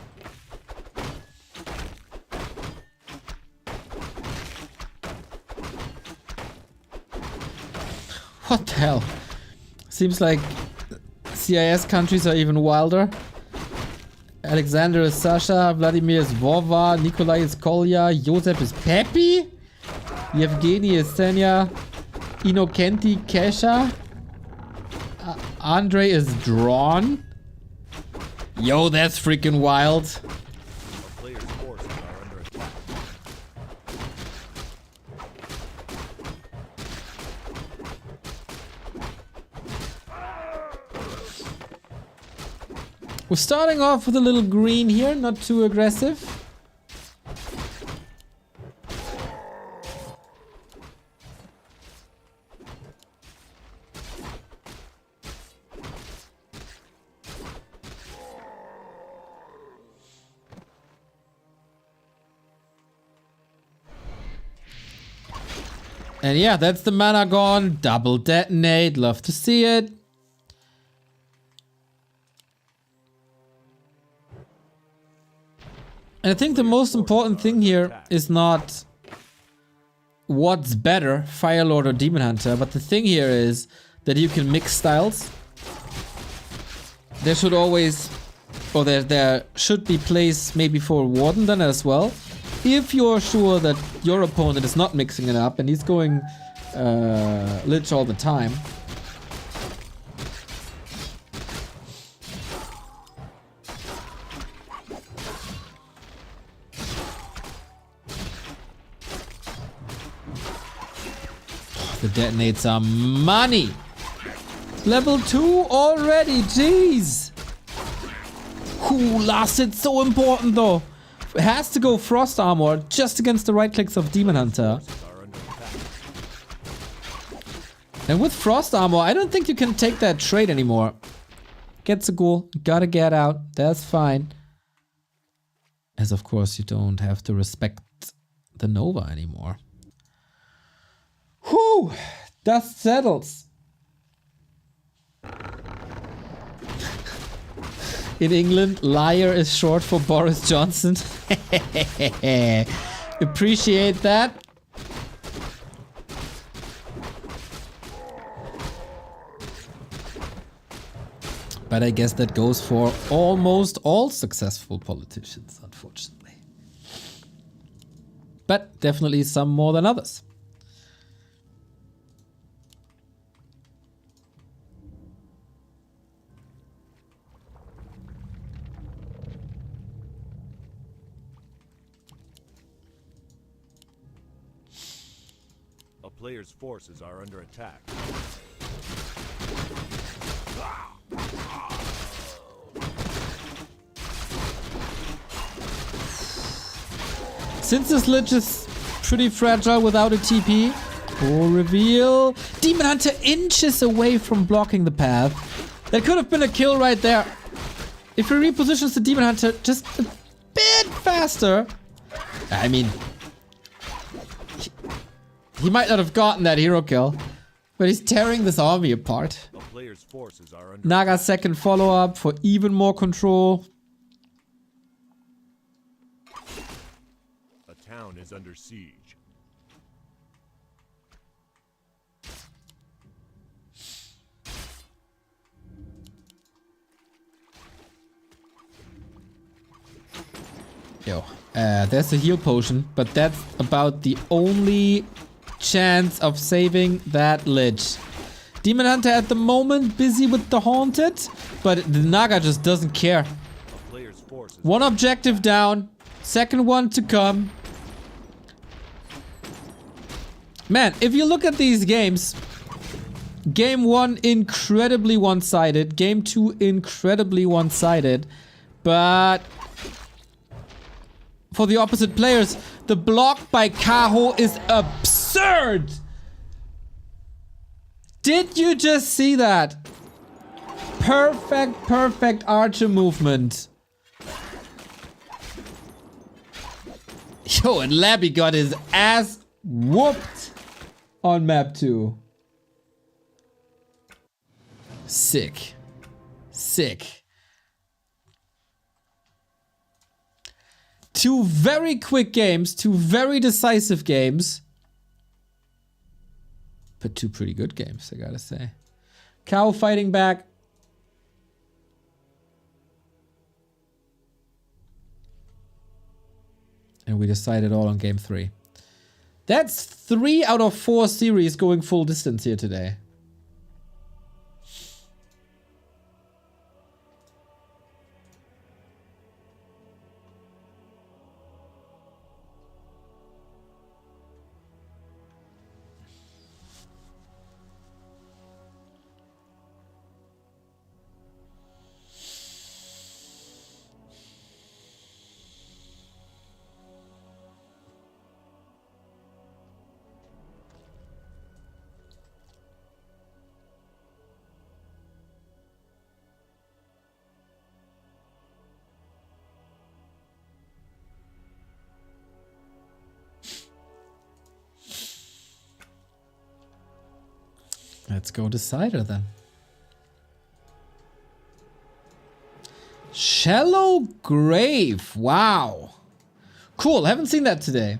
What the hell? Seems like CIS countries are even wilder. Alexander is Sasha, Vladimir is Vova, Nikolai is Kolya, Josep is Peppy, Yevgeny is Senya, Inokenti Kesha, Andre is Drawn. Yo, that's freaking wild. A player's forces are under attack. We're starting off with a little green here, not too aggressive. And yeah, that's the mana gone. Double detonate. Love to see it. And I think the most important thing here is not what's better, Firelord or Demon Hunter, but the thing here is that you can mix styles. There should always, or there should be place maybe for Warden then as well. If you're sure that your opponent is not mixing it up and he's going Lich all the time. The detonates are money. Level 2 already, jeez. Ooh, last hit's so important though. It has to go Frost Armor just against the right clicks of Demon Hunter. And with Frost Armor, I don't think you can take that trade anymore. Gets a ghoul, gotta get out, that's fine. As of course you don't have to respect the Nova anymore. Whew! Dust settles. In England, liar is short for Boris Johnson. Appreciate that. But I guess that goes for almost all successful politicians, unfortunately. But definitely some more than others. A player's forces are under attack. Since this lich is pretty fragile without a TP. Full reveal. Demon Hunter inches away from blocking the path. That could have been a kill right there. If he repositions the Demon Hunter just a bit faster. I mean, he might not have gotten that hero kill, but he's tearing this army apart. A player's forces are under Naga's second follow-up for even more control. A town is under siege. Yo, there's a heal potion, but that's about the only chance of saving that lich. Demon Hunter at the moment busy with the Haunted, but the Naga just doesn't care. A player's forces One objective down, second one to come. Man, if you look at these games, game 1 incredibly one-sided, game 2 incredibly one-sided, but for the opposite players, the block by Kaho is absurd! Did you just see that? Perfect archer movement. Yo, and Labby got his ass whooped on map 2. Sick. Sick. Two very quick games, two very decisive games. But two pretty good games, I gotta say. Kaho fighting back. And we decided all on game 3. That's 3 out of 4 series going full distance here today. Let's go Decider then. Shallow Grave. Wow. Cool. Haven't seen that today.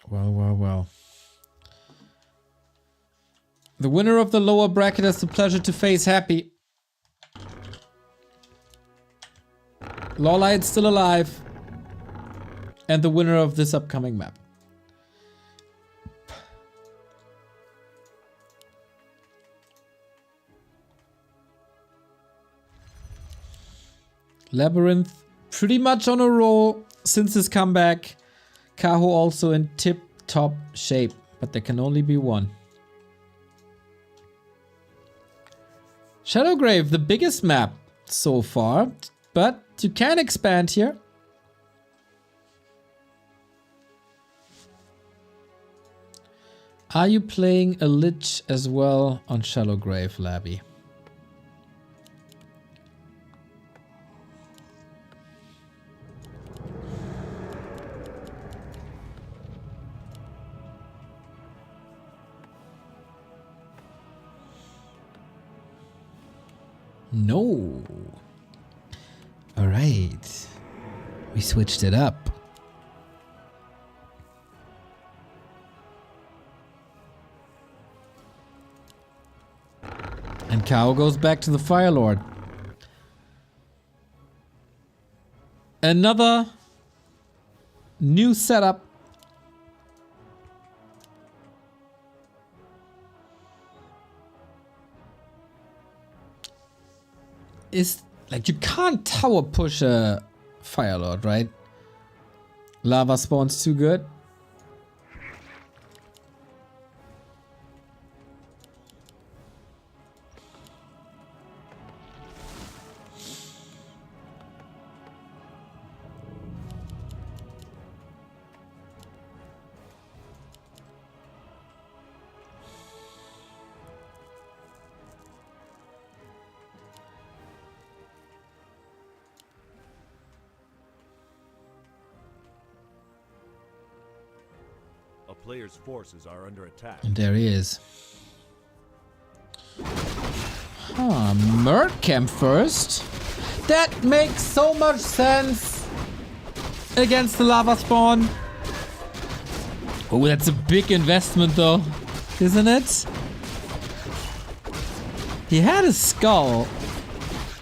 Well. The winner of the lower bracket has the pleasure to face Happy. LawLiet's still alive. And the winner of this upcoming map. LabyRinth pretty much on a roll since his comeback. Kaho also in tip-top shape, but there can only be one. Shadowgrave, the biggest map so far, but you can expand here. Are you playing a Lich as well on Shadowgrave, Labby? No. All right. We switched it up. And Kaho goes back to the Fire Lord. Another new setup. is like you can't tower push a Fire Lord, right? Lava spawn's too good. A player's forces are under attack. And there he is. Huh, Merc came first. That makes so much sense against the lava spawn. Oh, that's a big investment though, isn't it? He had a skull.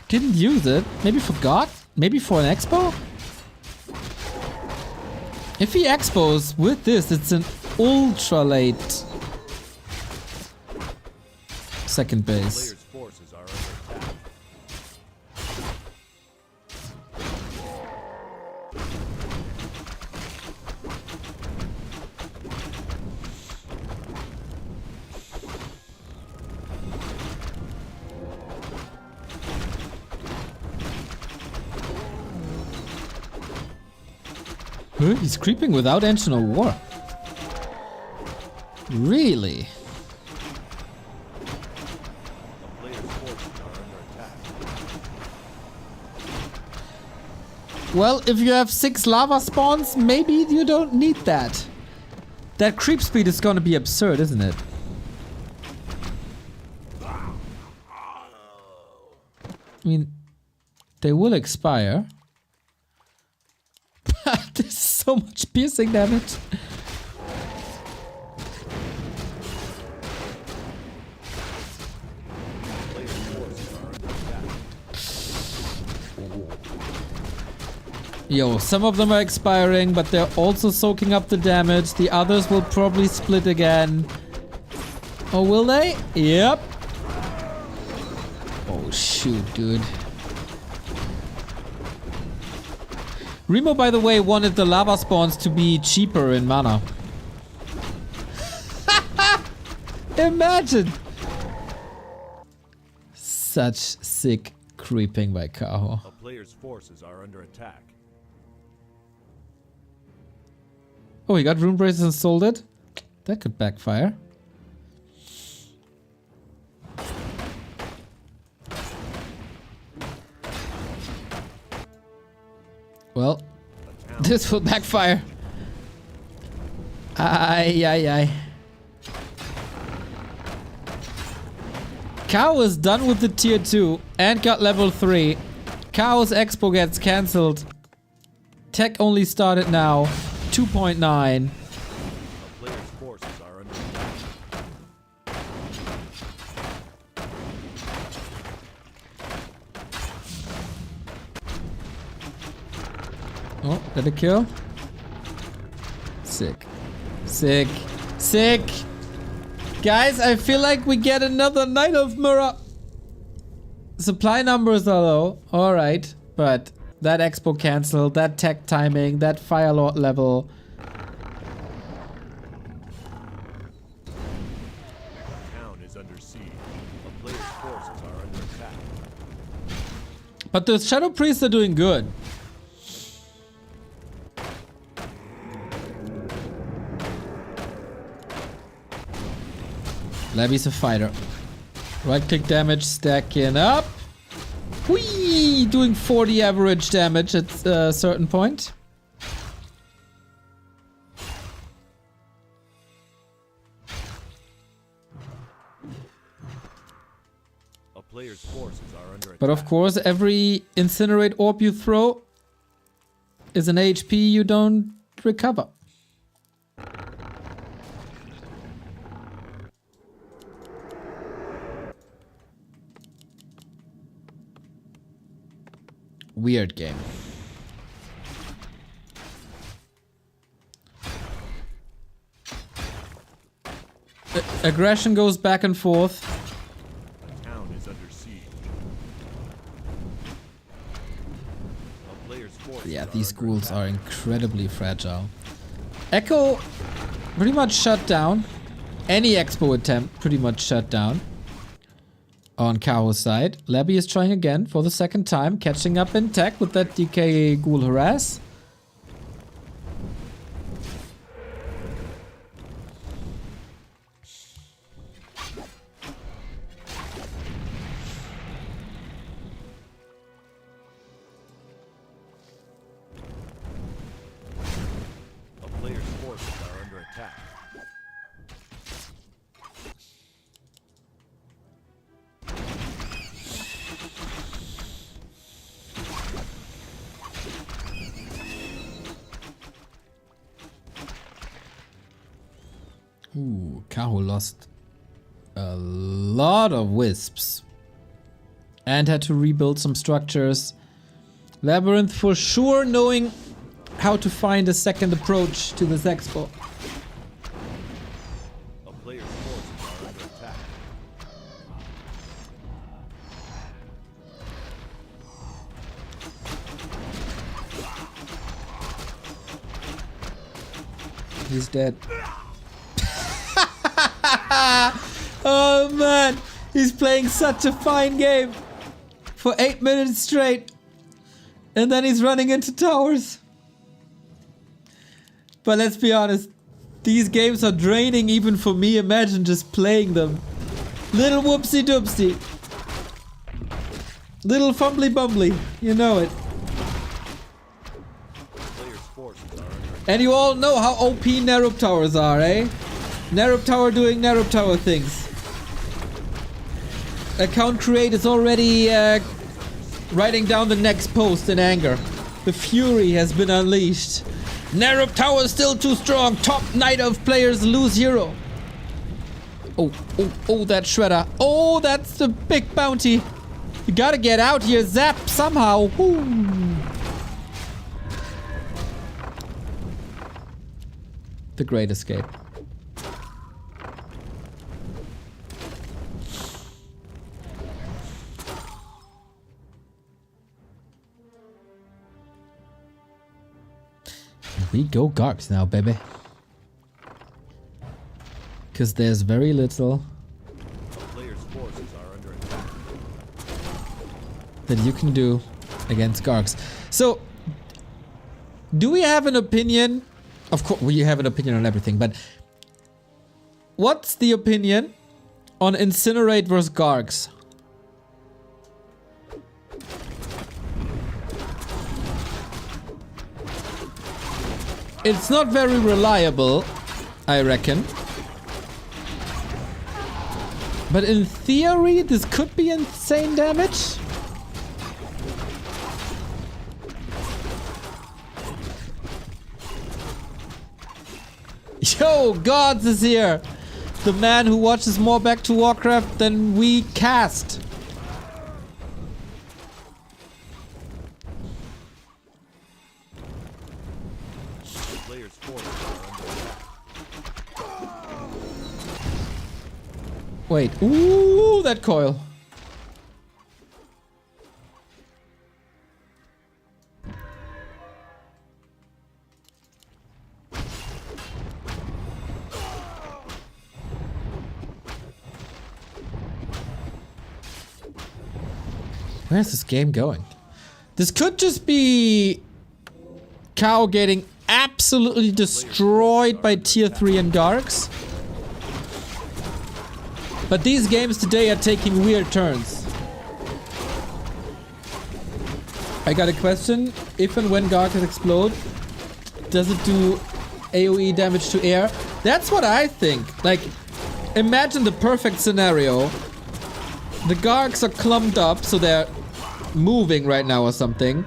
Didn't use it. Maybe forgot? Maybe for an expo? If he expos with this, it's an ultra late second base. Player's forces are under attack. Huh? He's creeping without engine or war. Really? A player's forces are under attack. Well, if you have 6 lava spawns, maybe you don't need that. That creep speed is gonna be absurd, isn't it? I mean, they will expire. There's so much piercing damage. Player's forces are under attack. Yo, some of them are expiring, but they're also soaking up the damage. The others will probably split again. Oh, will they? Yep. Oh, shoot, dude. Remo, by the way, wanted the lava spawns to be cheaper in mana. Imagine! Such sick creeping by Kaho. A player's forces are under attack. Oh, he got Rune Braces installed it? That could backfire. Well, this will backfire. Ay, ay, ay. Kaho is done with the tier 2 and got level 3. Kaho's expo gets cancelled. Tech only started now. 2.9. A player's forces are under attack. Oh, did it kill? Sick. Sick. Sick! Guys, I feel like we get another Knight of Mirror. Supply numbers are low. Alright. But that expo cancelled, that tech timing, that Fire Lord level. Town is under siege. A player's forces are under attack. But the Shadow Priests are doing good. Labby's a fighter. Right click damage stacking up. Whee! Doing 40 average damage at a certain point. A player's forces are under attack. But of course, every incinerate orb you throw is an HP you don't recover. Weird game. Aggression goes back and forth. The town is under siege. A player's forces Yeah, are these under ghouls attack. are incredibly fragile. Echo pretty much shut down. Any expo attempt pretty much shut down. On Kaho's side. Labby is trying again for the second time. Catching up in tech with that DK ghoul harass. A player's forces are under attack. Ooh, Kaho lost a lot of wisps. And had to rebuild some structures. LabyRinth for sure knowing how to find a second approach to this expo. A player's forces are under attack. He's dead. Oh man, he's playing such a fine game for 8 minutes straight. And then he's running into towers. But let's be honest, these games are draining even for me. Imagine just playing them. Little whoopsie doopsie. Little fumbly bumbly. You know it. A player's forces are under attack. And you all know how OP Narub towers are, eh? Narub tower doing Narub tower things. Account create is already writing down the next post in anger. The fury has been unleashed. Narub tower is still too strong. Top knight of players lose hero. Oh, oh, oh, that shredder. Oh, that's the big bounty. You gotta get out here, zap somehow. Woo. The great escape. We go Gargs now, baby. Because there's very little A player's forces are under attack. that you can do against Gargs. So, do we have an opinion? Of course, we have an opinion on everything, but what's the opinion on Incinerate versus Gargs? It's not very reliable, I reckon. But in theory, this could be insane damage. Yo, Gods is here! The man who watches more Back to Warcraft than we cast. A player's forces are under attack. Wait, ooh, that coil. Where's this game going? This could just be Kaho getting absolutely destroyed by tier 3 and Gargs. But these games today are taking weird turns. I got a question. If and when Gargs explode, does it do AoE damage to air? That's what I think. Like, imagine the perfect scenario. The Gargs are clumped up, so they're moving right now or something.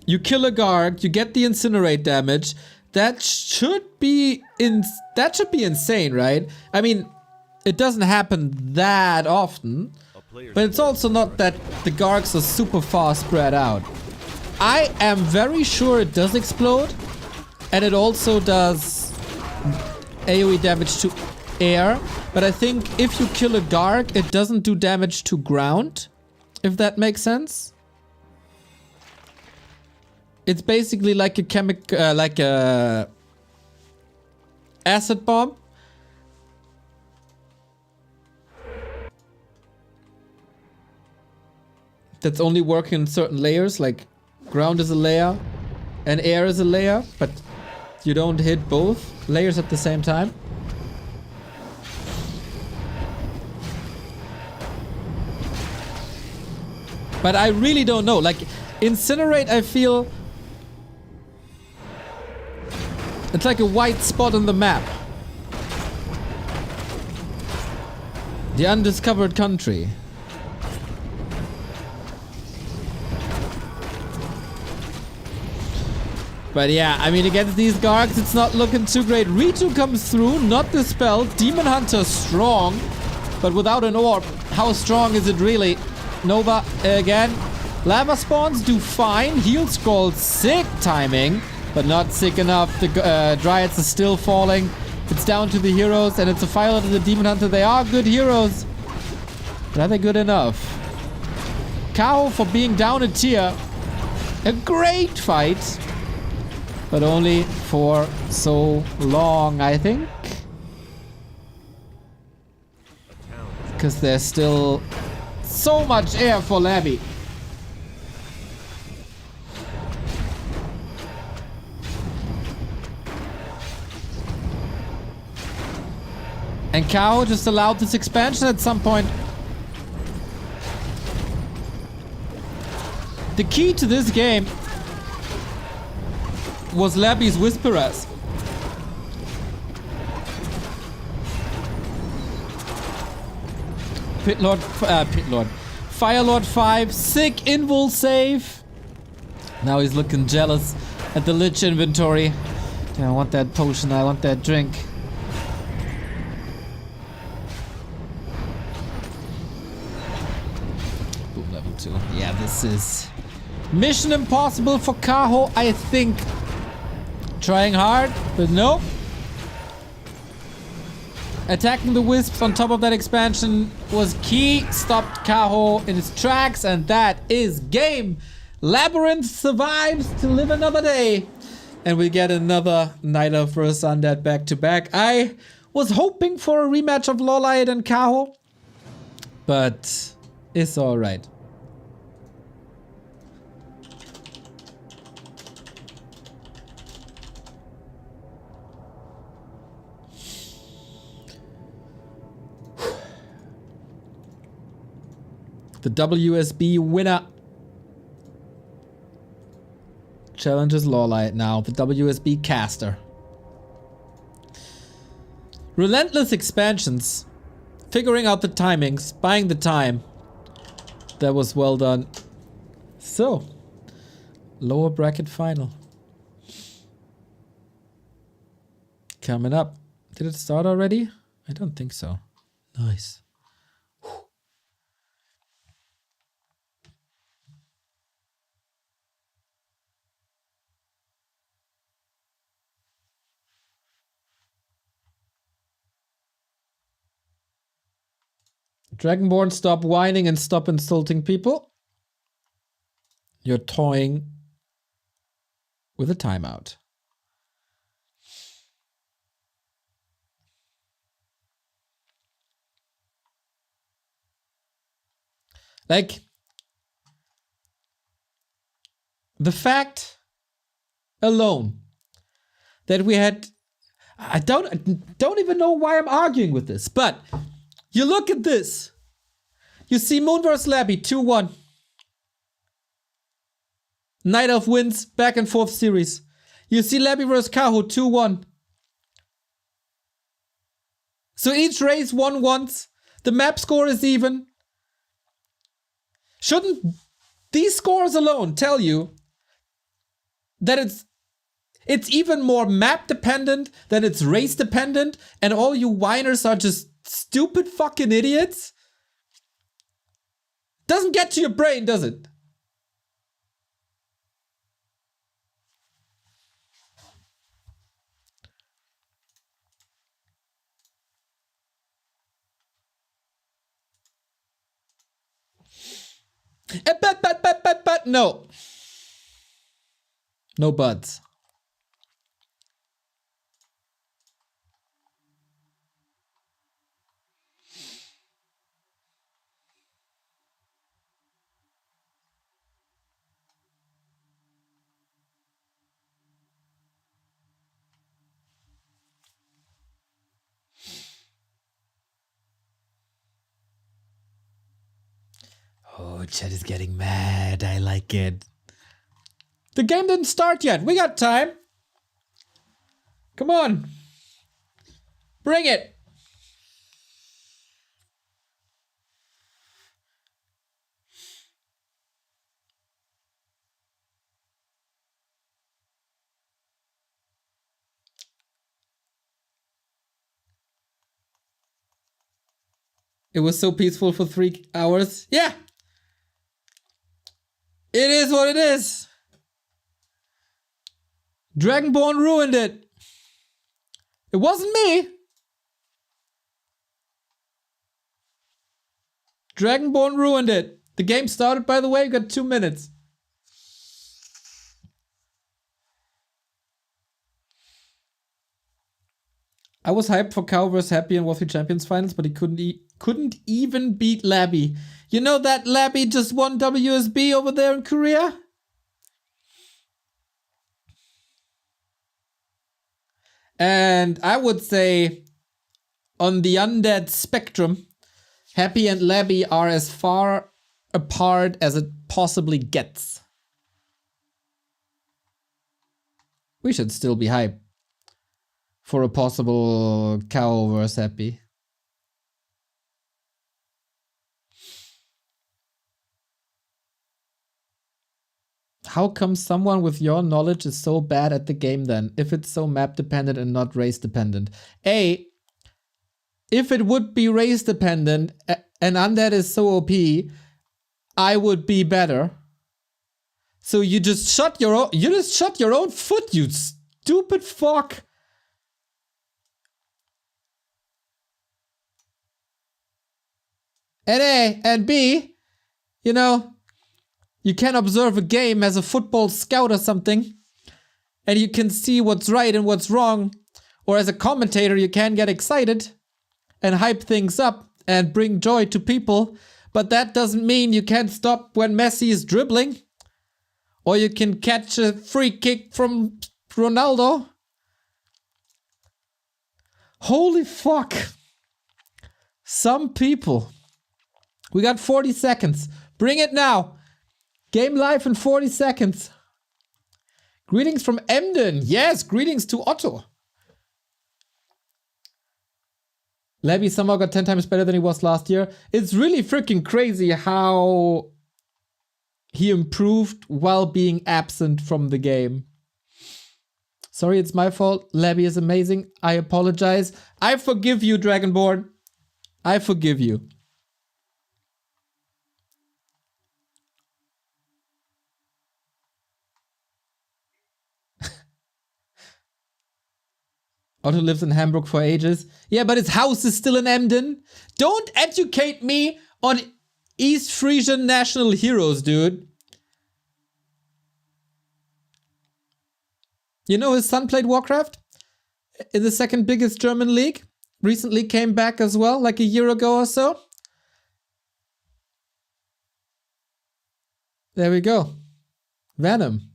You kill a Garg, you get the incinerate damage. That should be insane, right? I mean, it doesn't happen that often, but it's also not that the Gargs are super far spread out. I am very sure it does explode, and it also does AoE damage to air, but I think if you kill a Garg, it doesn't do damage to ground. If that makes sense. It's basically like a like a acid bomb. That's only working in certain layers, like ground is a layer and air is a layer, but you don't hit both layers at the same time. But I really don't know. Like, Incinerate, I feel it's like a white spot on the map. The undiscovered country. But yeah, I mean, against these Gargs, it's not looking too great. Ritu comes through, not dispelled. Demon Hunter strong, but without an orb. How strong is it really? Nova again. Lava spawns do fine. Heal scroll, sick timing, but not sick enough. The Dryads are still falling. It's down to the heroes, and it's a Firelord and the Demon Hunter. They are good heroes, but are they good enough? Kaho for being down a tier. A great fight. But only for so long, I think. Because there's still so much air for Labby. And Kaho just allowed this expansion at some point. The key to this game was Labby's Whisperers. Pitlord, Firelord 5, sick invul save. Now he's looking jealous at the Lich inventory. I want that potion, I want that drink. Boom, level 2. Yeah, this is mission impossible for Kaho, I think. Trying hard, but nope. Attacking the wisps on top of that expansion was key. Stopped Kaho in its tracks, and that is game. LabyRinth survives to live another day. And we get another Night of vs. Undead back-to-back. I was hoping for a rematch of LawLiet and Kaho, but it's alright. The WSB winner challenges LawLiet now. The WSB caster. Relentless expansions. Figuring out the timings. Buying the time. That was well done. So, lower bracket final. Coming up. Did it start already? I don't think so. Nice. Dragonborn, stop whining and stop insulting people. You're toying with a timeout. Like, the fact alone that we had, I don't even know why I'm arguing with this, but you look at this. You see Moon vs. Labby 2-1. Night Elf wins back and forth series. You see Labby vs. Kaho 2-1. So each race won once. The map score is even. Shouldn't these scores alone tell you that it's even more map dependent than it's race dependent, and all you whiners are just stupid fucking idiots? Doesn't get to your brain, does it? But no. No buts. Oh, chat is getting mad. I like it. The game didn't start yet. We got time. Come on. Bring it. It was so peaceful for 3 hours. Yeah. It is what it is. Dragonborn ruined it. It wasn't me. Dragonborn ruined it. The game started, by the way. You got 2 minutes. I was hyped for Kaho vs Happy in w3 Champions finals, but he couldn't even beat Labby. You know that Labby just won WSB over there in Korea? And I would say on the undead spectrum, Happy and Labby are as far apart as it possibly gets. We should still be hyped for a possible Kaho vs Happy. How come someone with your knowledge is so bad at the game then, if it's so map dependent and not race dependent? A, if it would be race dependent and undead is so OP, I would be better. So you just shot your own foot, you stupid fuck. And A, and B, you know, you can observe a game as a football scout or something, and you can see what's right and what's wrong. Or as a commentator, you can get excited and hype things up and bring joy to people. But that doesn't mean you can't stop when Messi is dribbling. Or you can catch a free kick from Ronaldo. Holy fuck. Some people. We got 40 seconds. Bring it now. Game live in 40 seconds. Greetings from Emden. Yes, greetings to Otto. Labby somehow got 10 times better than he was last year. It's really freaking crazy how he improved while being absent from the game. Sorry, it's my fault. Labby is amazing. I apologize. I forgive you, Dragonborn. I forgive you. Otto lives in Hamburg for ages. Yeah, but his house is still in Emden. Don't educate me on East Frisian national heroes, dude. You know his son played Warcraft in the second biggest German league. Recently came back as well, like a year ago or so. There we go. Venom.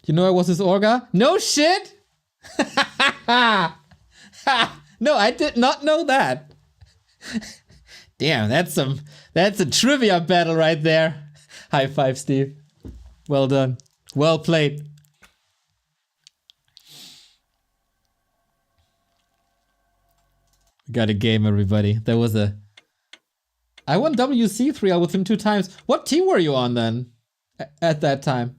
You know I was his Orga? No shit! No, I did not know that. Damn, that's a trivia battle right there. High five, Steve. Well done. Well played. We got a game, everybody. There was a... I won WC3 with him 2 times. What team were you on then? At that time?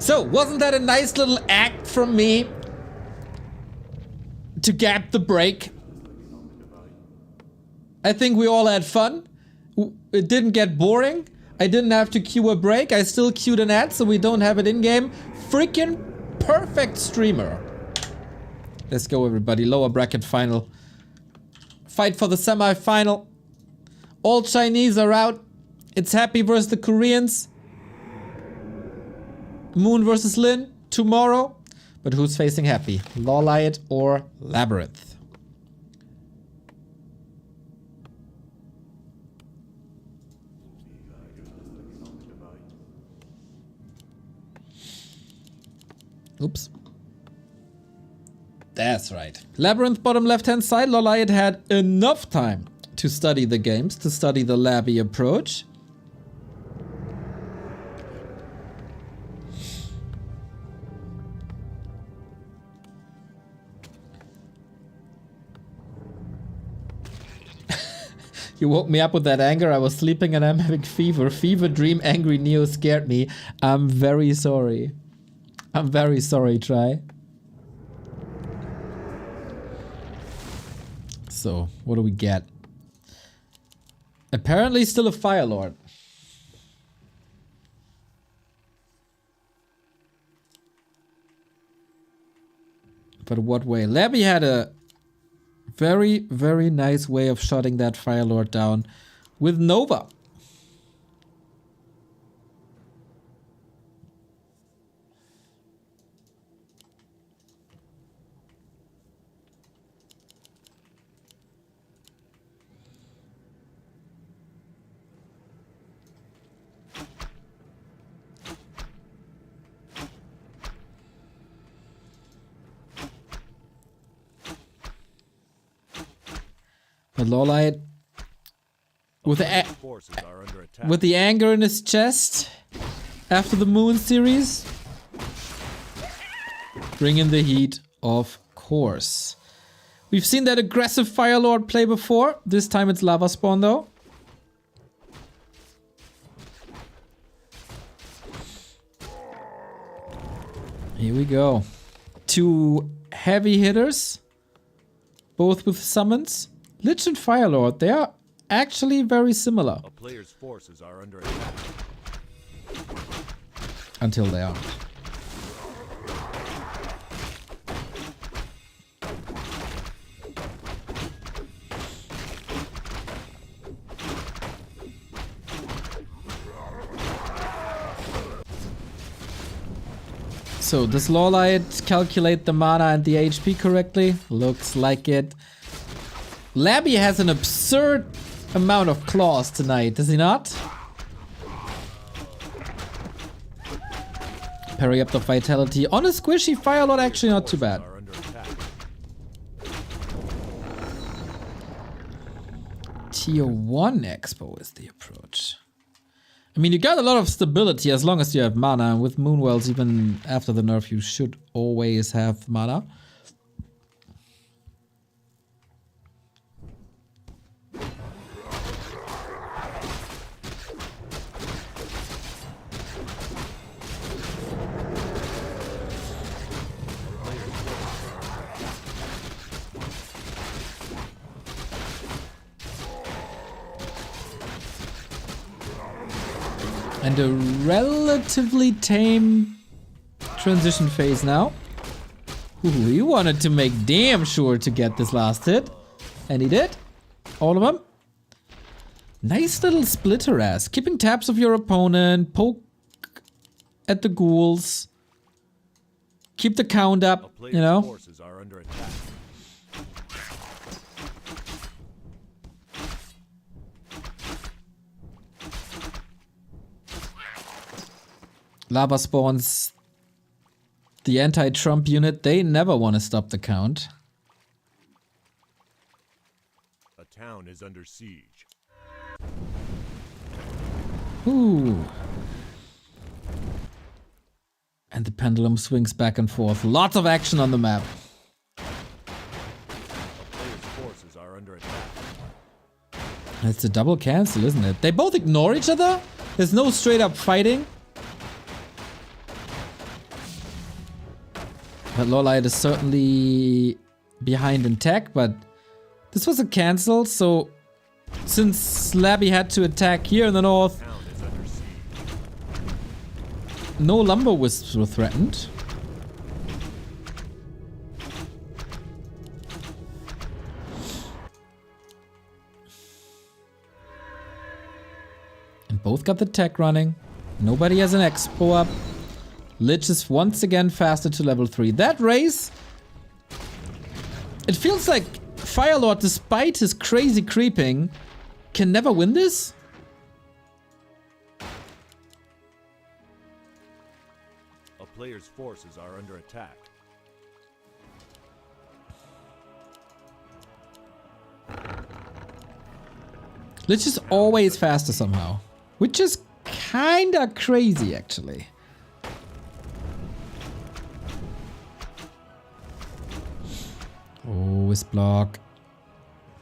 So, wasn't that a nice little act from me to gap the break? I think we all had fun. It didn't get boring. I didn't have to queue a break. I still queued an ad, so we don't have it in-game. Freaking perfect streamer. Let's go, everybody. Lower bracket final. Fight for the semi-final. All Chinese are out. It's Happy versus the Koreans. Moon versus Lin tomorrow. But who's facing Happy? LawLiet or LabyRinth? Oops. That's right. LabyRinth bottom left-hand side. LawLiet had enough time to study the games, to study the Labby approach. You woke me up with that anger. I was sleeping and I'm having fever. Fever dream angry Neo scared me. I'm very sorry. I'm very sorry, Try. So, what do we get? Apparently still a Fire Lord. But what way? Labby had a very, very nice way of shutting that Fire Lord down with Nova. But LawLiet with the anger in his chest after the Moon series, bring in the heat, of course. We've seen that aggressive Fire Lord play before. This time it's Lava Spawn though. Here we go. Two heavy hitters, both with summons. Lich and Fire Lord, they are actually very similar. A player's forces are under attack. Until they are. So, does LawLiet calculate the mana and the HP correctly? Looks like it. Labby has an absurd amount of claws tonight, does he not? Parry up the vitality. On a squishy Fire Lord, actually not too bad. Tier 1 Expo is the approach. I mean, you got a lot of stability as long as you have mana. And with Moonwells, even after the nerf, you should always have mana. And a relatively tame transition phase now. Ooh, he wanted to make damn sure to get this last hit. And he did. All of them. Nice little splitter ass. Keeping tabs of your opponent. Poke at the ghouls. Keep the count up, you know. Forces are under attack. Lava spawns, the anti-Trump unit, they never want to stop the count. A town is under siege. Ooh. And the pendulum swings back and forth. Lots of action on the map. A player's forces are under attack. It's a double cancel, isn't it? They both ignore each other? There's no straight up fighting. But LawLiet is certainly behind in tech, but this was a cancel, so since Labby had to attack here in the north, no lumber wisps were threatened. And both got the tech running. Nobody has an expo up. Lich is once again faster to level 3. That race, it feels like Firelord, despite his crazy creeping, can never win this. A player's forces are under attack. Lich is always faster somehow, which is kinda crazy actually. Oh, his block.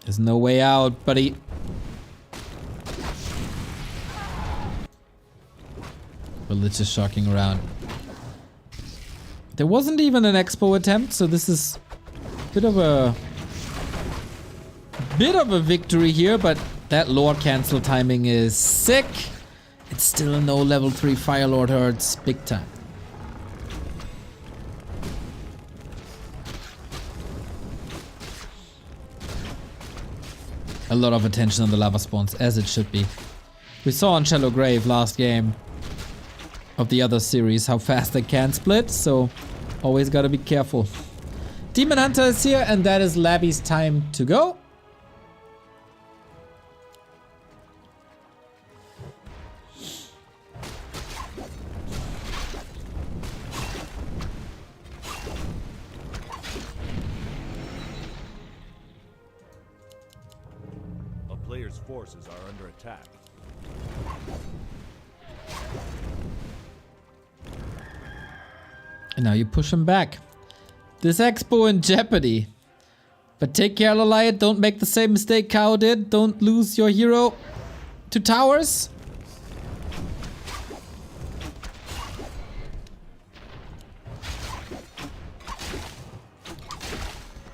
There's no way out, buddy. But Lich is shocking around. There wasn't even an expo attempt, so this is a bit of a victory here, but that Lord cancel timing is sick. It's still no level 3 Firelord hurts big time. A lot of attention on the lava spawns, as it should be. We saw on Shallow Grave last game of the other series how fast they can split, so always gotta be careful. Demon Hunter is here, and that is Labby's time to go. Player's forces are under attack. And now you push him back. This expo in jeopardy. But take care, LawLiet. Don't make the same mistake Kaho did. Don't lose your hero to towers.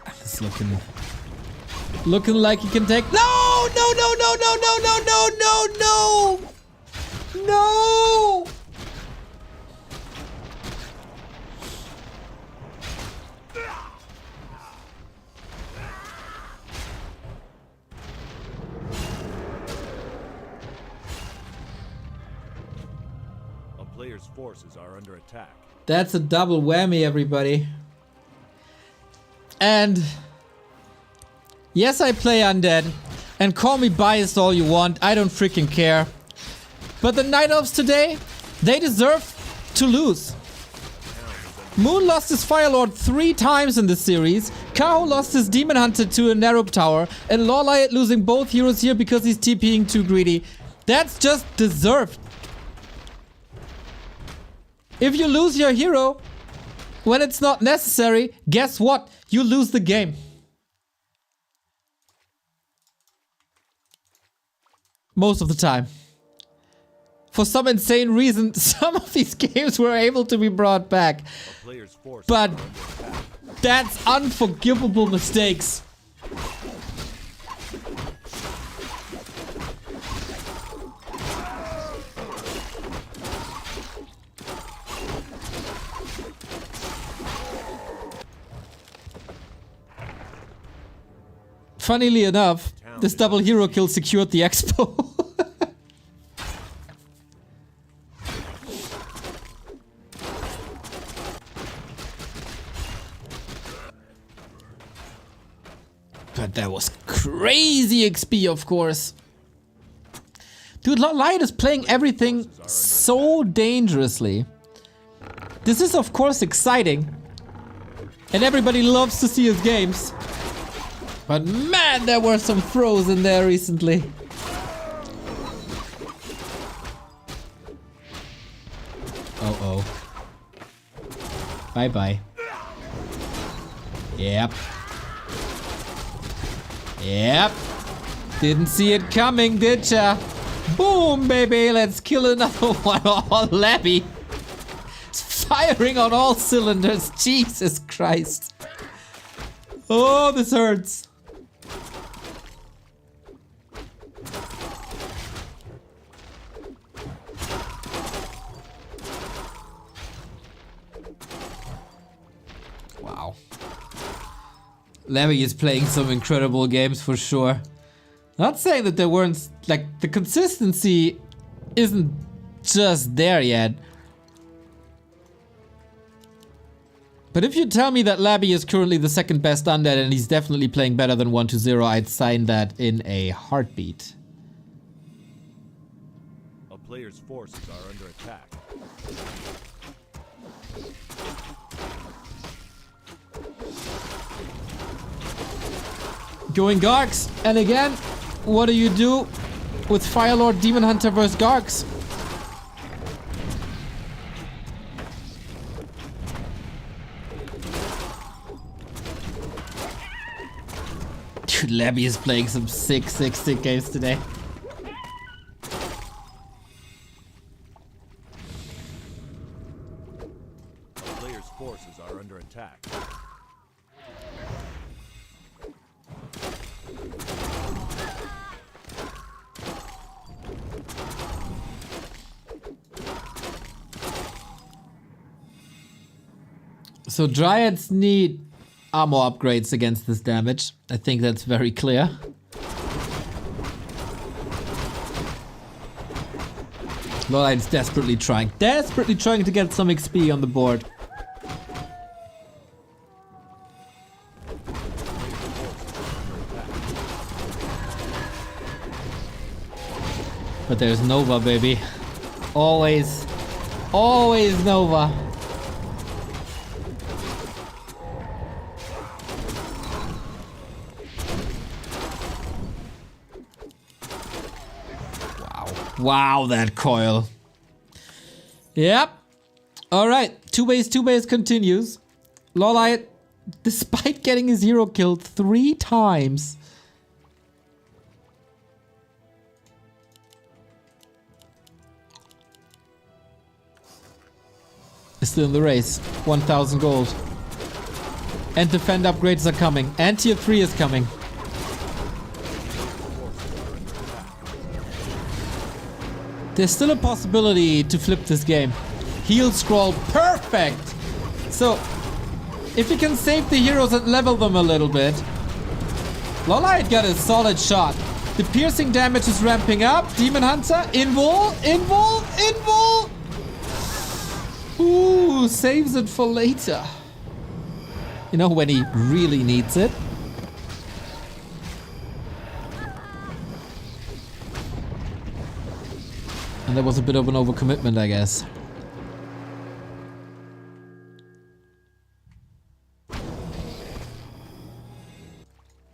It's looking like he can take. No! No! No! No! No! No! No! No! No! No! No! A player's forces are under attack. That's a double whammy, everybody. And yes, I play undead, and call me biased all you want, I don't freaking care. But the Night Elves today, they deserve to lose. Moon lost his Firelord 3 times in this series, Kaho lost his Demon Hunter to a Narrow Tower, and LawLiet losing both heroes here because he's TPing too greedy. That's just deserved. If you lose your hero when it's not necessary, guess what? You lose the game. Most of the time. For some insane reason, some of these games were able to be brought back. But that's unforgivable mistakes. Funnily enough, this double hero kill secured the expo. But that was crazy XP, of course. Dude, LawLiet is playing everything so dangerously. This is, of course, exciting. And everybody loves to see his games. But man, there were some throws in there recently. Uh-oh. Bye-bye. Yep. Yep. Didn't see it coming, did ya? Boom, baby. Let's kill another one. Oh, Labby. It's firing on all cylinders. Jesus Christ. Oh, this hurts. Labby is playing some incredible games for sure. Not saying that there weren't, like, the consistency isn't just there yet. But if you tell me that Labby is currently the second best undead and he's definitely playing better than 1-0, I'd sign that in a heartbeat. A player's forces are under attack. Going Gargs, and again, what do you do with Firelord Demon Hunter versus Gargs? Dude, Labby is playing some sick games today. A player's forces are under attack. So Dryads need armor upgrades against this damage. I think that's very clear. LawLiet's desperately trying to get some XP on the board. But there's Nova, baby. Always Nova. Wow, that coil. Yep. Alright, two base continues. LawLiet, despite getting his hero killed 3 times, is still in the race. 1,000 gold. And defend upgrades are coming. And tier 3 is coming. There's still a possibility to flip this game. Heal scroll, perfect! So, if he can save the heroes and level them a little bit. LawLiet got a solid shot. The piercing damage is ramping up. Demon Hunter, invul. Ooh, saves it for later. You know, when he really needs it. And there was a bit of an overcommitment, I guess.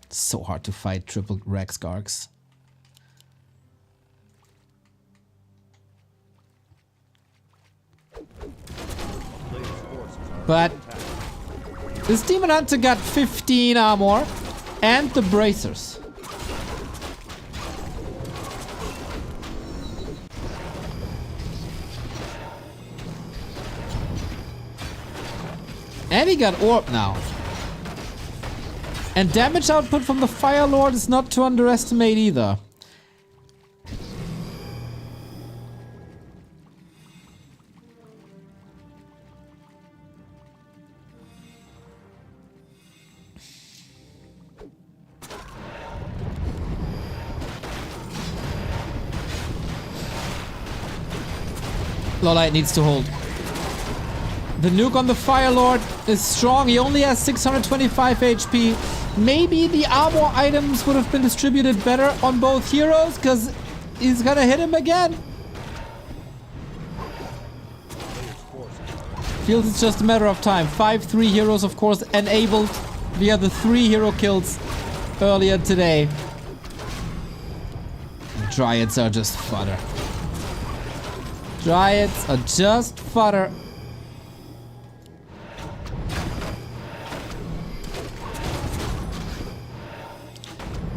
It's so hard to fight triple Rex Gargs. But this Demon Hunter got 15 armor and the bracers. And he got Orb now. And damage output from the Fire Lord is not to underestimate either. LawLiet needs to hold. The nuke on the Fire Lord is strong. He only has 625 HP. Maybe the armor items would have been distributed better on both heroes, because he's gonna hit him again. Feels it's just a matter of time. 5-3 heroes, of course, enabled via the 3 hero kills earlier today. Dryads are just fodder. Dryads are just fodder.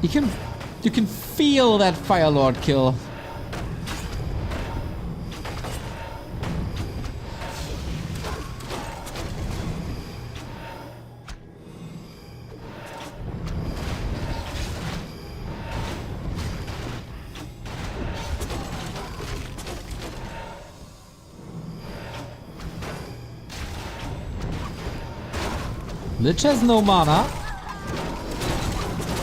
You can feel that Fire Lord kill. Lich has no mana.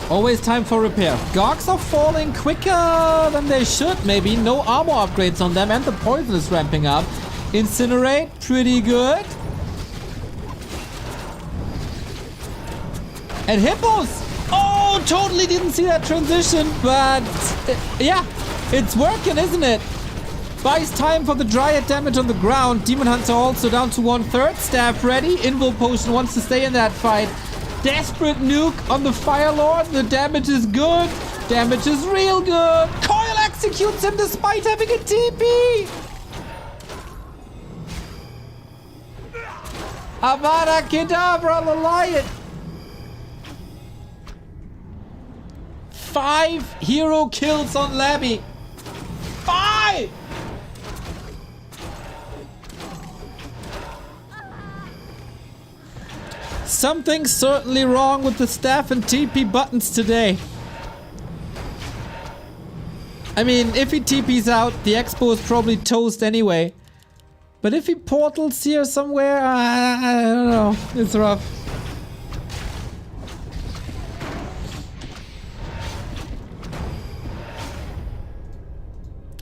Always time for repair. Gogs are falling quicker than they should, maybe. No armor upgrades on them, and the poison is ramping up. Incinerate, pretty good. And Hippos! Oh, totally didn't see that transition, but yeah, it's working, isn't it? Buys time for the Dryad damage on the ground. Demon Hunter also down to 1/3. Staff ready. Invul Potion wants to stay in that fight. Desperate nuke on the Fire Lord. The damage is good. Damage is real good. Coil executes him despite having a TP. Avada Kedavra, LawLiet. 5 hero kills on Labby. 5! Something's certainly wrong with the staff and TP buttons today. I mean, if he TP's out, the expo is probably toast anyway. But if he portals here somewhere, I don't know. It's rough.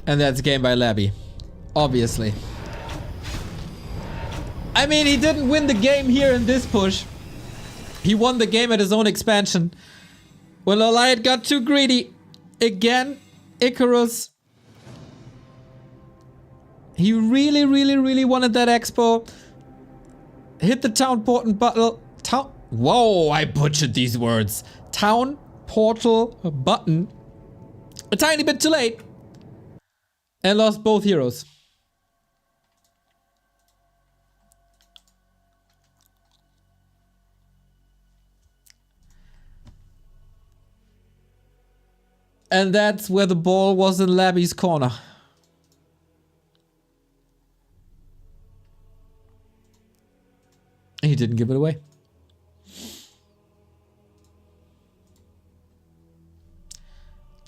And that's game by Labby. Obviously. I mean, he didn't win the game here in this push. He won the game at his own expansion. When LawLiet got too greedy. Again, Icarus. He really wanted that expo. Hit the town portal button. Whoa, I butchered these words. Town portal button. A tiny bit too late. And lost both heroes. And that's where the ball was in Labby's corner. He didn't give it away.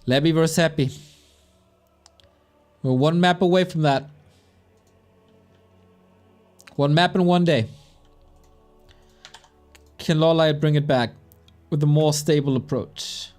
Labby versus Happy. We're one map away from that. One map in one day. Can LawLiet bring it back with a more stable approach?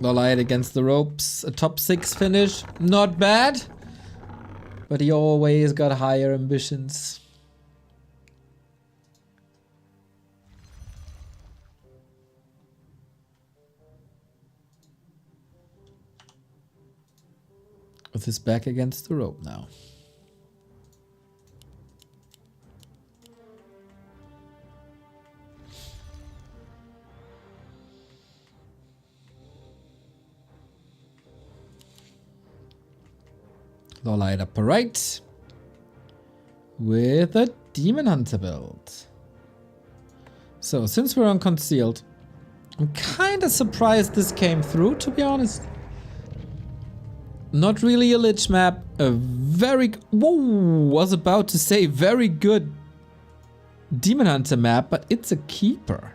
LawLiet against the ropes, a top 6 finish, not bad, but he always got higher ambitions. With his back against the rope now. LawLiet upper right with a Demon Hunter build. So since we're on concealed, I'm kind of surprised this came through, to be honest. Not really a Lich map, a very, whoa, was about to say very good Demon Hunter map, but it's a keeper.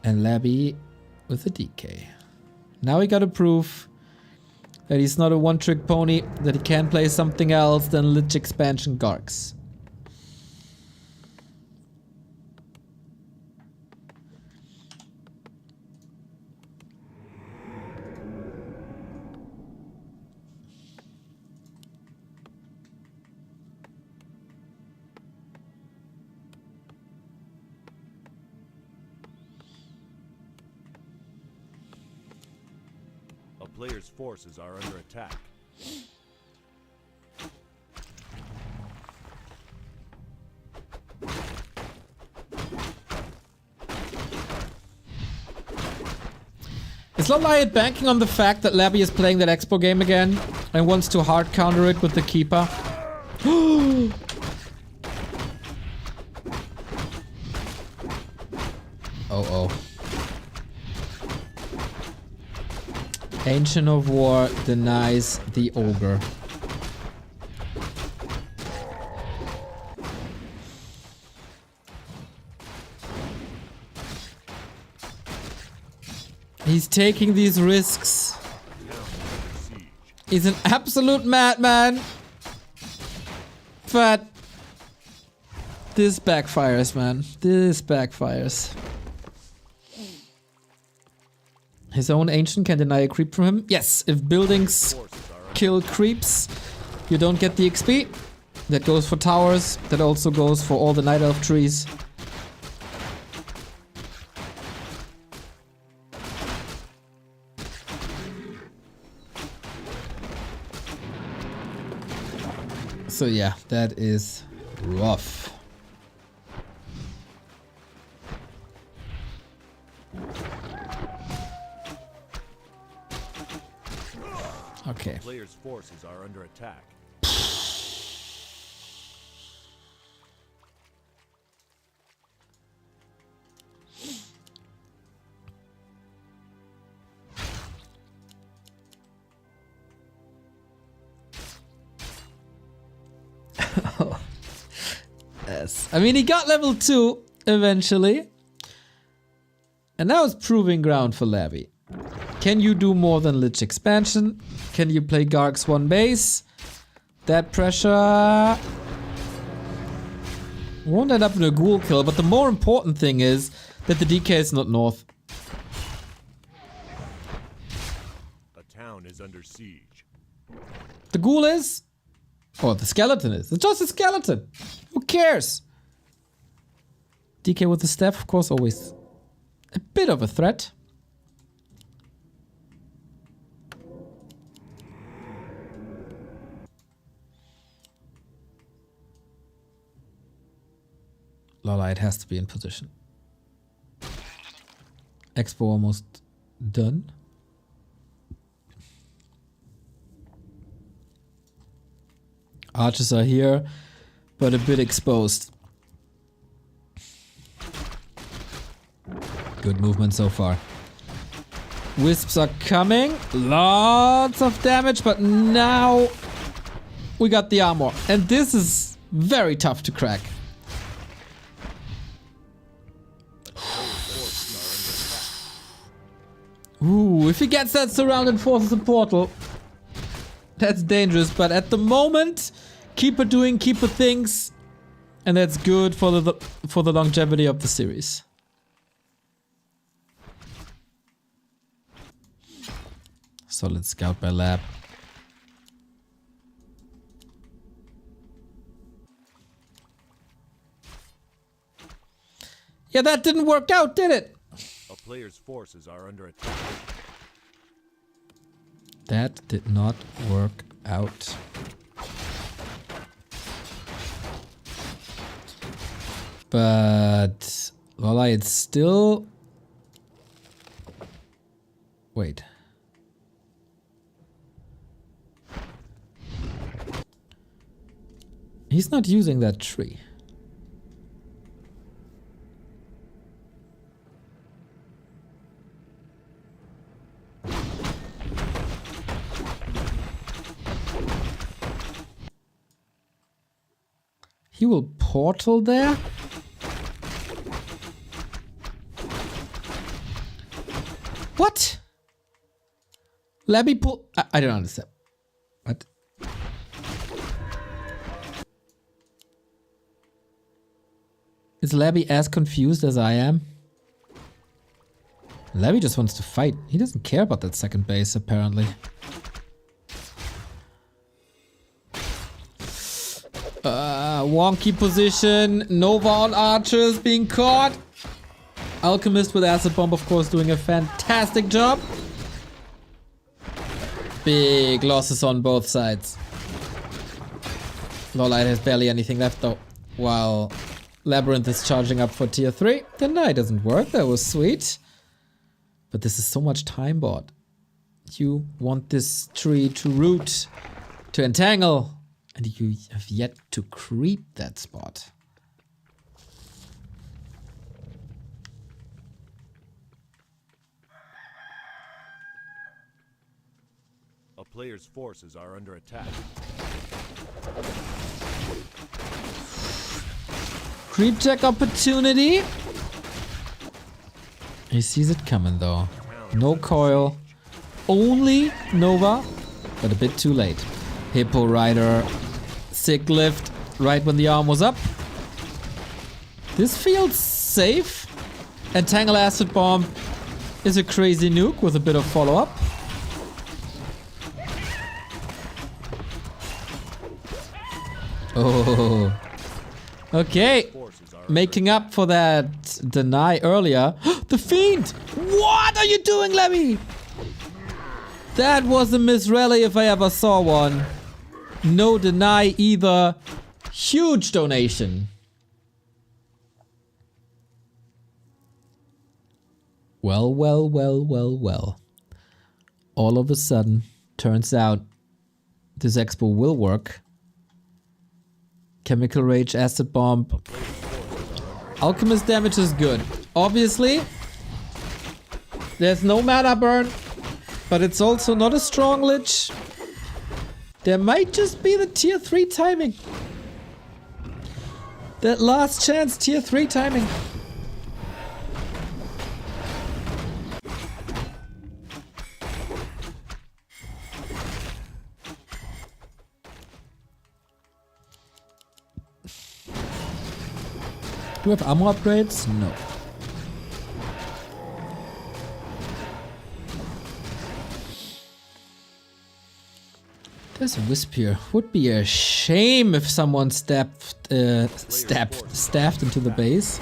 And Labby with a DK. Now we gotta prove that he's not a one-trick pony, that he can play something else than Lich expansion Gargs. A player's forces are under attack. Is LawLiet banking on the fact that Labby is playing that Expo game again and wants to hard counter it with the Keeper? Oh. Ancient of War denies the ogre. He's taking these risks. He's an absolute madman. But this backfires, man. This backfires. His own ancient can deny a creep from him. Yes, if buildings kill creeps, you don't get the XP. That goes for towers. That also goes for all the Night Elf trees. So yeah, that is rough. Okay. Players' forces are under attack. Yes. I mean, he got level 2 eventually. And now it's proving ground for Labby. Can you do more than Lich expansion? Can you play Garg's 1 base? That pressure won't end up in a ghoul kill, but the more important thing is that the DK is not north. A town is under siege. The ghoul is? Or the skeleton is. It's just a skeleton. Who cares? DK with the staff, of course, always a bit of a threat. LawLiet has to be in position. Expo almost done. Archers are here, but a bit exposed. Good movement so far. Wisps are coming. Lots of damage, but now we got the armor. And this is very tough to crack. Ooh, if he gets that surrounded forces and portal, that's dangerous. But at the moment, keeper doing keeper things, and that's good for the longevity of the series. Solid scout by Lab. Yeah, that didn't work out, did it? A player's forces are under attack. That did not work out. But LawLiet still... Wait. He's not using that tree. He will portal there? What? Labby pull... I don't understand. What? Is Labby as confused as I am? Labby just wants to fight. He doesn't care about that second base, apparently. Wonky position. Nova on archers being caught. Alchemist with acid bomb, of course, doing a fantastic job. Big losses on both sides. LawLiet has barely anything left though. While LabyRinth is charging up for tier 3. Deny doesn't work. That was sweet. But this is so much time bought. You want this tree to root, to entangle. And you have yet to creep that spot. Players' forces are under attack. Creep check opportunity. He sees it coming though. No coil. Only Nova, but a bit too late. Hippo Rider. Sick lift right when the arm was up. This feels safe. Entangle Acid Bomb is a crazy nuke with a bit of follow-up. Oh. Okay. Making up for that deny earlier. The Fiend! What are you doing, Labby? That was a Miss Rally if I ever saw one. No deny either. Huge donation. Well, well, well, well, well. All of a sudden, turns out this expo will work. Chemical Rage, Acid Bomb. Alchemist damage is good. Obviously, there's no mana burn, but it's also not a strong lich. There might just be the tier 3 timing. That last chance tier 3 timing. Do we have armor upgrades? No. There's a wisp here. Would be a shame if someone staffed into the base.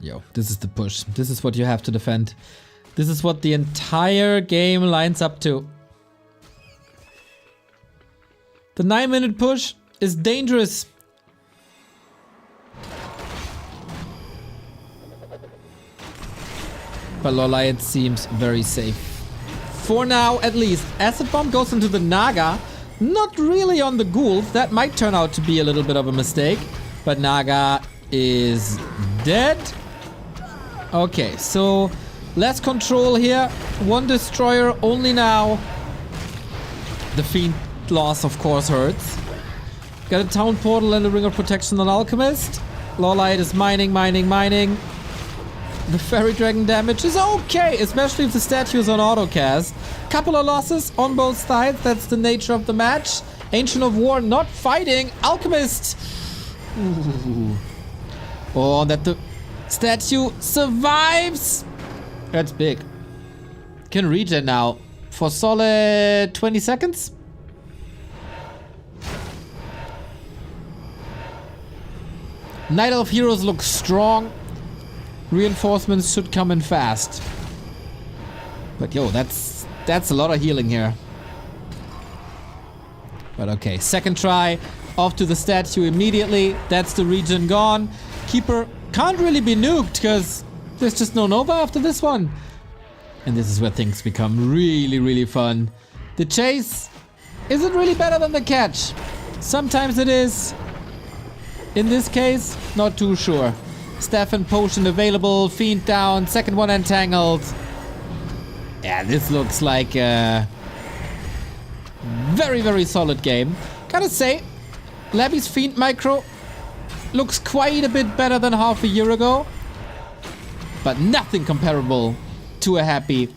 Yo, this is the push. This is what you have to defend. This is what the entire game lines up to. The 9-minute push is dangerous. But LawLiet seems very safe. For now, at least. Acid Bomb goes into the Naga. Not really on the ghouls. That might turn out to be a little bit of a mistake. But Naga is dead. Okay, so less control here. One destroyer only now. The Fiend loss, of course, hurts. Got a Town Portal and a Ring of Protection on Alchemist. LawLiet is mining. The Fairy Dragon damage is okay, especially if the statue is on autocast. Couple of losses on both sides, that's the nature of the match. Ancient of War not fighting. Alchemist! Ooh. Oh, that the statue survives! That's big. Can regen now for solid 20 seconds. Night Elf Heroes look strong. Reinforcements should come in fast. But yo, that's a lot of healing here. But okay, second try. Off to the statue immediately. That's the regen gone. Keeper can't really be nuked because there's just no Nova after this one. And this is where things become really, really fun. The chase isn't really better than the catch. Sometimes it is. In this case, not too sure. Staff and potion available. Fiend down. Second one entangled. Yeah, this looks like a very, very solid game. Gotta say, Labby's Fiend micro looks quite a bit better than half a year ago. But nothing comparable to a Happy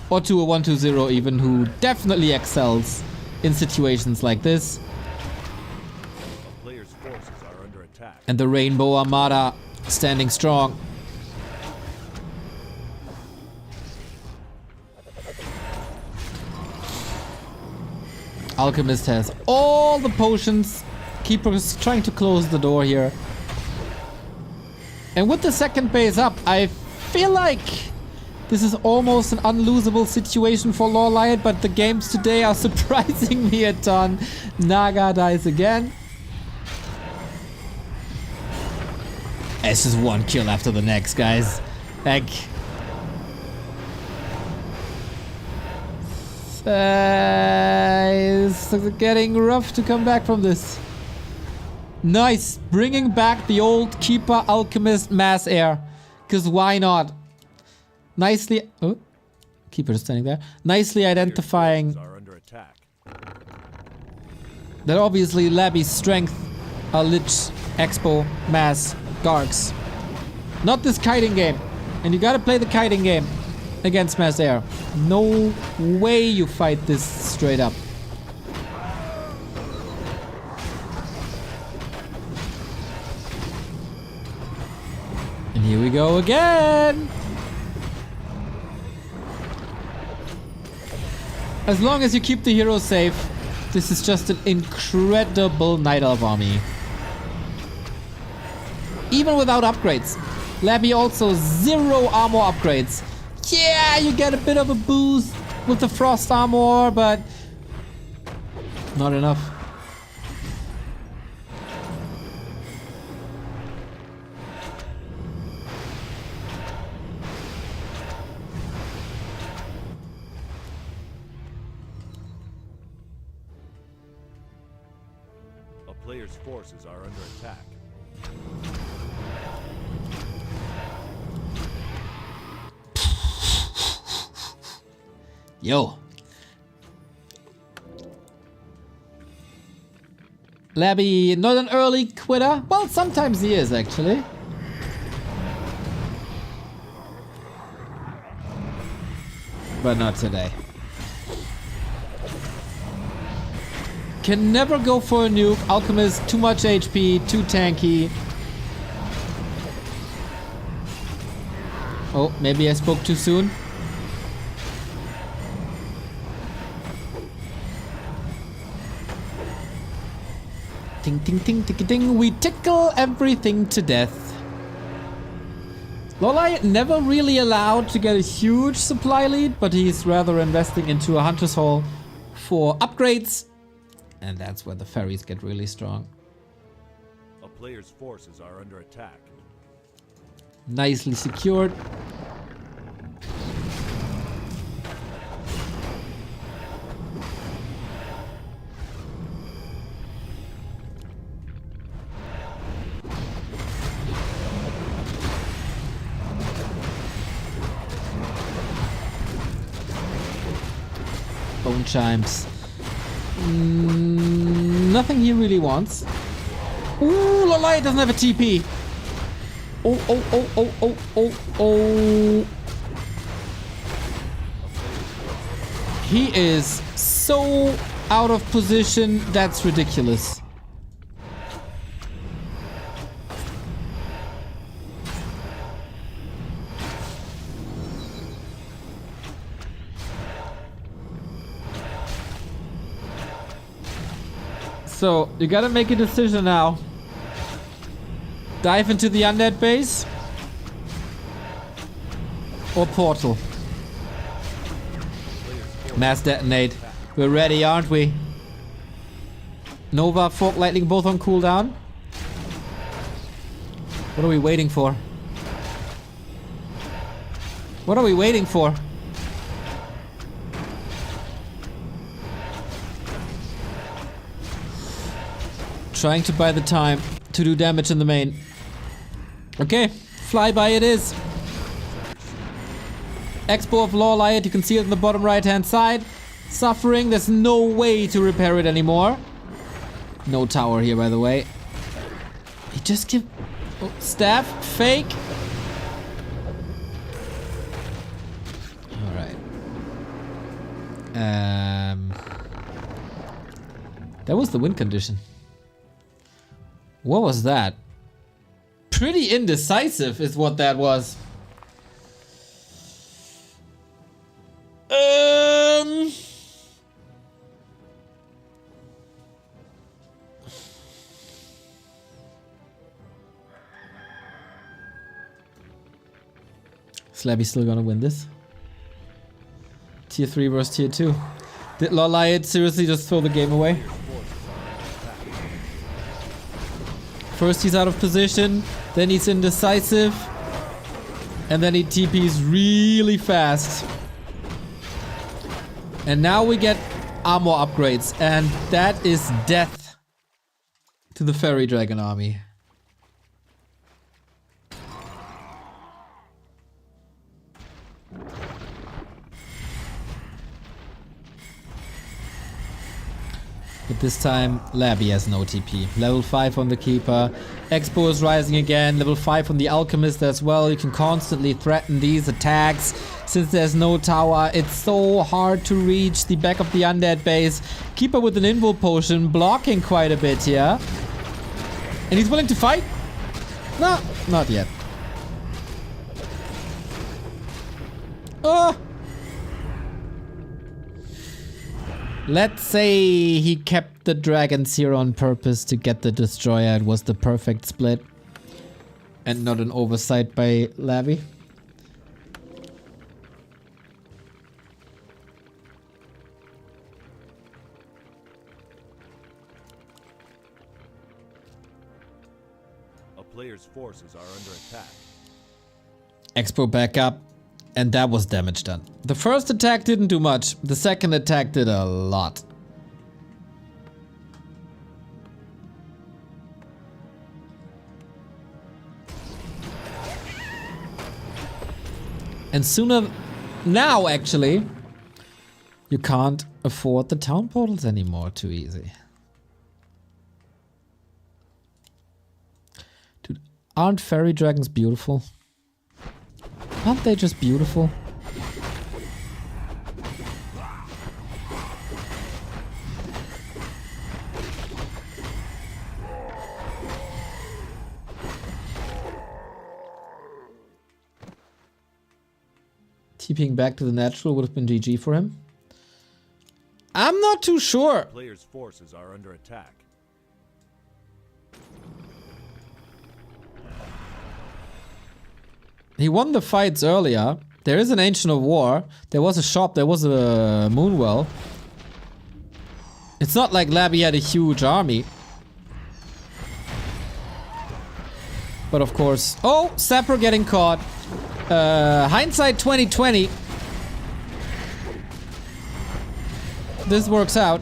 or to a 120 even, who definitely excels in situations like this. Players' forces are under attack. And the Rainbow Armada standing strong. Alchemist has all the potions. Keeper is trying to close the door here. And with the second base up, I feel like this is almost an unlosable situation for LawLiet, but the games today are surprising me a ton. Naga dies again. It's just one kill after the next, guys. Like, it's getting rough to come back from this. Nice. Bringing back the old Keeper Alchemist Mass Air. Because why not? Nicely... Oh. Keeper is standing there. Nicely identifying... Are under attack. That obviously Labby's strength are Lich, Expo, Mass, Gargs. Not this kiting game. And you gotta play the kiting game against Mass Air. No way you fight this straight up. And here we go again. As long as you keep the hero safe, this is just an incredible Night Elf army. Even without upgrades. Labby also 0 armor upgrades. Yeah, you get a bit of a boost with the frost armor, but not enough. A player's forces are under attack. Yo. Labby, not an early quitter? Well, sometimes he is, actually. But not today. Can never go for a nuke. Alchemist, too much HP, too tanky. Oh, maybe I spoke too soon. Ding, ding, ding, ding, ding. We tickle everything to death. LawLiet never really allowed to get a huge supply lead, but he's rather investing into a Hunter's Hall for upgrades. And that's where the fairies get really strong. A player's forces are under attack. Nicely secured. Bone chimes. Nothing he really wants. Ooh, LawLiet doesn't have a TP. Oh, oh, oh, oh, oh, oh, oh. He is so out of position, that's ridiculous. So, you gotta make a decision now. Dive into the undead base or portal. Mass detonate. We're ready, aren't we? Nova, Fork, Lightning both on cooldown. What are we waiting for? What are we waiting for? Trying to buy the time to do damage in the main. Okay, flyby it is. Expo of LawLiet, you can see it in the bottom right hand side. Suffering, there's no way to repair it anymore. No tower here, by the way. He just give... Oh, staff, fake. Alright. That was the win condition. What was that? Pretty indecisive is what that was. Slabby still gonna win this. Tier 3 versus Tier 2. Did LawLiet seriously just throw the game away? First he's out of position, then he's indecisive, and then he TPs really fast. And now we get armor upgrades, and that is death to the Fairy Dragon army. But this time, Labby has no TP. Level 5 on the Keeper. Expo is rising again. Level 5 on the Alchemist as well. You can constantly threaten these attacks. Since there's no tower, it's so hard to reach the back of the Undead base. Keeper with an Invul Potion, blocking quite a bit here. And he's willing to fight? No, not yet. Oh! Let's say he kept the dragons here on purpose to get the destroyer. It was the perfect split. And not an oversight by Labby. A player's forces are under attack. Expo back up. And that was damage done. The first attack didn't do much. The second attack did a lot. And sooner... Now, actually, you can't afford the town portals anymore too easy. Dude, aren't fairy dragons beautiful? Aren't they just beautiful? TPing back to the natural would have been GG for him. I'm not too sure. Player's forces are under attack. He won the fights earlier. There is an Ancient of War. There was a shop. There was a Moonwell. It's not like Labby had a huge army. But of course... Oh! Sapper getting caught. Hindsight 2020. This works out.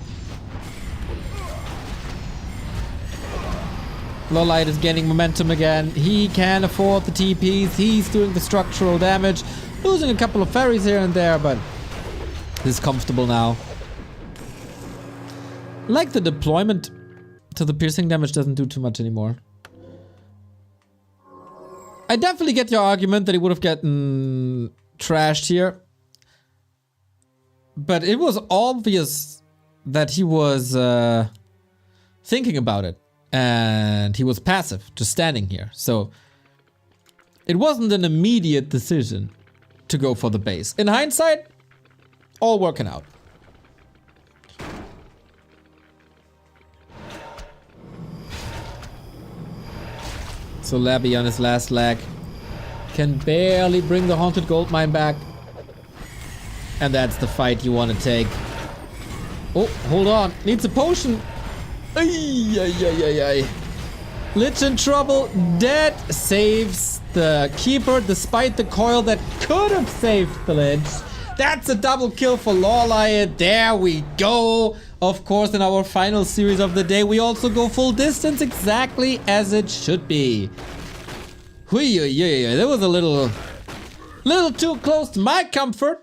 LawLiet is gaining momentum again. He can afford the TPs. He's doing the structural damage. Losing a couple of fairies here and there, but he's comfortable now. Like the deployment to the piercing damage doesn't do too much anymore. I definitely get your argument that he would have gotten trashed here. But it was obvious that he was thinking about it. And he was passive, just standing here. So it wasn't an immediate decision to go for the base. In hindsight, all working out. So Labby on his last leg can barely bring the Haunted Goldmine back. And that's the fight you want to take. Oh, hold on. Needs a potion. Ay, ay, ay, ay, ay. Lich in trouble. Dead saves the Keeper despite the coil that could have saved the Lich. That's a double kill for LawLiet. There we go. Of course, in our final series of the day, we also go full distance exactly as it should be. Hui, that was a little too close to my comfort.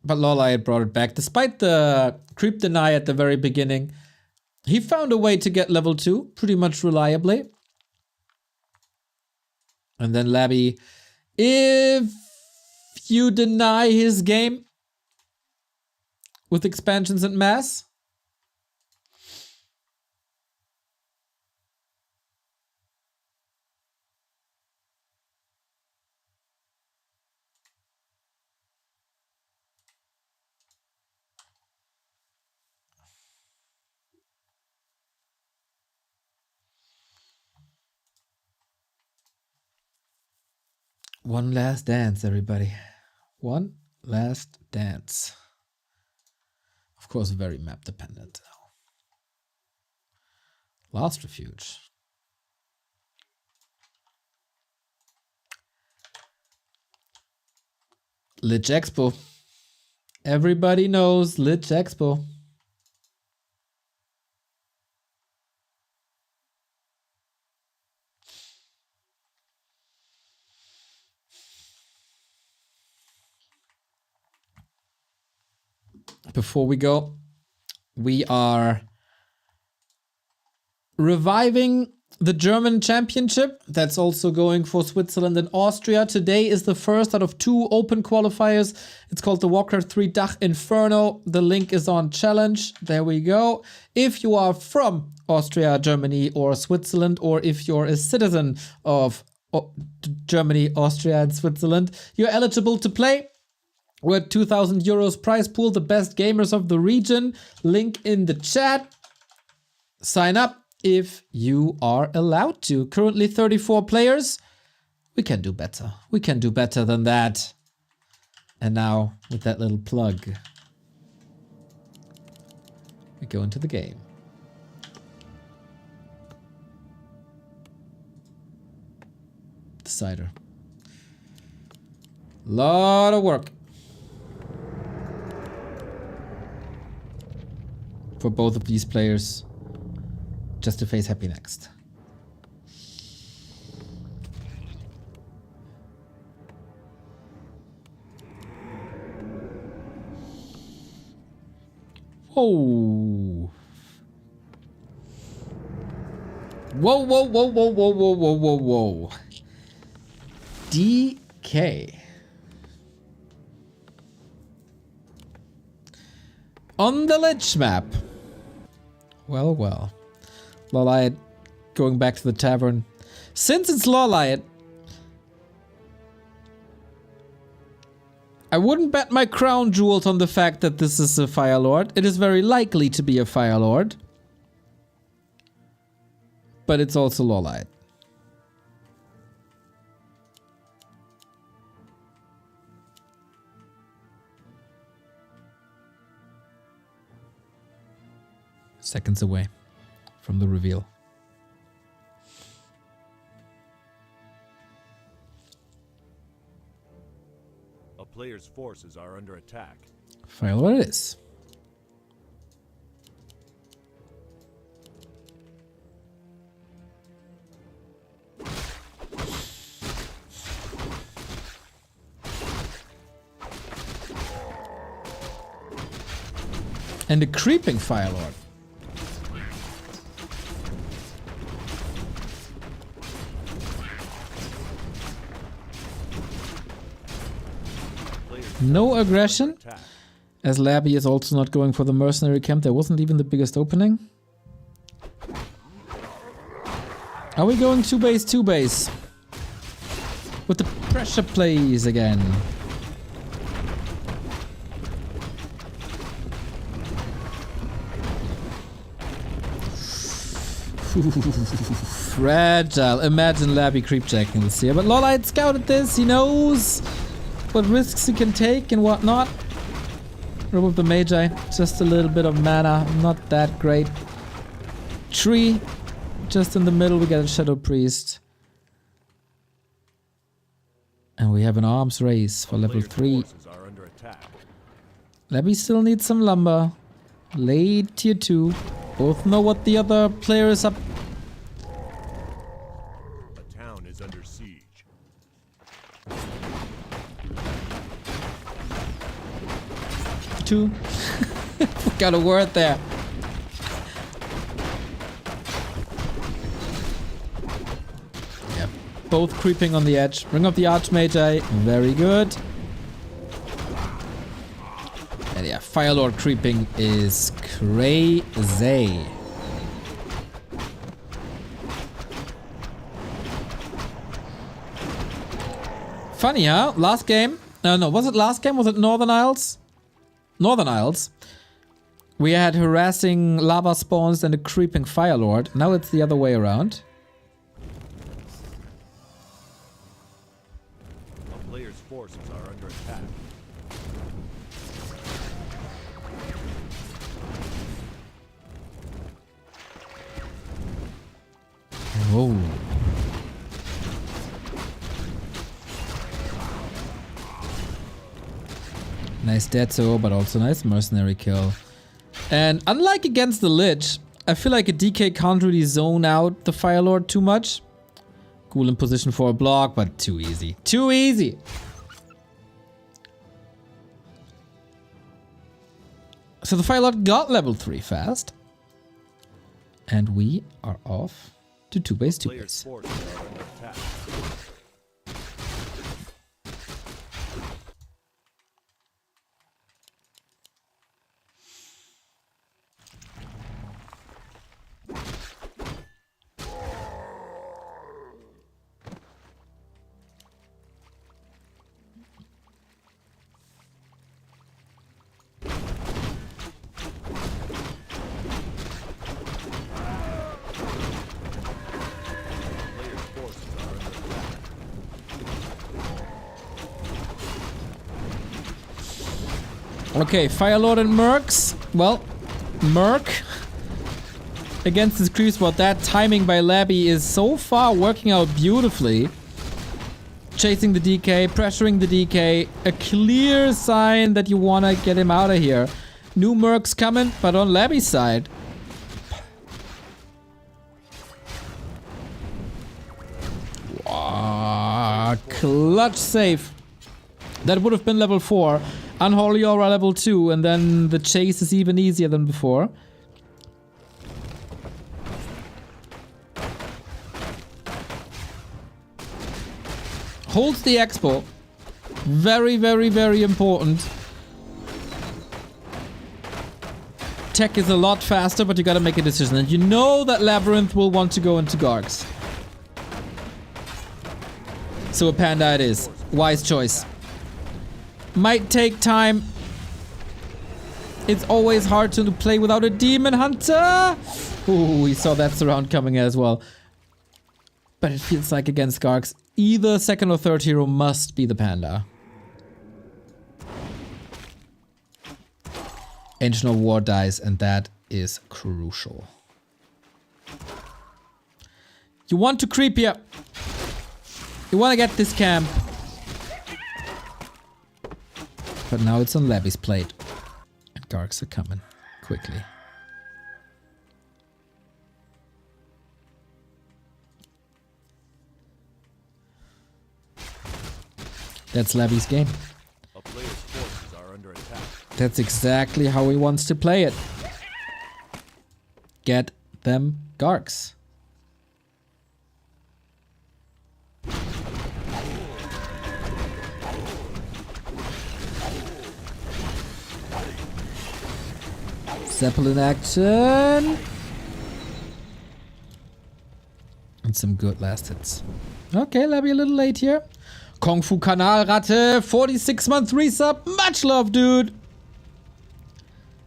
But LawLiet brought it back. Despite the creep deny at the very beginning, he found a way to get level 2 pretty much reliably. And then Labby, if you deny his game with expansions and mass, one last dance, everybody. One last dance. Of course, very map dependent. Last Refuge. Lich Expo. Everybody knows Lich Expo. before we go, we are reviving the German championship. That's also going for Switzerland and Austria. Today is the first out of 2 open qualifiers. It's called the Warcraft 3 Dach Inferno. The link is on challenge. There we go. If you are from Austria, Germany, or Switzerland, or if you're a citizen of Germany, Austria, and Switzerland, you're eligible to play. We're at 2,000 euros prize pool, the best gamers of the region. Link in the chat. Sign up if you are allowed to. Currently 34 players. We can do better. We can do better than that. And now, with that little plug, we go into the game. Decider. Lot of work. For both of these players. Just to face Happy next. Whoa. Whoa, whoa, whoa, whoa, whoa, whoa, whoa, whoa, whoa. DK. On the Lich map. Well, well. LawLiet going back to the tavern. Since it's LawLiet, I wouldn't bet my crown jewels on the fact that this is a Fire Lord. It is very likely to be a Fire Lord. But it's also LawLiet. Seconds away from the reveal. A player's forces are under attack. Fire Lord it is. And a creeping Fire Lord. No aggression, as Labby is also not going for the mercenary camp. There wasn't even the biggest opening. Are we going 2-base, 2-base? With the pressure plays again. Fragile. Imagine Labby creepjacking this here. But LawLiet scouted this. He knows what risks he can take and whatnot. Robe of the Magi. Just a little bit of mana. Not that great. Tree. Just in the middle we got a Shadow Priest. And we have an arms race for level 3. Labby still needs some lumber. Late tier 2. Both know what the other player is up. A town is under siege. Two. Got a word there. Yep. Both creeping on the edge. Ring of the Archmagi. Very good. And yeah, Fire Lord creeping is crazy. Funny, huh? Last game. No, was it last game? Was it Northern Isles? Northern Isles. We had harassing lava spawns and a creeping Fire Lord. Now it's the other way around. A player's forces are under attack. Whoa. Nice Detso, but also nice mercenary kill. And unlike against the Lich, I feel like a DK can't really zone out the Fire Lord too much. Cool in position for a block, but too easy. Too easy! So the Firelord got level 3 fast. And we are off to 2-base, 2-base. Players' forces are under attack. Okay, Firelord and Mercs. Well, Merc against his creeps, but that timing by Labby is so far working out beautifully. Chasing the DK, pressuring the DK. A clear sign that you want to get him out of here. New Mercs coming, but on Labby's side. Wow, clutch save. That would have been level 4. Unholy Aura level 2, and then the chase is even easier than before. Holds the Expo. Very, very, very important. Tech is a lot faster, but you gotta make a decision. And you know that LabyRinth will want to go into Gargs. So a Panda it is. Wise choice. Might take time. It's always hard to play without a Demon Hunter. Ooh, we saw that surround coming as well. But it feels like against Gargs, either second or third hero must be the Panda. Ancient of War dies, and that is crucial. You want to creep here. You want to get this camp. But now it's on Labby's plate. And Gargs are coming quickly. That's Labby's game. A player's forces are under attack. That's exactly how he wants to play it. Get them Gargs. Zeppelin action. And some good last hits. Okay, Labby a little late here. Kung Fu Kanalratte, 46-month resub. Much love, dude.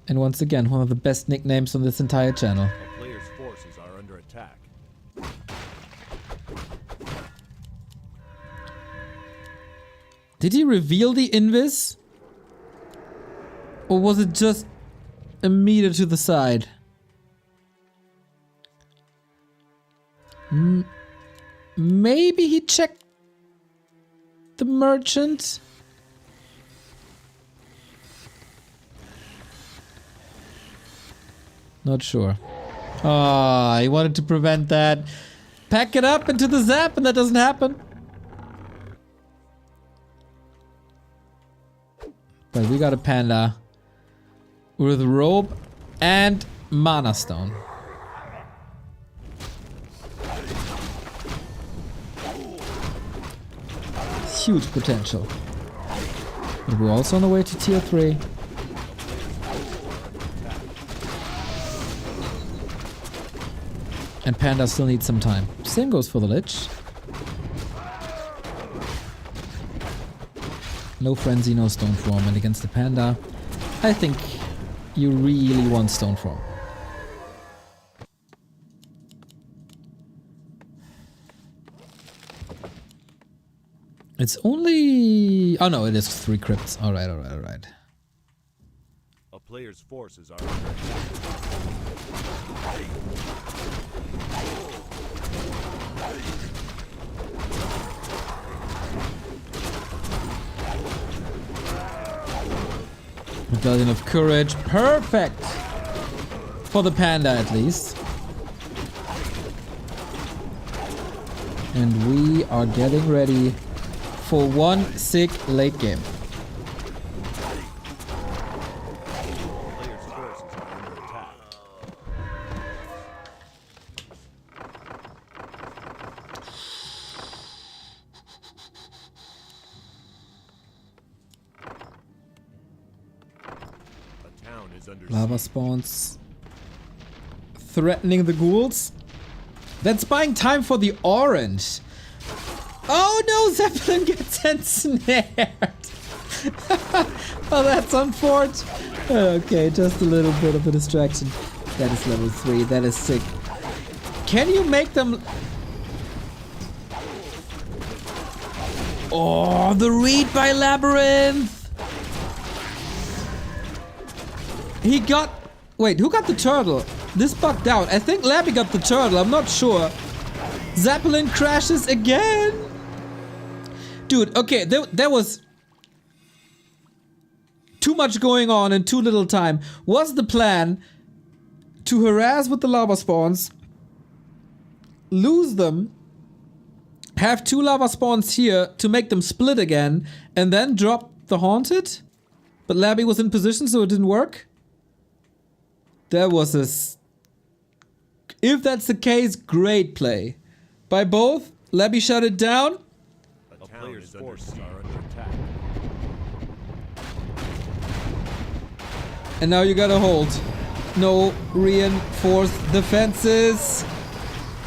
And once again, one of the best nicknames on this entire channel. A player's forces are under attack. Did he reveal the invis? Or was it just a meter to the side? Maybe he checked the merchant? Not sure. Ah, he wanted to prevent that. Pack it up into the zap and that doesn't happen. But we got a Panda with rope and mana stone. Huge potential. But we're also on the way to tier 3. And Panda still needs some time. Same goes for the Lich. No Frenzy, no Stone Form. And against the Panda, I think you really want Stone Form. It's only... Oh no, it is 3 crypts. Alright, alright, alright. A player's forces are under attack. Medallion of Courage. Perfect! For the Panda, at least. And we are getting ready for one sick late game. Player's is under Lava siege. spawns threatening the ghouls. That's buying time for the orange. Oh no, Zeppelin gets ensnared. Oh, that's unfortunate. Okay, just a little bit of a distraction. That is level 3. That is sick. Can you make them... Oh, the read by LabyRinth. He got... Wait, who got the turtle? This bugged out. I think Labby got the turtle. I'm not sure. Zeppelin crashes again. Dude, okay, there was too much going on in too little time. Was the plan to harass with the lava spawns, lose them, have 2 lava spawns here to make them split again, and then drop the haunted? But Labby was in position, so it didn't work? That was a... If that's the case, great play. By both, Labby shut it down. A player's forces are under attack. And now you gotta hold. No reinforced defenses.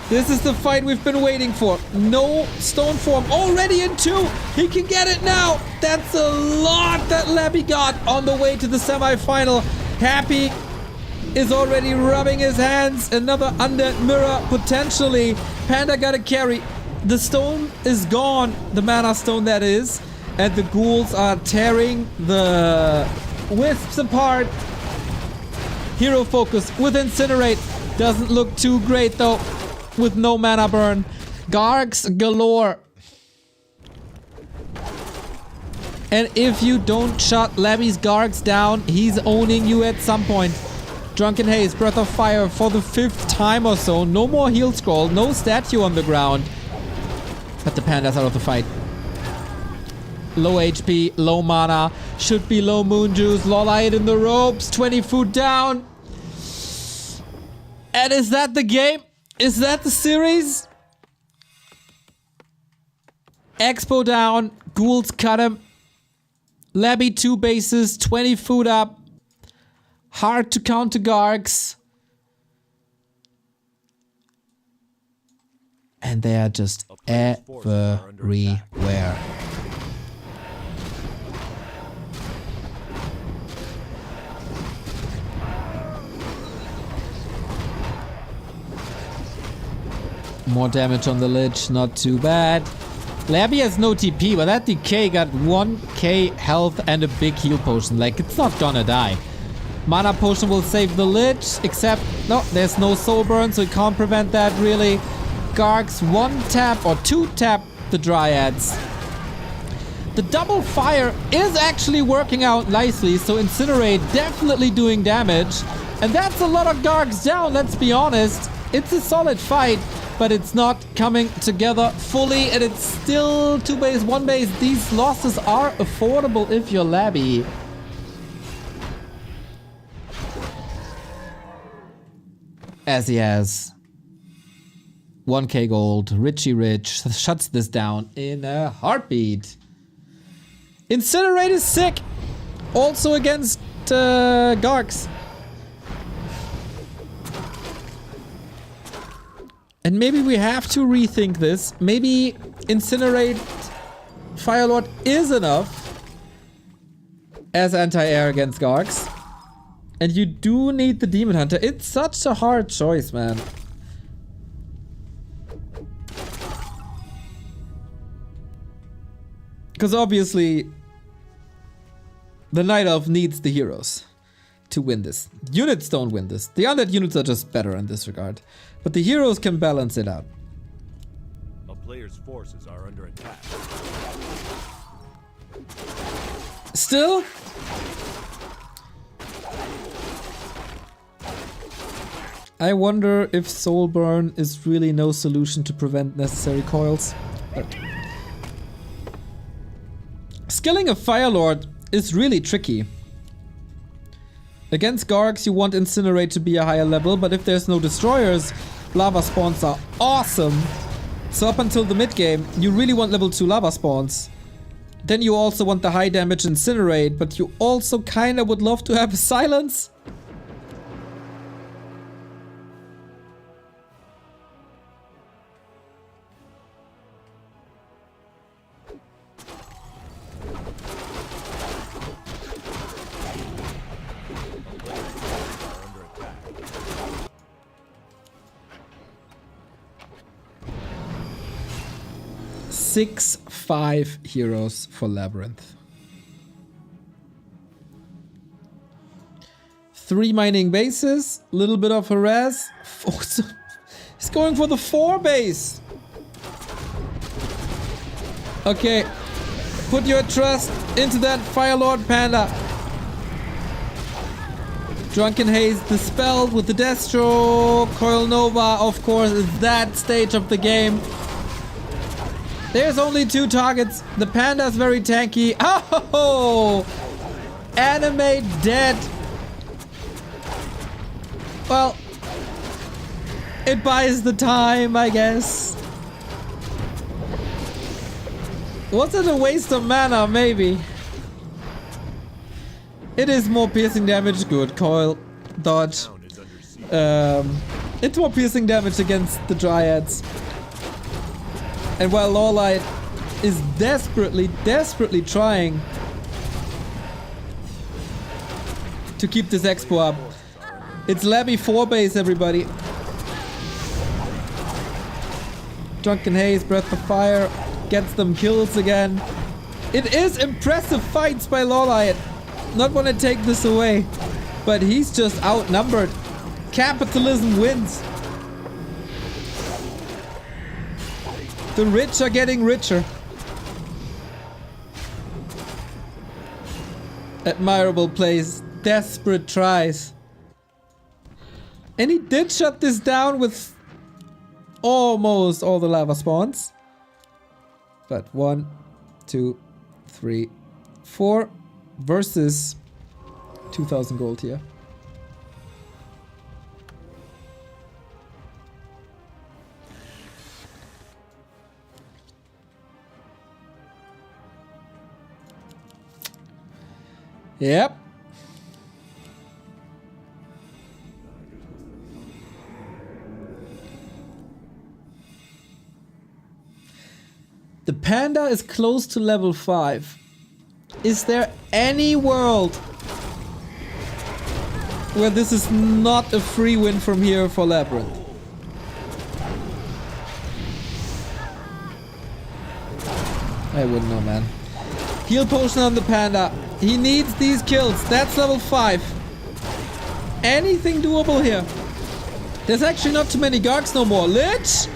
This is the fight we've been waiting for. No stone form already in 2. He can get it now. That's a lot that Labby got on the way to the semi-final. Happy is already rubbing his hands. Another undead mirror potentially. Panda got a carry. The stone is gone. The mana stone, that is. And the ghouls are tearing the wisps apart. Hero focus with Incinerate. Doesn't look too great though. With no mana burn. Gargs galore. And if you don't shut Labby's Gargs down, he's owning you at some point. Drunken Haze, Breath of Fire for the 5th time or so. No more heal scroll, no statue on the ground. But the panda's out of the fight. Low HP, low mana, should be low moon juice. LawLiet in the ropes, 20 foot down. And is that the game? Is that the series? Expo down, ghouls cut him. Labby 2 bases, 20 foot up. Hard to counter Gargs. And they are just everywhere. More damage on the Lich, not too bad. Labby has no TP, but that DK got 1k health and a big heal potion. Like, it's not gonna die. Mana potion will save the Lich, except... No, there's no soul burn, so he can't prevent that, really. Gargs 1-tap or 2-tap the Dryads. The double fire is actually working out nicely, so Incinerate definitely doing damage. And that's a lot of Gargs down, let's be honest. It's a solid fight, but it's not coming together fully, and it's still 2 base, 1 base. These losses are affordable if you're Labby. As he has 1k gold, Richie Rich shuts this down in a heartbeat. Incinerate is sick, also against Gargs. And maybe we have to rethink this. Maybe Incinerate Firelord is enough as anti-air against Gargs. And you do need the Demon Hunter. It's such a hard choice, man. Because obviously, the Night Elf needs the heroes to win this. Units don't win this. The undead units are just better in this regard. But the heroes can balance it out. A player's forces are under attack. Still, I wonder if Soul Burn is really no solution to prevent necessary coils. But skilling a Firelord is really tricky. Against Gargs, you want Incinerate to be a higher level, but if there's no destroyers, lava spawns are awesome. So up until the mid game, you really want level 2 lava spawns. Then you also want the high damage Incinerate, but you also kinda would love to have a Silence. Six 5 heroes for Labyrinth. 3 mining bases, little bit of harass. Oh, so he's going for the 4 base. Okay, put your trust into that Firelord Panda. Drunken Haze dispelled with the Destro. Coil Nova, of course, is that stage of the game. There's only 2 targets. The Panda's very tanky. Oh! Animate dead. Well, it buys the time, I guess. Was it a waste of mana? Maybe. It is more piercing damage. Good. Coil. Dodge. It's more piercing damage against the Dryads. And while LawLiet is desperately trying to keep this expo up, it's Labby 4 base, everybody. Drunken Haze, Breath of Fire, gets them kills again. It is impressive fights by LawLiet. Not want to take this away, but he's just outnumbered. Capitalism wins. The rich are getting richer. Admirable plays. Desperate tries. And he did shut this down with almost all the lava spawns. But 1, 2, 3, 4 versus 2000 gold here. Yep. The Panda is close to level 5. Is there any world where this is not a free win from here for LabyRinth? I wouldn't know, man. Heal potion on the Panda. He needs these kills. That's level 5. Anything doable here? There's actually not too many Gargs no more. Lich!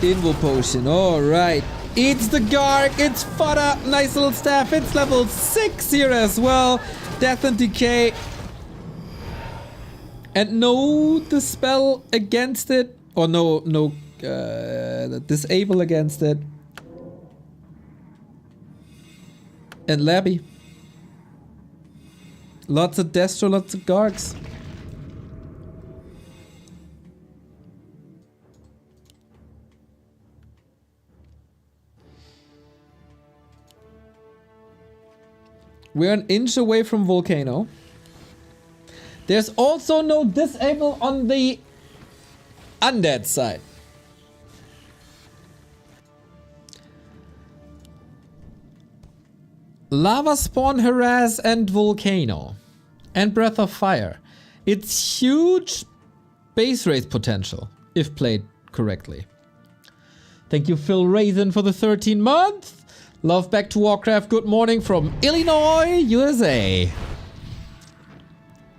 Invo potion. Alright. Eats the Garg. It's fodder. Nice little staff. It's level 6 here as well. Death and Decay. And no dispel against it. Or no disable against it. And Labby. Lots of Destro, lots of Gargs. We're an inch away from Volcano. There's also no disable on the undead side. Lava Spawn, Harass, and Volcano. And Breath of Fire. It's huge base race potential, if played correctly. Thank you, Phil Raisin, for the 13 month. Love back to Warcraft. Good morning from Illinois, USA.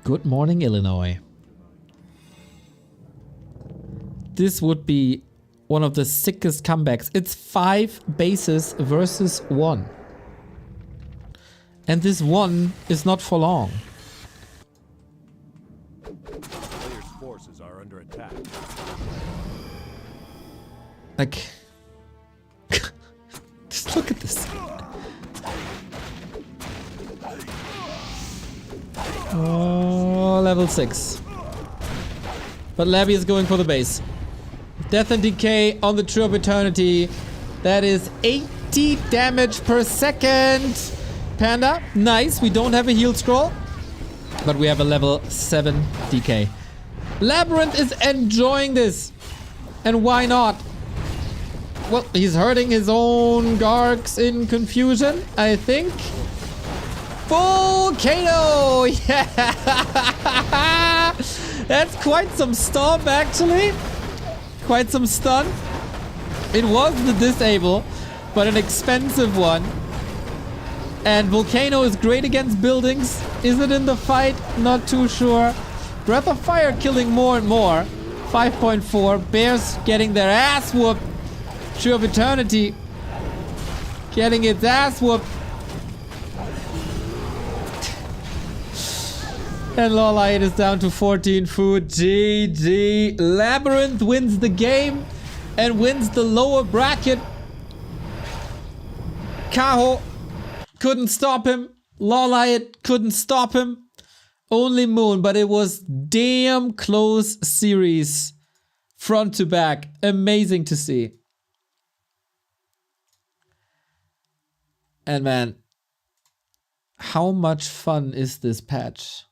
Good morning, Illinois. This would be one of the sickest comebacks. It's 5 bases versus 1. And this 1 is not for long. Players' forces are under attack. Like, just look at this. Oh, level 6. But Labby is going for the base. Death and Decay on the Tree of Eternity. That is 20 damage per second. Panda, nice. We don't have a heal scroll, but we have a level 7 DK. LabyRinth is enjoying this. And why not? Well, he's hurting his own Gargs in confusion, I think. Volcano! Yeah! That's quite some stomp, actually. Quite some stun. It was the disable, but an expensive one. And Volcano is great against buildings. Is it in the fight? Not too sure. Breath of Fire killing more and more. 5.4. Bears getting their ass whooped. Tree of Eternity getting its ass whooped. And LawLiet is down to 14 food. GG. LabyRinth wins the game and wins the lower bracket. Kaho couldn't stop him. LawLiet couldn't stop him. Only Moon, but it was damn close series. Front to back. Amazing to see. And man, how much fun is this patch?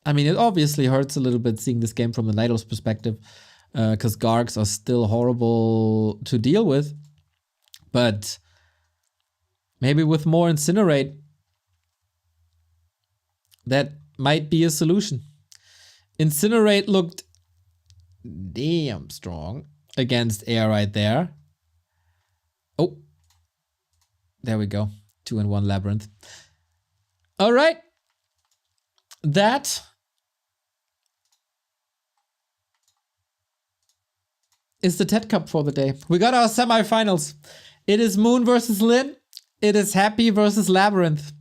I mean, it obviously hurts a little bit seeing this game from the Nidal's perspective, because Gargs are still horrible to deal with. But maybe with more Incinerate, that might be a solution. Incinerate looked damn strong against air right there. Oh, there we go. 2-1 LabyRinth. All right. That is the TeD Cup for the day. We got our semifinals. It is Moon versus Lin. It is Happy versus LabyRinth.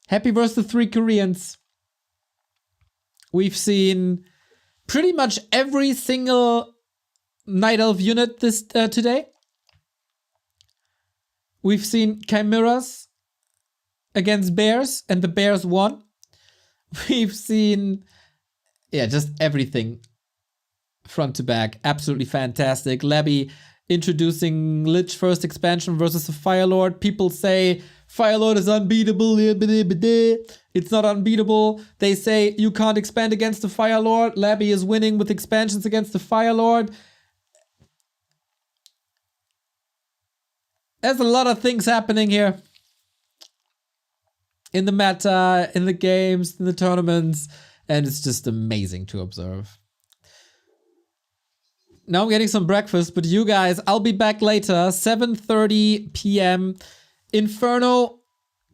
Happy versus the 3 Koreans. We've seen pretty much every single Night Elf unit this today. We've seen Chimeras against Bears, and the Bears won. We've seen, yeah, just everything front to back. Absolutely fantastic. Labby introducing Lich first expansion versus the Firelord. People say Firelord is unbeatable. It's not unbeatable. They say you can't expand against the Firelord. Labby is winning with expansions against the Firelord. There's a lot of things happening here. In the meta, in the games, in the tournaments. And it's just amazing to observe. Now I'm getting some breakfast, but you guys, I'll be back later, 7:30 p.m. Inferno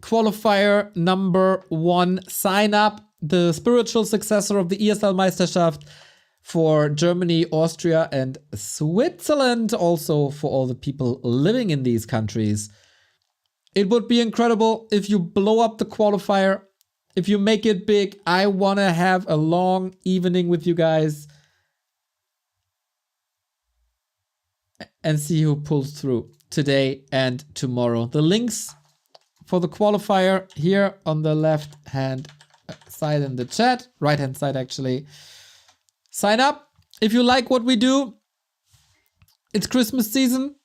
qualifier number 1. Sign up, the spiritual successor of the ESL Meisterschaft for Germany, Austria, and Switzerland. Also for all the people living in these countries. It would be incredible if you blow up the qualifier. If you make it big, I want to have a long evening with you guys. And see who pulls through today and tomorrow. The links for the qualifier here on the left hand side in the chat. Right hand side actually. Sign up if you like what we do. It's Christmas season.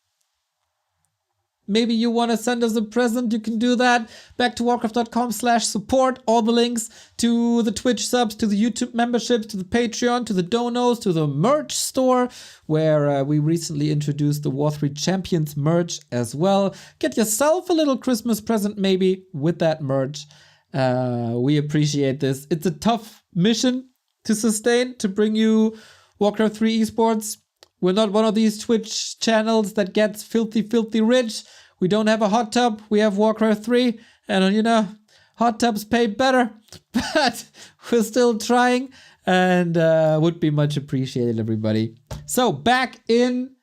Maybe you want to send us a present, you can do that. Back to warcraft.com/support. All the links to the Twitch subs, to the YouTube memberships, to the Patreon, to the donos, to the merch store, where we recently introduced the War 3 Champions merch as well. Get yourself a little Christmas present maybe with that merch. We appreciate this. It's a tough mission to sustain, to bring you Warcraft 3 esports. We're not one of these Twitch channels that gets filthy rich. We don't have a hot tub. We have Warcraft 3. And you know, hot tubs pay better. But we're still trying. And would be much appreciated, everybody. So back in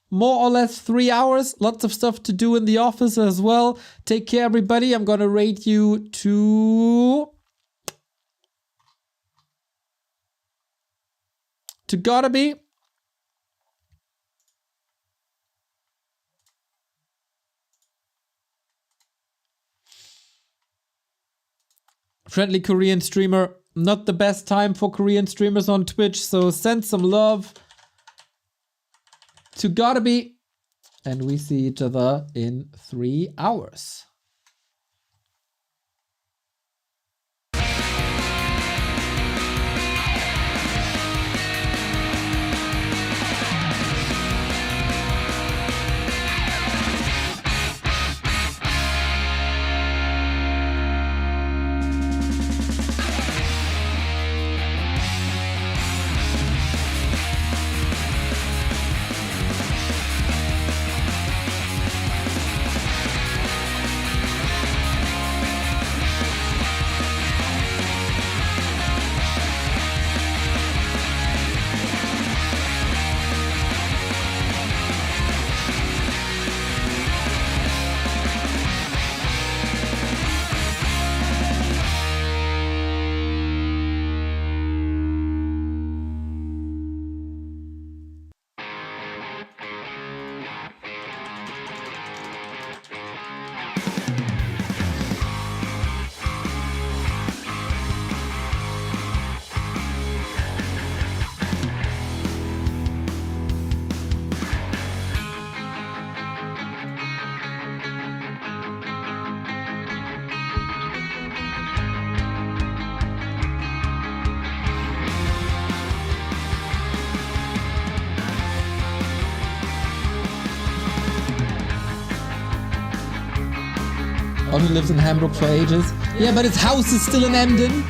more or less 3 hours. Lots of stuff to do in the office as well. Take care, everybody. I'm going to rate you to gotta be. Friendly Korean streamer. Not the best time for Korean streamers on Twitch, so send some love to gotta be. and we see each other in 3 hours. Oh, he lives in Hamburg for ages. Yeah, but his house is still in Emden.